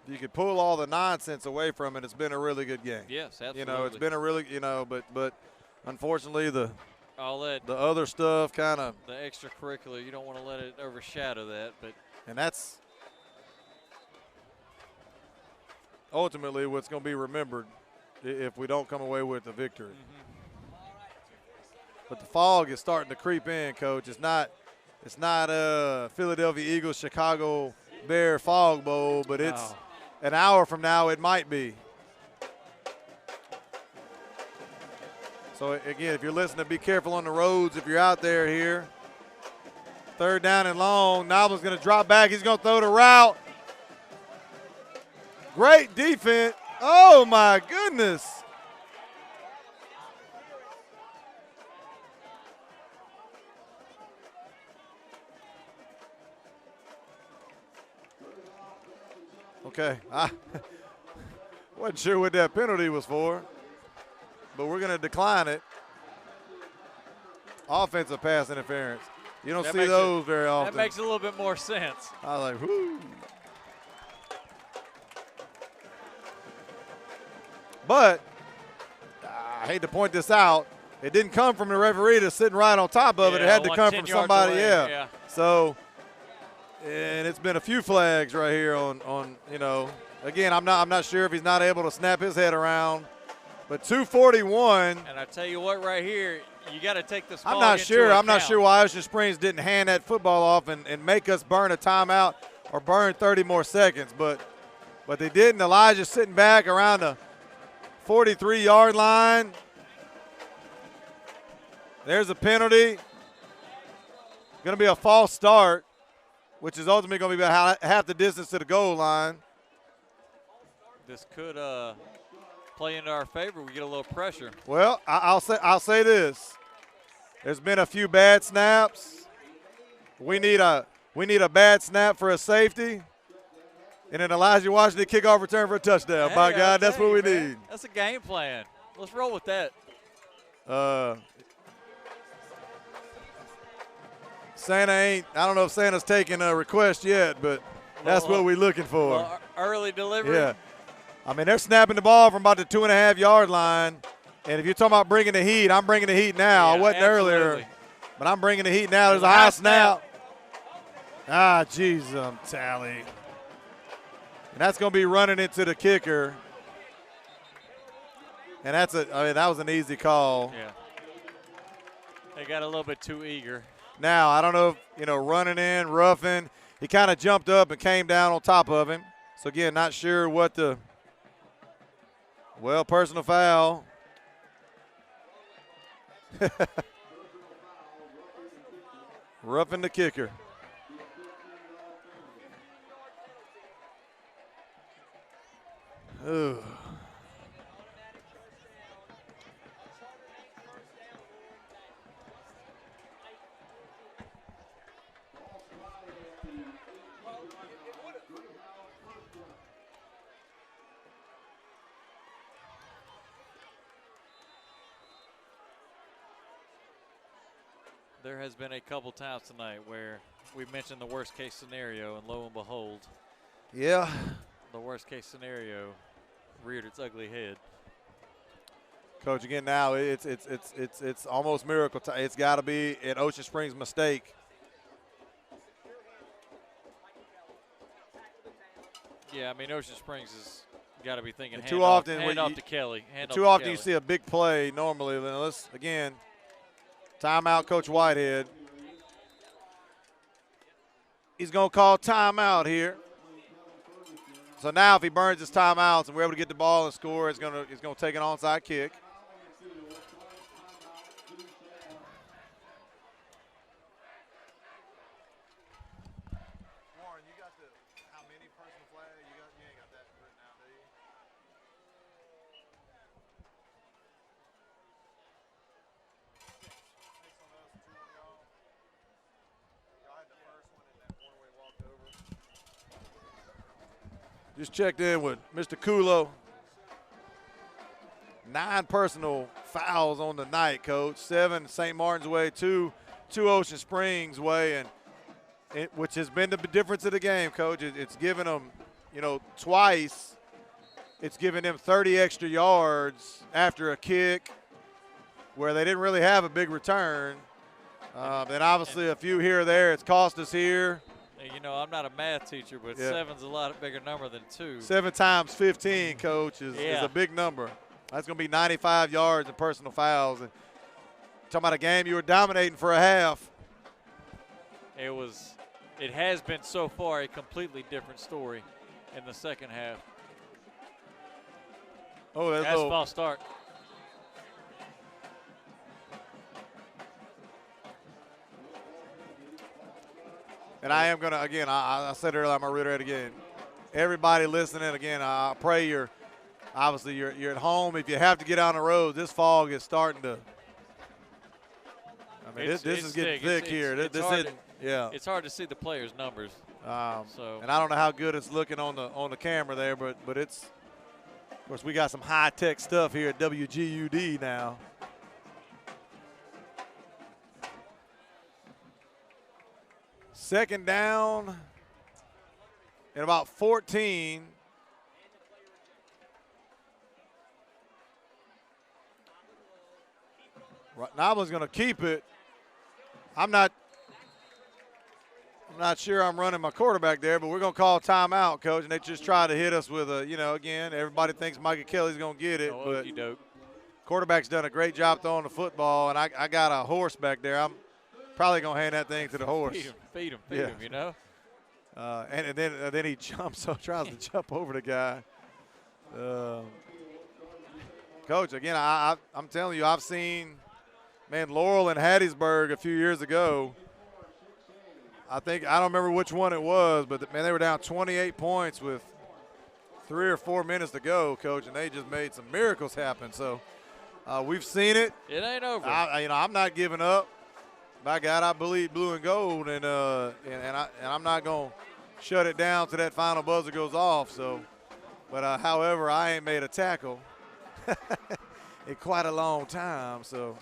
You could pull all the nonsense away from it. It's been a really good game. Yes, absolutely. It's been a really, but unfortunately the other stuff kind of the extracurricular. You don't want to let it overshadow that, and that's ultimately what's going to be remembered if we don't come away with the victory. Mm-hmm. But the fog is starting to creep in, Coach. It's not Philadelphia Eagles, Chicago Bear Fog Bowl, but it's an hour from now it might be. So, again, if you're listening, be careful on the roads if you're out there here. 3rd down and long. Noblin's going to drop back. He's going to throw the route. Great defense. Oh, my goodness. Okay, I wasn't sure what that penalty was for, but we're going to decline it. Offensive pass interference. You don't see those very often. That makes a little bit more sense. I was like, whoo. But I hate to point this out. It didn't come from the referee that's sitting right on top of it. It had to come from somebody. Yeah. So. And it's been a few flags right here on again, I'm not sure if he's not able to snap his head around, but 2:41. And I tell you what, right here, you got to take this. I'm not sure why Ocean Springs didn't hand that football off and make us burn a timeout or burn 30 more seconds, but they didn't. Elijah sitting back around the 43-yard line. There's a penalty. Going to be a false start, which is ultimately going to be about half the distance to the goal line. This could play into our favor. We get a little pressure. Well, I'll say this. There's been a few bad snaps. We need a bad snap for a safety, and then Elijah Washington kickoff return for a touchdown. Hey, by God, that's what we need. That's a game plan. Let's roll with that. Santa ain't. I don't know if Santa's taking a request yet, but that's what we're looking for. Early delivery. Yeah. I mean, they're snapping the ball from about the 2.5-yard line. And if you're talking about bringing the heat, I'm bringing the heat now. I wasn't earlier, but I'm bringing the heat now. There's a high snap. Ah, jeez, tally. And that's going to be running into the kicker. And that was an easy call. Yeah. They got a little bit too eager. Now, I don't know if, running in, roughing. He kind of jumped up and came down on top of him. So, again, not sure what the – well, personal foul. Roughing the kicker. Ooh. There has been a couple times tonight where we mentioned the worst case scenario, and lo and behold, Yeah. the worst case scenario reared its ugly head. Coach, again, now it's almost miracle time. It's got to be an Ocean Springs mistake. Yeah, I mean, Ocean Springs has got to be thinking And too often hand off to Kelly. Too often you see a big play normally. Then let's, again, timeout, Coach Whitehead. He's going to call timeout here. So now if he burns his timeouts and we're able to get the ball and score, it's going to take an onside kick. Warren, you got how many personal flags? You ain't got that written down, do you? Six on us, 2 on y'all. Y'all had the first one and that one where he walked over. Just checked in with Mr. Kulo. 9 personal fouls on the night, Coach. 7 St. Martin's way, 2 Ocean Springs way, and which has been the difference of the game, Coach. It's given them, twice. It's given them 30 extra yards after a kick where they didn't really have a big return. Then obviously a few here or there. It's cost us here. I'm not a math teacher, but 7's a lot bigger number than 2. 7 times 15, Coach, is a big number. That's going to be 95 yards in personal fouls. And talking about a game you were dominating for a half. It has been so far a completely different story in the second half. Oh, that's a false start. And I am going to, again, I said earlier, I'm going to reiterate again. Everybody listening, again, I pray you're at home. If you have to get on the road, this fog is starting to, I mean, this is getting thick here. It's hard to see the players' numbers. And I don't know how good it's looking on the camera there, but it's, of course, we got some high-tech stuff here at WGUD now. Second down and about 14. Nabla's going to keep it. I'm not sure I'm running my quarterback there, but we're going to call timeout, Coach. And they just try to hit us with a, again, everybody thinks Micah Kelly's going to get it. But quarterback's done a great job throwing the football, and I got a horse back there. I'm probably going to hand that thing to the horse. Feed him, And then he jumps, so tries to jump over the guy. Coach, again, I'm telling you, I've seen, Laurel and Hattiesburg a few years ago. I don't remember which one it was, but, they were down 28 points with 3 or 4 minutes to go, Coach, and they just made some miracles happen. So we've seen it. It ain't over. I'm not giving up. By God, I believe blue and gold, and I'm not going to shut it down till that final buzzer goes off. So, but however, I ain't made a tackle in quite a long time. So.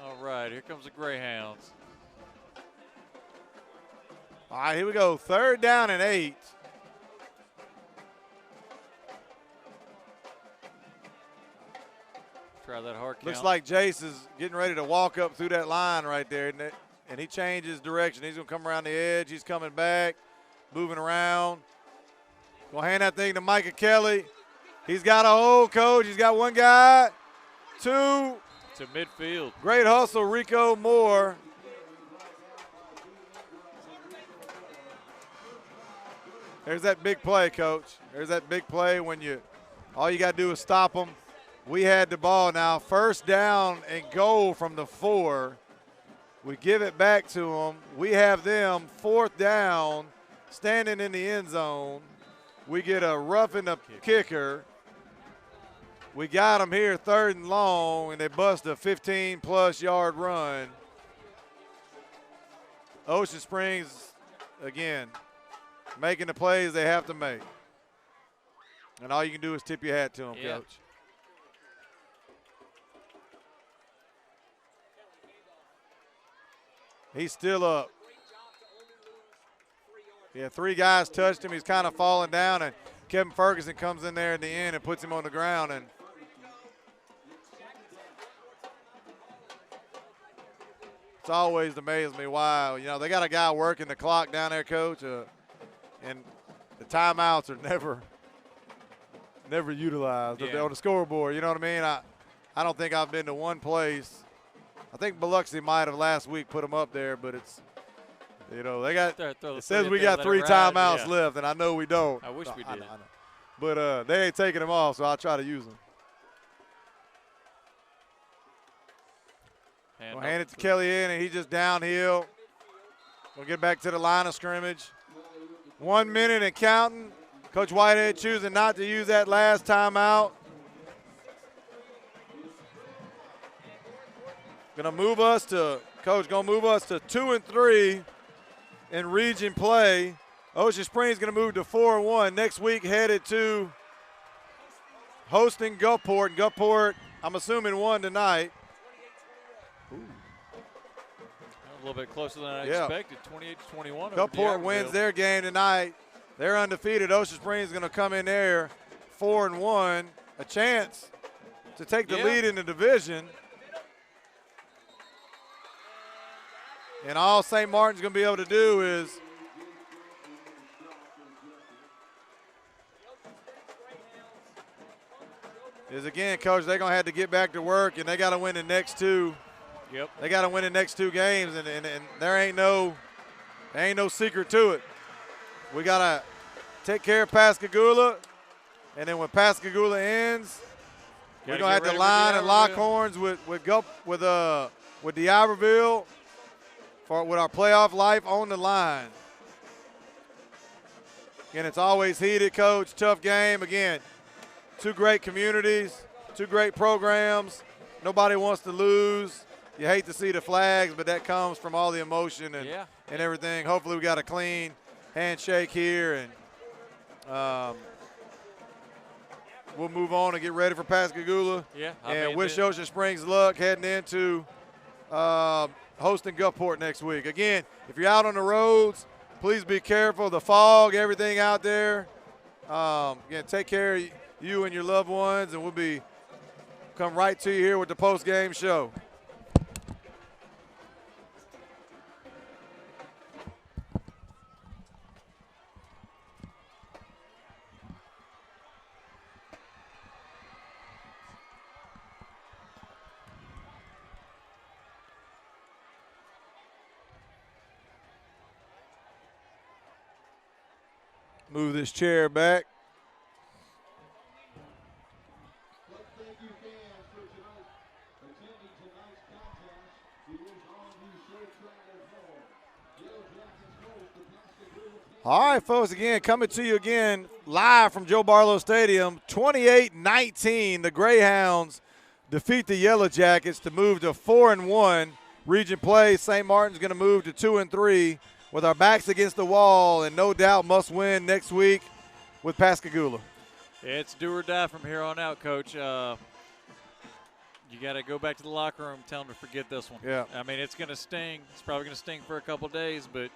All right, here comes the Greyhounds. All right, here we go. 3rd down and 8. Try that hard count. Looks like Jace is getting ready to walk up through that line right there, isn't it? And he changes direction. He's going to come around the edge. He's coming back, moving around. Going to hand that thing to Micah Kelly. He's got a hold, coach. He's got one guy, two. To midfield. Great hustle, Rico Moore. There's that big play, coach. There's that big play when all you got to do is stop them. We had the ball now. First down and goal from the 4. We give it back to them. We have them 4th down, standing in the end zone. We get a roughing the kicker. We got them here 3rd and long, and they bust a 15-plus yard run. Ocean Springs, again, making the plays they have to make. And all you can do is tip your hat to them, coach. He's still up. Yeah, 3 guys touched him. He's kind of falling down, and Kevin Ferguson comes in there at the end and puts him on the ground. And it's always amazed me why, they got a guy working the clock down there, coach, and the timeouts are never utilized on the scoreboard. You know what I mean? I don't think I've been to one place. I think Biloxi might have last week put them up there, but it's, they got, it says we got 3 timeouts left, and I know we don't. I wish we did. I know. But they ain't taking them off, so I'll try to use them. We'll hand it to Kelly in, and he's just downhill. We'll get back to the line of scrimmage. 1 minute and counting. Coach Whitehead choosing not to use that last timeout. Gonna move us to 2 and 3 in region play. Ocean Springs gonna move to 4 and 1. Next week headed to hosting Gulfport. Gulfport, I'm assuming, won tonight. A little bit closer than I expected, 28-21. Gulfport wins their game tonight. They're undefeated. Ocean Springs is going to come in there 4 and 1, a chance to take the lead in the division. And all St. Martin's going to be able to do is again, coach, they're going to have to get back to work, and they got to win the next 2. Yep. They got to win the next 2 games, and there ain't no secret to it. We got to take care of Pascagoula, and then when Pascagoula ends, we're going to have to line and lock horns with D'Iberville with our playoff life on the line. Again, it's always heated, coach. Tough game. Again, 2 great communities, 2 great programs. Nobody wants to lose. You hate to see the flags, but that comes from all the emotion and everything. Hopefully we got a clean handshake here, and we'll move on and get ready for Pascagoula. Yeah, and wish Ocean Springs luck heading into hosting Gulfport next week. Again, if you're out on the roads, please be careful. The fog, everything out there. Again, take care of you and your loved ones, and we'll come right to you here with the post-game show. Move this chair back. Thank you, fans, for attending tonight's contest. We wish all of you safe travels home. Yellowjackets host the Pascagoula. All right, folks, again, coming to you again live from Joe Barlow Stadium. 28-19, the Greyhounds defeat the Yellowjackets to move to 4 and 1. Region play, St. Martin's going to move to 2 and 3. With our backs against the wall, and no doubt must win next week with Pascagoula. It's do or die from here on out, Coach. You got to go back to the locker room, tell them to forget this one. Yeah. I mean, it's going to sting. It's probably going to sting for a couple of days, but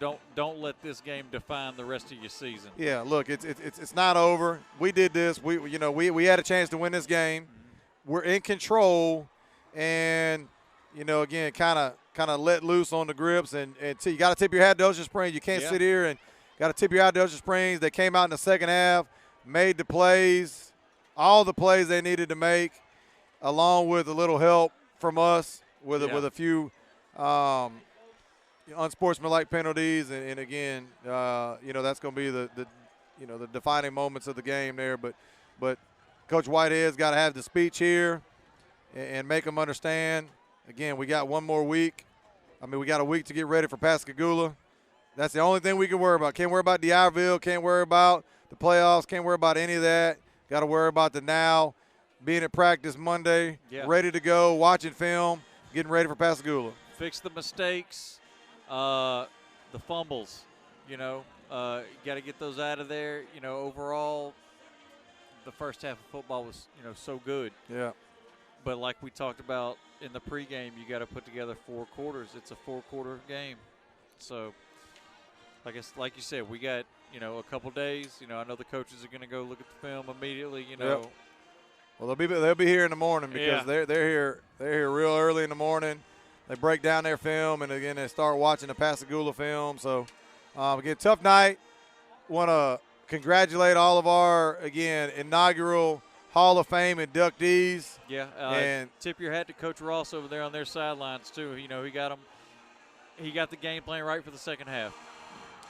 don't let this game define the rest of your season. Yeah, look, it's not over. We did this. We had a chance to win this game. we're in control, and again, kind of let loose on the grips, and you got to tip your hat to Ocean Springs. You can't sit here and got to tip your hat to Ocean Springs. They came out in the second half, made the plays, all the plays they needed to make, along with a little help from us with a few unsportsmanlike penalties, and again, that's going to be the defining moments of the game there. But Coach Whitehead's got to have the speech here and make them understand. Again, we got one more week. We got a week to get ready for Pascagoula. That's the only thing we can worry about. Can't worry about D'Iberville. Can't worry about the playoffs. Can't worry about any of that. Got to worry about the now, being at practice Monday, ready to go, watching film, getting ready for Pascagoula. Fix the mistakes, the fumbles. Got to get those out of there. Overall, the first half of football was so good. Yeah. But like we talked about in the pregame, you got to put together 4 quarters. It's a 4-quarter game. So, like you said, we got a couple days. I know the coaches are going to go look at the film immediately. Well, they'll be here in the morning because they're here real early in the morning. They break down their film, and again they start watching the Pascagoula film. So again, tough night. Want to congratulate all of our inaugural Hall of Fame inductees. Yeah, and tip your hat to Coach Ross over there on their sidelines too. He got the game plan right for the second half.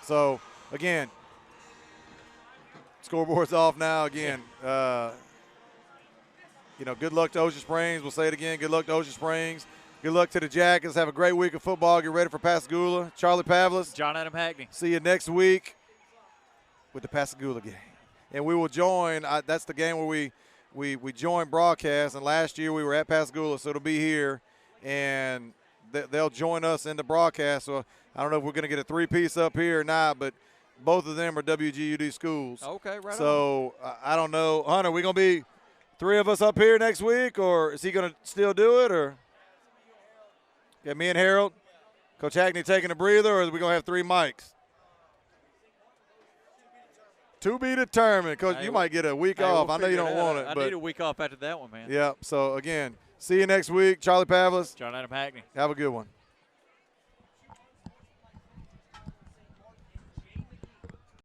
So again, scoreboard's off now. Again, good luck to Ocean Springs. We'll say it again. Good luck to Ocean Springs. Good luck to the Jackets. Have a great week of football. Get ready for Pascagoula. Charlie Pavlis. John Adam Hackney. See you next week with the Pascagoula game. And we will join. That's the game where we join broadcast. And last year we were at Pascagoula, so it'll be here. And they'll join us in the broadcast. So I don't know if we're going to get a 3-piece up here or not, but both of them are WGUD schools. Okay, right so I don't know. Hunter, we going to be 3 of us up here next week, or is he going to still do it? Or yeah, me and Harold, Coach Hackney taking a breather, or are we going to have 3 mics? To be determined. Coach, you might get a week off. I know you don't want it. I need a week off after that one, man. Yeah, so again, see you next week. Charlie Pavlis. John Adam Hackney. Have a good one.